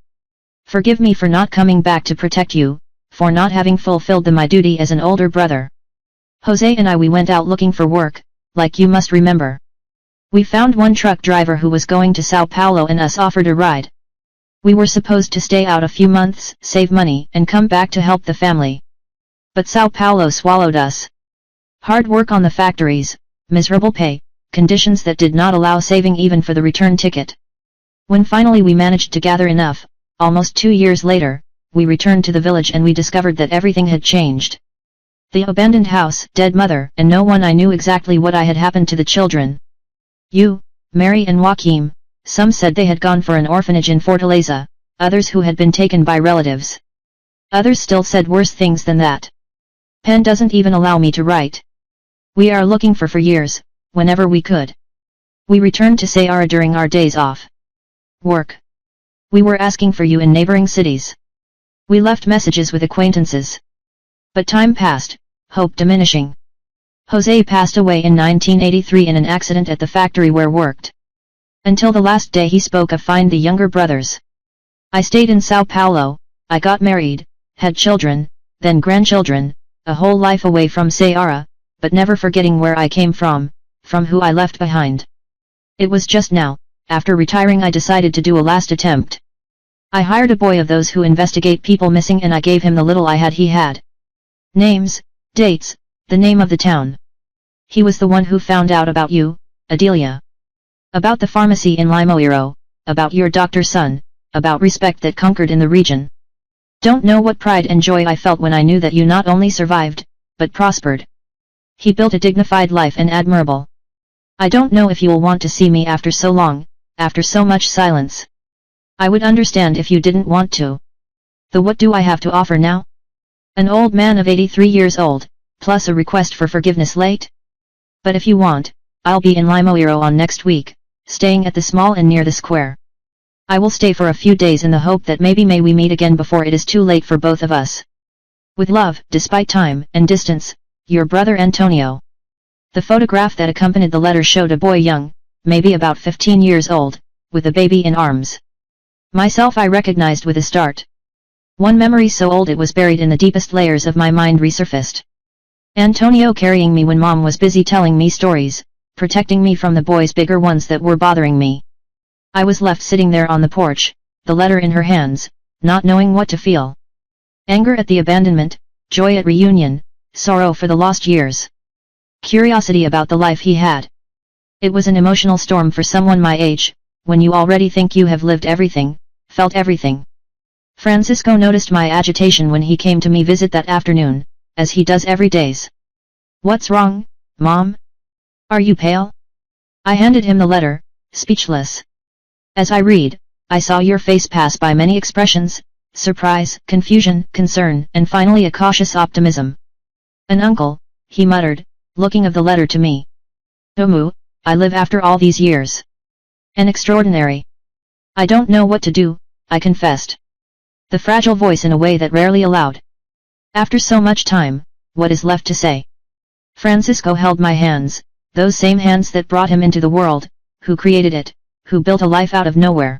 Forgive me for not coming back to protect you, for not having fulfilled my duty as an older brother. Jose and we went out looking for work, like you must remember. We found one truck driver who was going to Sao Paulo and us offered a ride. We were supposed to stay out a few months, save money, and come back to help the family. But Sao Paulo swallowed us. Hard work on the factories, miserable pay, conditions that did not allow saving even for the return ticket. When finally we managed to gather enough, almost 2 years later, we returned to the village and we discovered that everything had changed. The abandoned house, dead mother, and no one. I knew exactly what had happened to the children. You, Mary and Joaquim, some said they had gone for an orphanage in Fortaleza, others who had been taken by relatives. Others still said worse things than that. Pen doesn't even allow me to write. We are looking for years, whenever we could. We returned to Ceará during our days off work. We were asking for you in neighboring cities. We left messages with acquaintances. But time passed, hope diminishing. Jose passed away in 1983 in an accident at the factory where worked. Until the last day he spoke of find the younger brothers. I stayed in Sao Paulo, I got married, had children, then grandchildren, a whole life away from Ceará, but never forgetting where I came from who I left behind. It was just now, after retiring, I decided to do a last attempt. I hired a boy of those who investigate people missing and I gave him the little I had he had. Names, dates, the name of the town. He was the one who found out about you, Adelia. About the pharmacy in Limoeiro, about your doctor's son, about respect that conquered in the region. Don't know what pride and joy I felt when I knew that you not only survived, but prospered. He built a dignified life and admirable. I don't know if you'll want to see me after so long, after so much silence. I would understand if you didn't want to. What do I have to offer now? An old man of 83 years old, plus a request for forgiveness late? But if you want, I'll be in Limoeiro on next week, staying at the small inn near the square. I will stay for a few days in the hope that maybe may we meet again before it is too late for both of us. With love, despite time and distance, your brother Antonio. The photograph that accompanied the letter showed a boy young, maybe about 15 years old, with a baby in arms. Myself I recognized with a start. One memory so old it was buried in the deepest layers of my mind resurfaced. Antonio carrying me when Mom was busy telling me stories, protecting me from the boys' bigger ones that were bothering me. I was left sitting there on the porch, the letter in her hands, not knowing what to feel. Anger at the abandonment, joy at reunion, sorrow for the lost years. Curiosity about the life he had. It was an emotional storm for someone my age, when you already think you have lived everything, felt everything. Francisco noticed my agitation when he came to me visit that afternoon, as he does every days. What's wrong, Mom? Are you pale? I handed him the letter, speechless. As I read, I saw your face pass by many expressions, surprise, confusion, concern, and finally a cautious optimism. An uncle, he muttered, looking of the letter to me. Omu, I live after all these years. An extraordinary. I don't know what to do, I confessed. The fragile voice in a way that rarely allowed. After so much time, what is left to say? Francisco held my hands, those same hands that brought him into the world, who created it, who built a life out of nowhere.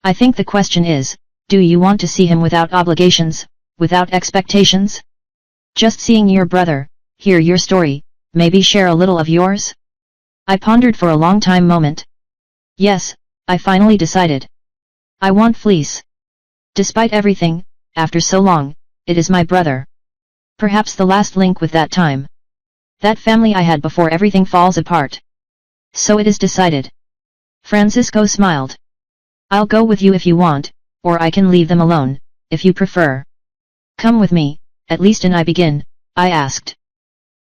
I think the question is, do you want to see him without obligations, without expectations? Just seeing your brother, hear your story, maybe share a little of yours? I pondered for a long time moment. Yes, I finally decided. I want Fleece. Despite everything, after so long, it is my brother. Perhaps the last link with that time. That family I had before everything falls apart. So it is decided. Francisco smiled. I'll go with you if you want, or I can leave them alone, if you prefer. Come with me, at least and I begin, I asked.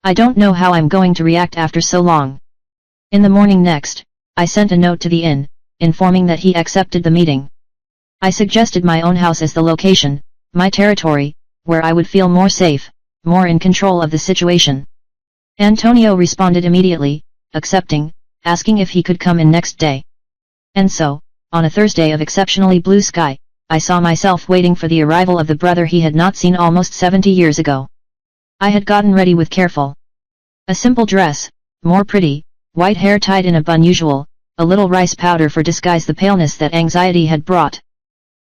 I don't know how I'm going to react after so long. In the morning next, I sent a note to the inn, informing that he accepted the meeting. I suggested my own house as the location, my territory, where I would feel more safe, more in control of the situation. Antonio responded immediately, accepting, asking if he could come in next day. And so, on a Thursday of exceptionally blue sky, I saw myself waiting for the arrival of the brother he had not seen almost 70 years ago. I had gotten ready with careful. A simple dress, more pretty, white hair tied in a bun usual, a little rice powder for disguise the paleness that anxiety had brought.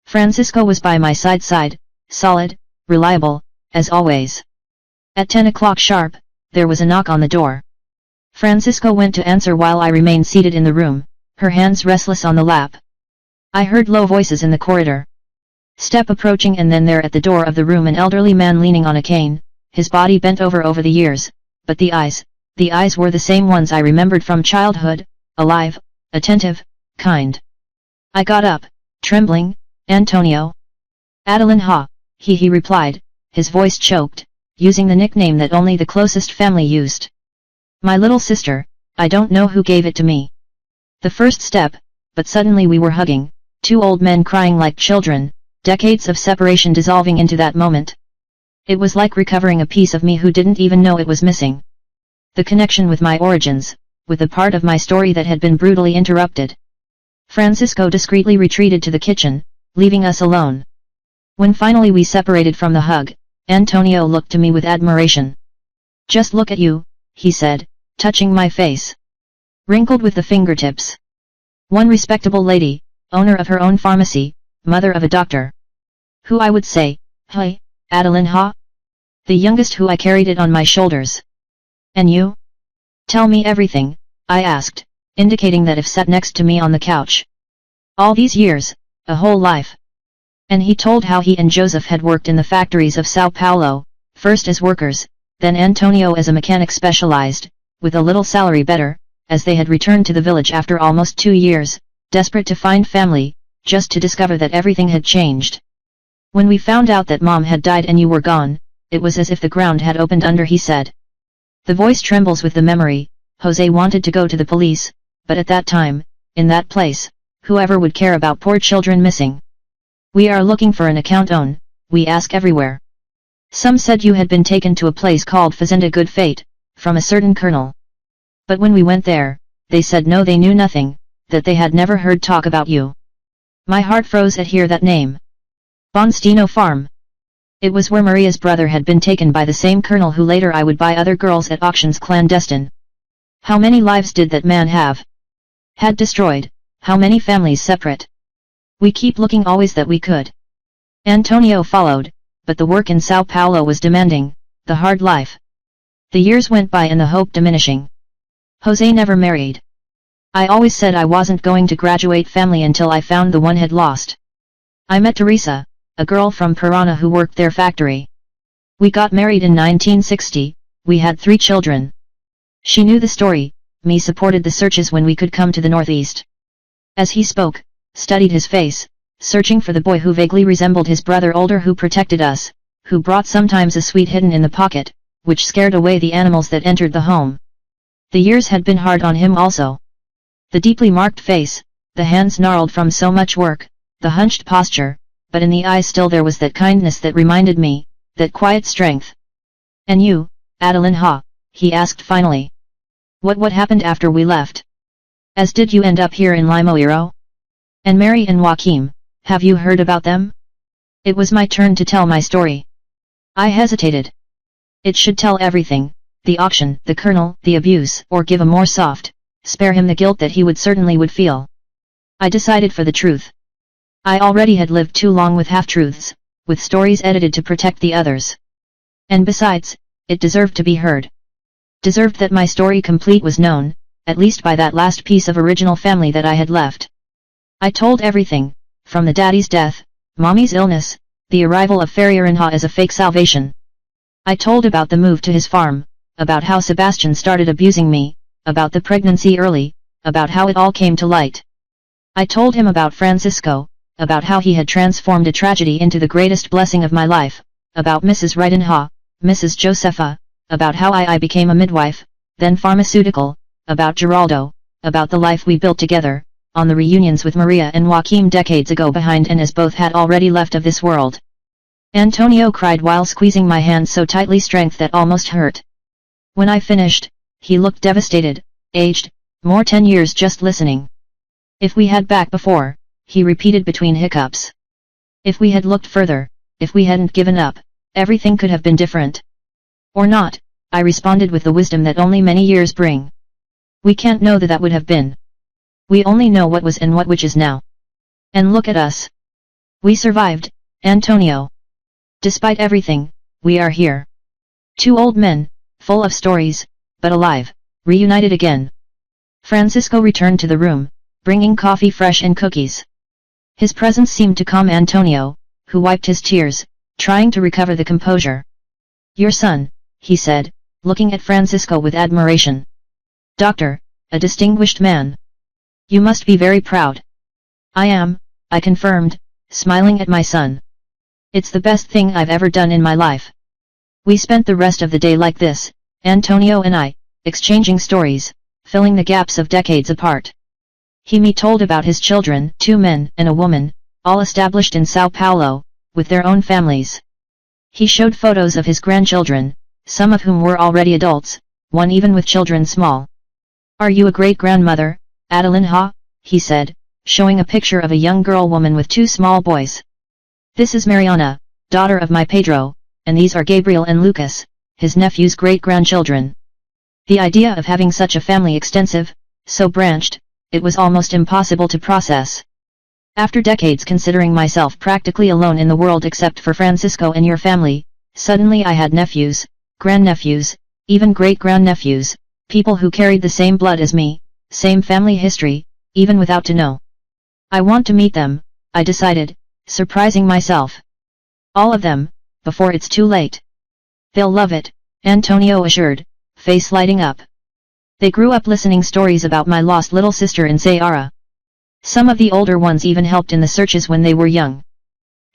Francisco was by my side, solid, reliable, as always. At 10 o'clock sharp, there was a knock on the door. Francisco went to answer while I remained seated in the room, her hands restless on the lap. I heard low voices in the corridor. Step approaching and then there at the door of the room an elderly man leaning on a cane, his body bent over the years, but the eyes were the same ones I remembered from childhood, alive, attentive, kind. I got up, trembling. Antonio? Adeline Ha, he replied, his voice choked, using the nickname that only the closest family used. My little sister, I don't know who gave it to me. The first step, but suddenly we were hugging, two old men crying like children, decades of separation dissolving into that moment. It was like recovering a piece of me who didn't even know it was missing. The connection with my origins, with the part of my story that had been brutally interrupted. Francisco discreetly retreated to the kitchen, leaving us alone. When finally we separated from the hug, Antonio looked to me with admiration. Just look at you, he said, touching my face. Wrinkled with the fingertips. One respectable lady, owner of her own pharmacy, mother of a doctor. Who I would say, hey, Adeline Ha? The youngest who I carried it on my shoulders. And you? Tell me everything, I asked, indicating that if sat next to me on the couch. All these years, a whole life. And he told how he and Joseph had worked in the factories of Sao Paulo, first as workers, then Antonio as a mechanic specialized, with a little salary better, as they had returned to the village after almost 2 years, desperate to find family, just to discover that everything had changed. When we found out that Mom had died and you were gone, it was as if the ground had opened under, he said. The voice trembles with the memory. Jose wanted to go to the police, but at that time, in that place, whoever would care about poor children missing? We are looking for an account on, we ask everywhere. Some said you had been taken to a place called Fazenda Good Fate, from a certain colonel. But when we went there, they said no, they knew nothing, that they had never heard talk about you. My heart froze at hear that name. Bonstino Farm. It was where Maria's brother had been taken by the same colonel who later I would buy other girls at auctions clandestine. How many lives did that man have? Had destroyed, how many families separate? We keep looking always that we could. Antonio followed, but the work in Sao Paulo was demanding, the hard life. The years went by and the hope diminishing. Jose never married. I always said I wasn't going to graduate family until I found the one had lost. I met Teresa, a girl from Parana who worked their factory. We got married in 1960, we had 3 children. She knew the story, me supported the searches when we could come to the Northeast. As he spoke, studied his face, searching for the boy who vaguely resembled his brother older who protected us, who brought sometimes a sweet hidden in the pocket, which scared away the animals that entered the home. The years had been hard on him also. The deeply marked face, the hands gnarled from so much work, the hunched posture, but in the eyes still there was that kindness that reminded me, that quiet strength. And you, Adeline Ha, he asked finally. What happened after we left? As did you end up here in Limoeiro? And Mary and Joaquim, have you heard about them? It was my turn to tell my story. I hesitated. It should tell everything, the auction, the colonel, the abuse, or give a more soft, spare him the guilt that he would feel. I decided for the truth. I already had lived too long with half-truths, with stories edited to protect the others. And besides, it deserved to be heard. Deserved that my story complete was known, at least by that last piece of original family that I had left. I told everything, from the daddy's death, mommy's illness, the arrival of Ferreirinha as a fake salvation. I told about the move to his farm, about how Sebastian started abusing me, about the pregnancy early, about how it all came to light. I told him about Francisco, about how he had transformed a tragedy into the greatest blessing of my life, about Mrs. Reidenha, Mrs. Josefa, about how I became a midwife, then pharmaceutical, about Geraldo, about the life we built together, on the reunions with Maria and Joaquim decades ago behind and as both had already left of this world. Antonio cried while squeezing my hand so tightly strength that almost hurt. When I finished, he looked devastated, aged, more 10 years just listening. If we had back before, he repeated between hiccups. If we had looked further, if we hadn't given up, everything could have been different. Or not, I responded with the wisdom that only many years bring. We can't know that would have been. We only know what was and which is now. And look at us. We survived, Antonio. Despite everything, we are here. 2 old men, full of stories, but alive, reunited again. Francisco returned to the room, bringing coffee fresh and cookies. His presence seemed to calm Antonio, who wiped his tears, trying to recover the composure. Your son, he said, looking at Francisco with admiration. Doctor, a distinguished man. You must be very proud. I am, I confirmed, smiling at my son. It's the best thing I've ever done in my life. We spent the rest of the day like this, Antonio and I, exchanging stories, filling the gaps of decades apart. Me told about his children, 2 men and a woman, all established in Sao Paulo, with their own families. He showed photos of his grandchildren, some of whom were already adults, one even with children small. Are you a great-grandmother, Adeline Ha? He said, showing a picture of a young girl woman with 2 small boys. This is Mariana, daughter of my Pedro, and these are Gabriel and Lucas, his nephew's great-grandchildren. The idea of having such a family extensive, so branched, it was almost impossible to process. After decades considering myself practically alone in the world except for Francisco and your family, suddenly I had nephews, grandnephews, even great-grandnephews, people who carried the same blood as me, same family history, even without to know. I want to meet them, I decided, surprising myself. All of them, before it's too late. They'll love it, Antonio assured, face lighting up. They grew up listening stories about my lost little sister in Ceará. Some of the older ones even helped in the searches when they were young.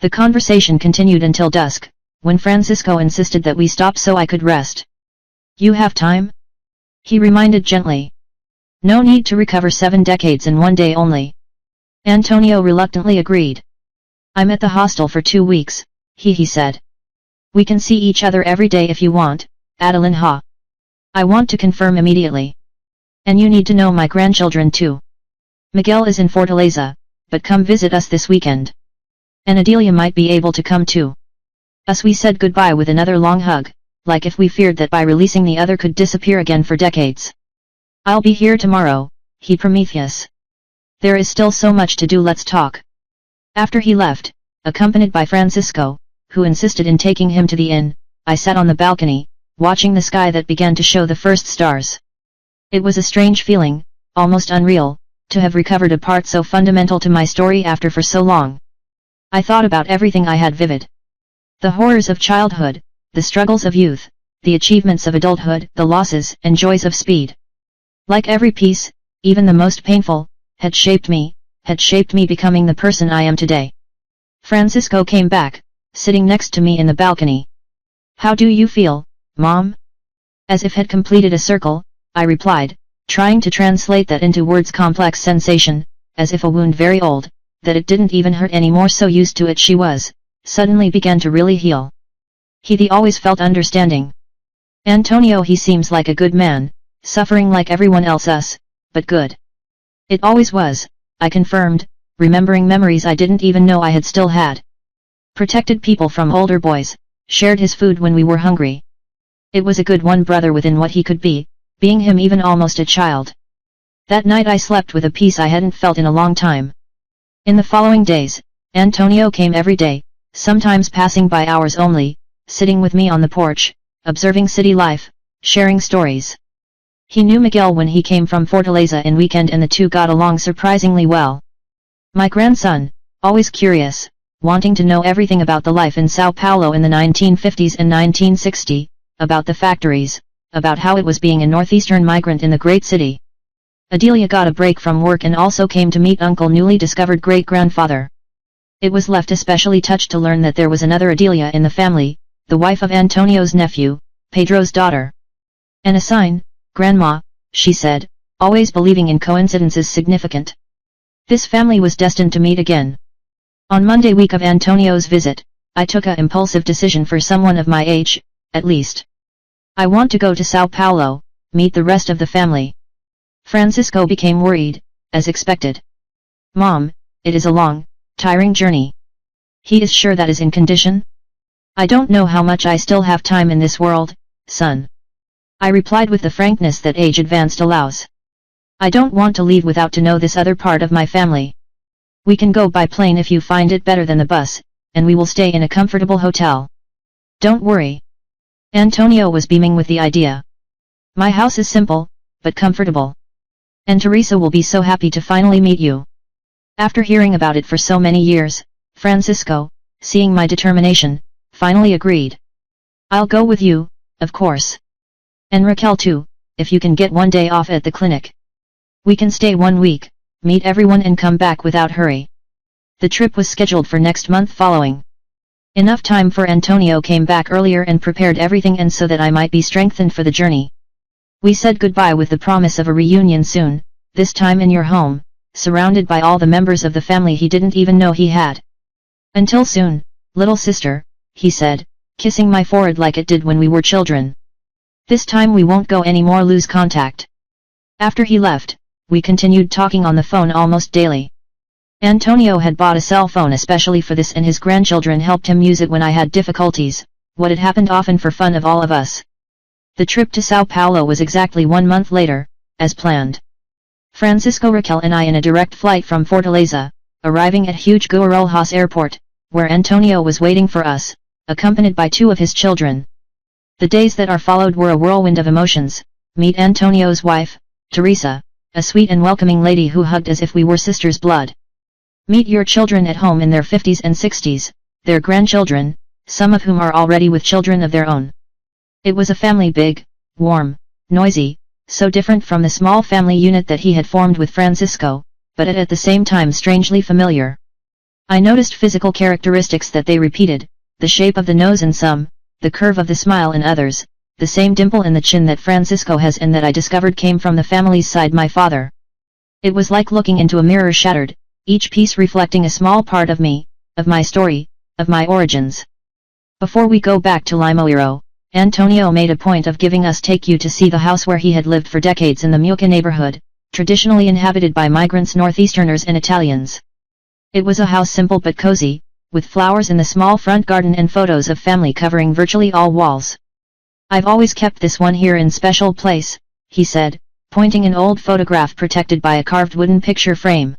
The conversation continued until dusk, when Francisco insisted that we stop so I could rest. You have time? He reminded gently. No need to recover 7 decades in one day only. Antonio reluctantly agreed. I'm at the hostel for 2 weeks, he said. We can see each other every day if you want, Adeline Ha. I want to confirm immediately. And you need to know my grandchildren too. Miguel is in Fortaleza, but come visit us this weekend. And Adelia might be able to come too. Us we said goodbye with another long hug, like if we feared that by releasing the other could disappear again for decades. I'll be here tomorrow, he Prometheus. There is still so much to do, let's talk. After he left, accompanied by Francisco, who insisted in taking him to the inn, I sat on the balcony, watching the sky that began to show the first stars. It was a strange feeling, almost unreal, to have recovered a part so fundamental to my story after for so long. I thought about everything I had vivid. The horrors of childhood, the struggles of youth, the achievements of adulthood, the losses and joys of speed. Like every piece, even the most painful, had shaped me becoming the person I am today. Francisco came back, sitting next to me in the balcony. How do you feel, Mom? As if had completed a circle, I replied, trying to translate that into words. Complex sensation, as if a wound very old, that it didn't even hurt anymore, so used to it she was, suddenly began to really heal. He always felt understanding. Antonio, he seems like a good man, suffering like everyone else, but good. It always was, I confirmed, remembering memories I didn't even know I had still had. Protected people from older boys, shared his food when we were hungry. It was a good one brother within what he could be, being him even almost a child. That night I slept with a peace I hadn't felt in a long time. In the following days, Antonio came every day, sometimes passing by hours only, sitting with me on the porch, observing city life, sharing stories. He knew Miguel when he came from Fortaleza in weekend, and the two got along surprisingly well. My grandson, always curious, wanting to know everything about the life in Sao Paulo in the 1950s and 1960, about the factories, about how it was being a northeastern migrant in the great city. Adelia got a break from work and also came to meet Uncle newly discovered great-grandfather. It was left especially touched to learn that there was another Adelia in the family, the wife of Antonio's nephew, Pedro's daughter. And a sign, Grandma, she said, always believing in coincidences significant. This family was destined to meet again. On Monday week of Antonio's visit, I took a impulsive decision for someone of my age, at least. I want to go to Sao Paulo, meet the rest of the family. Francisco became worried, as expected. Mom, it is a long, tiring journey. He is sure that is in condition? I don't know how much I still have time in this world, son. I replied with the frankness that age advanced allows. I don't want to leave without to know this other part of my family. We can go by plane if you find it better than the bus, and we will stay in a comfortable hotel. Don't worry. Antonio was beaming with the idea. My house is simple, but comfortable. And Teresa will be so happy to finally meet you. After hearing about it for so many years, Francisco, seeing my determination, finally agreed. I'll go with you, of course. And Raquel too, if you can get one day off at the clinic. We can stay 1 week, meet everyone and come back without hurry. The trip was scheduled for next month following. Enough time for Antonio came back earlier and prepared everything, and so that I might be strengthened for the journey. We said goodbye with the promise of a reunion soon, this time in your home, surrounded by all the members of the family he didn't even know he had. Until soon, little sister, he said, kissing my forehead like it did when we were children. This time we won't go anymore, lose contact. After he left, we continued talking on the phone almost daily. Antonio had bought a cell phone especially for this, and his grandchildren helped him use it when I had difficulties, what had happened often for fun of all of us. The trip to Sao Paulo was exactly 1 month later, as planned. Francisco, Raquel and I in a direct flight from Fortaleza, arriving at huge Guarulhos airport, where Antonio was waiting for us, accompanied by 2 of his children. The days that are followed were a whirlwind of emotions. Meet Antonio's wife, Teresa, a sweet and welcoming lady who hugged as if we were sisters' blood. Meet your children at home in their 50s and 60s, their grandchildren, some of whom are already with children of their own. It was a family big, warm, noisy, so different from the small family unit that he had formed with Francisco, but at the same time strangely familiar. I noticed physical characteristics that they repeated, the shape of the nose in some, the curve of the smile in others, the same dimple in the chin that Francisco has and that I discovered came from the family's side, my father. It was like looking into a mirror shattered, each piece reflecting a small part of me, of my story, of my origins. Before we go back to Limoeiro, Antonio made a point of giving us take you to see the house where he had lived for decades in the Muca neighborhood, traditionally inhabited by migrants, northeasterners and Italians. It was a house simple but cozy, with flowers in the small front garden and photos of family covering virtually all walls. "I've always kept this one here in special place," he said, pointing an old photograph protected by a carved wooden picture frame.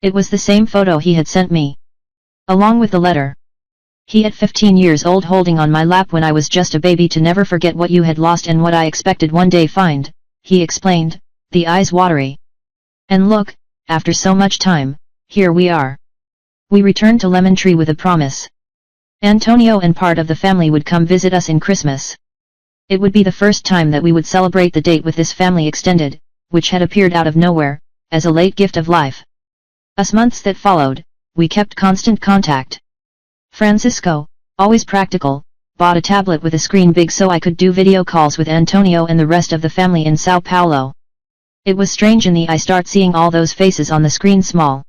It was the same photo he had sent me, along with the letter. "He at 15 years old holding on my lap when I was just a baby to never forget what you had lost and what I expected one day find," he explained, the eyes watery. "And look, after so much time, here we are." We returned to Lemon Tree with a promise. Antonio and part of the family would come visit us in Christmas. It would be the first time that we would celebrate the date with this family extended, which had appeared out of nowhere, as a late gift of life. Us months that followed, we kept constant contact. Francisco, always practical, bought a tablet with a screen big so I could do video calls with Antonio and the rest of the family in Sao Paulo. It was strange in the eye start seeing all those faces on the screen small.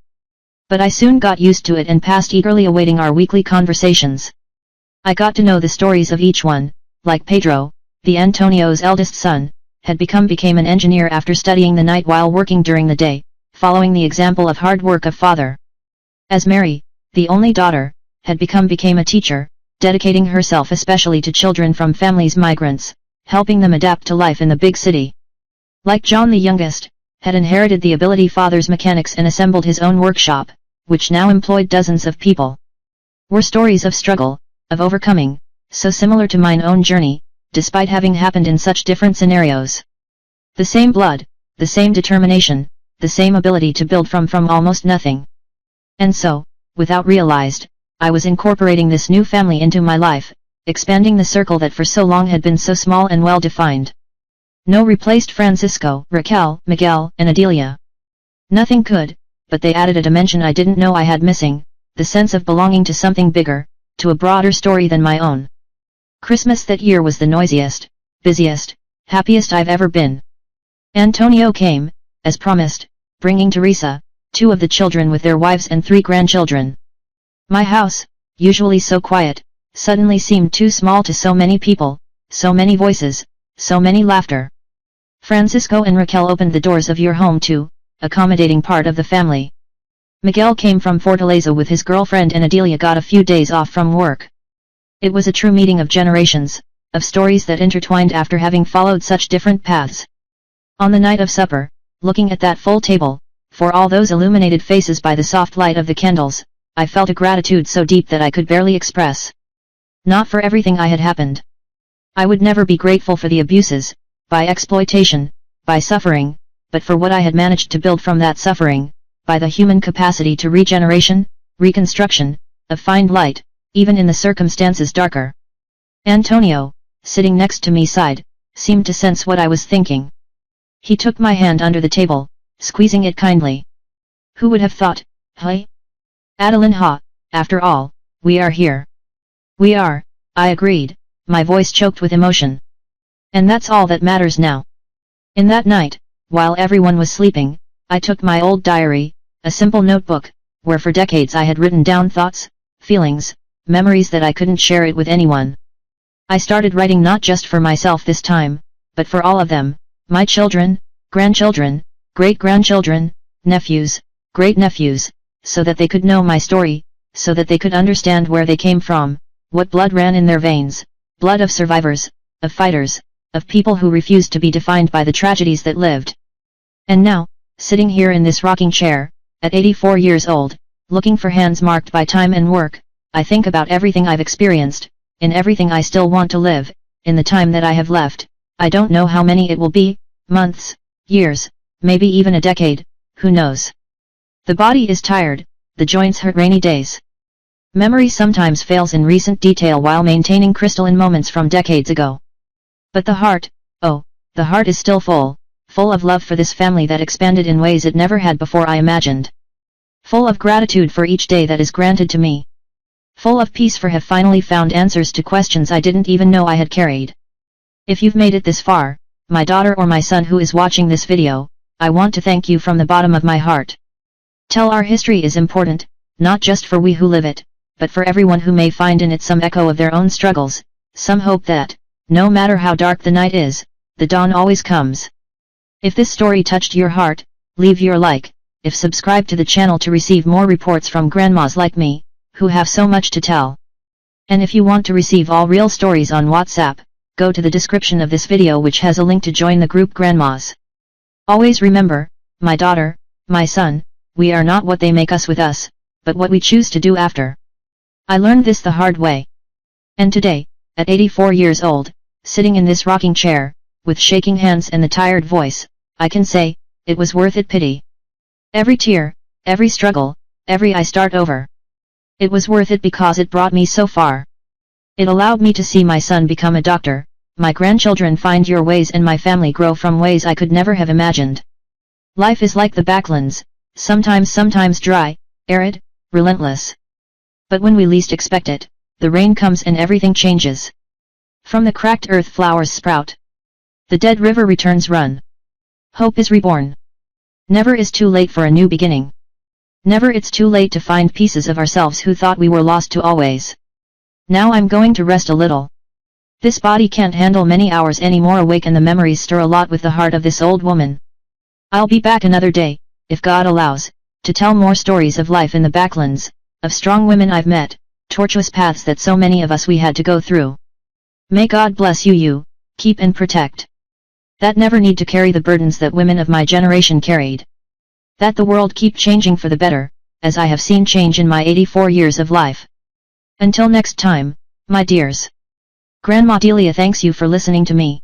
But I soon got used to it and passed eagerly awaiting our weekly conversations. I got to know the stories of each one, like Pedro, the Antonio's eldest son, had became an engineer after studying the night while working during the day, following the example of hard work of father. As Mary, the only daughter, had became a teacher, dedicating herself especially to children from families migrants, helping them adapt to life in the big city. Like John the youngest, had inherited the ability father's mechanics and assembled his own workshop, which now employed dozens of people. Were stories of struggle, of overcoming, so similar to mine own journey, despite having happened in such different scenarios. The same blood, the same determination, the same ability to build from almost nothing. And so, without realized, I was incorporating this new family into my life, expanding the circle that for so long had been so small and well defined. No replaced Francisco, Raquel, Miguel, and Adelia. Nothing could, but they added a dimension I didn't know I had missing, the sense of belonging to something bigger, to a broader story than my own. Christmas that year was the noisiest, busiest, happiest I've ever been. Antonio came, as promised, bringing Teresa, 2 of the children with their wives and 3 grandchildren. My house, usually so quiet, suddenly seemed too small to so many people, so many voices, so many laughter. Francisco and Raquel opened the doors of your home to, accommodating part of the family. Miguel came from Fortaleza with his girlfriend and Adelia got a few days off from work. It was a true meeting of generations, of stories that intertwined after having followed such different paths. On the night of supper, looking at that full table, for all those illuminated faces by the soft light of the candles, I felt a gratitude so deep that I could barely express. Not for everything I had happened. I would never be grateful for the abuses, by exploitation, by suffering, but for what I had managed to build from that suffering, by the human capacity to regeneration, reconstruction, of find light, even in the circumstances darker. Antonio, sitting next to me sighed, seemed to sense what I was thinking. He took my hand under the table, squeezing it kindly. Who would have thought, hey? Adeline ha, after all, we are here. We are, I agreed, my voice choked with emotion. And that's all that matters now. In that night, while everyone was sleeping, I took my old diary, a simple notebook, where for decades I had written down thoughts, feelings, memories that I couldn't share it with anyone. I started writing not just for myself this time, but for all of them, my children, grandchildren, great-grandchildren, nephews, great-nephews, so that they could know my story, so that they could understand where they came from, what blood ran in their veins, blood of survivors, of fighters, of people who refused to be defined by the tragedies that lived. And now, sitting here in this rocking chair, at 84 years old, looking for hands marked by time and work, I think about everything I've experienced, in everything I still want to live, in the time that I have left. I don't know how many it will be, months, years, maybe even a decade, who knows. The body is tired, the joints hurt rainy days. Memory sometimes fails in recent detail while maintaining crystalline moments from decades ago. But the heart, oh, the heart is still full of love for this family that expanded in ways it never had before I imagined. Full of gratitude for each day that is granted to me. Full of peace for have finally found answers to questions I didn't even know I had carried. If you've made it this far, my daughter or my son who is watching this video, I want to thank you from the bottom of my heart. Tell our history is important, not just for we who live it, but for everyone who may find in it some echo of their own struggles, some hope that, no matter how dark the night is, the dawn always comes. If this story touched your heart, leave your like, if subscribe to the channel to receive more reports from grandmas like me, who have so much to tell. And if you want to receive all real stories on WhatsApp, go to the description of this video which has a link to join the group Grandmas. Always remember, my daughter, my son, we are not what they make us with us, but what we choose to do after. I learned this the hard way. And today, at 84 years old, sitting in this rocking chair, with shaking hands and the tired voice, I can say, it was worth it. Pity. Every tear, every struggle, every I start over. It was worth it because it brought me so far. It allowed me to see my son become a doctor, my grandchildren find your ways and my family grow from ways I could never have imagined. Life is like the backlands, sometimes dry, arid, relentless. But when we least expect it, the rain comes and everything changes. From the cracked earth flowers sprout. The dead river returns run. Hope is reborn. Never is too late for a new beginning. Never it's too late to find pieces of ourselves who thought we were lost to always. Now I'm going to rest a little. This body can't handle many hours anymore awake and the memories stir a lot with the heart of this old woman. I'll be back another day, if God allows, to tell more stories of life in the backlands, of strong women I've met, tortuous paths that so many of us we had to go through. May God bless you, keep and protect. That never need to carry the burdens that women of my generation carried. That the world keep changing for the better, as I have seen change in my 84 years of life. Until next time, my dears. Grandma Delia thanks you for listening to me.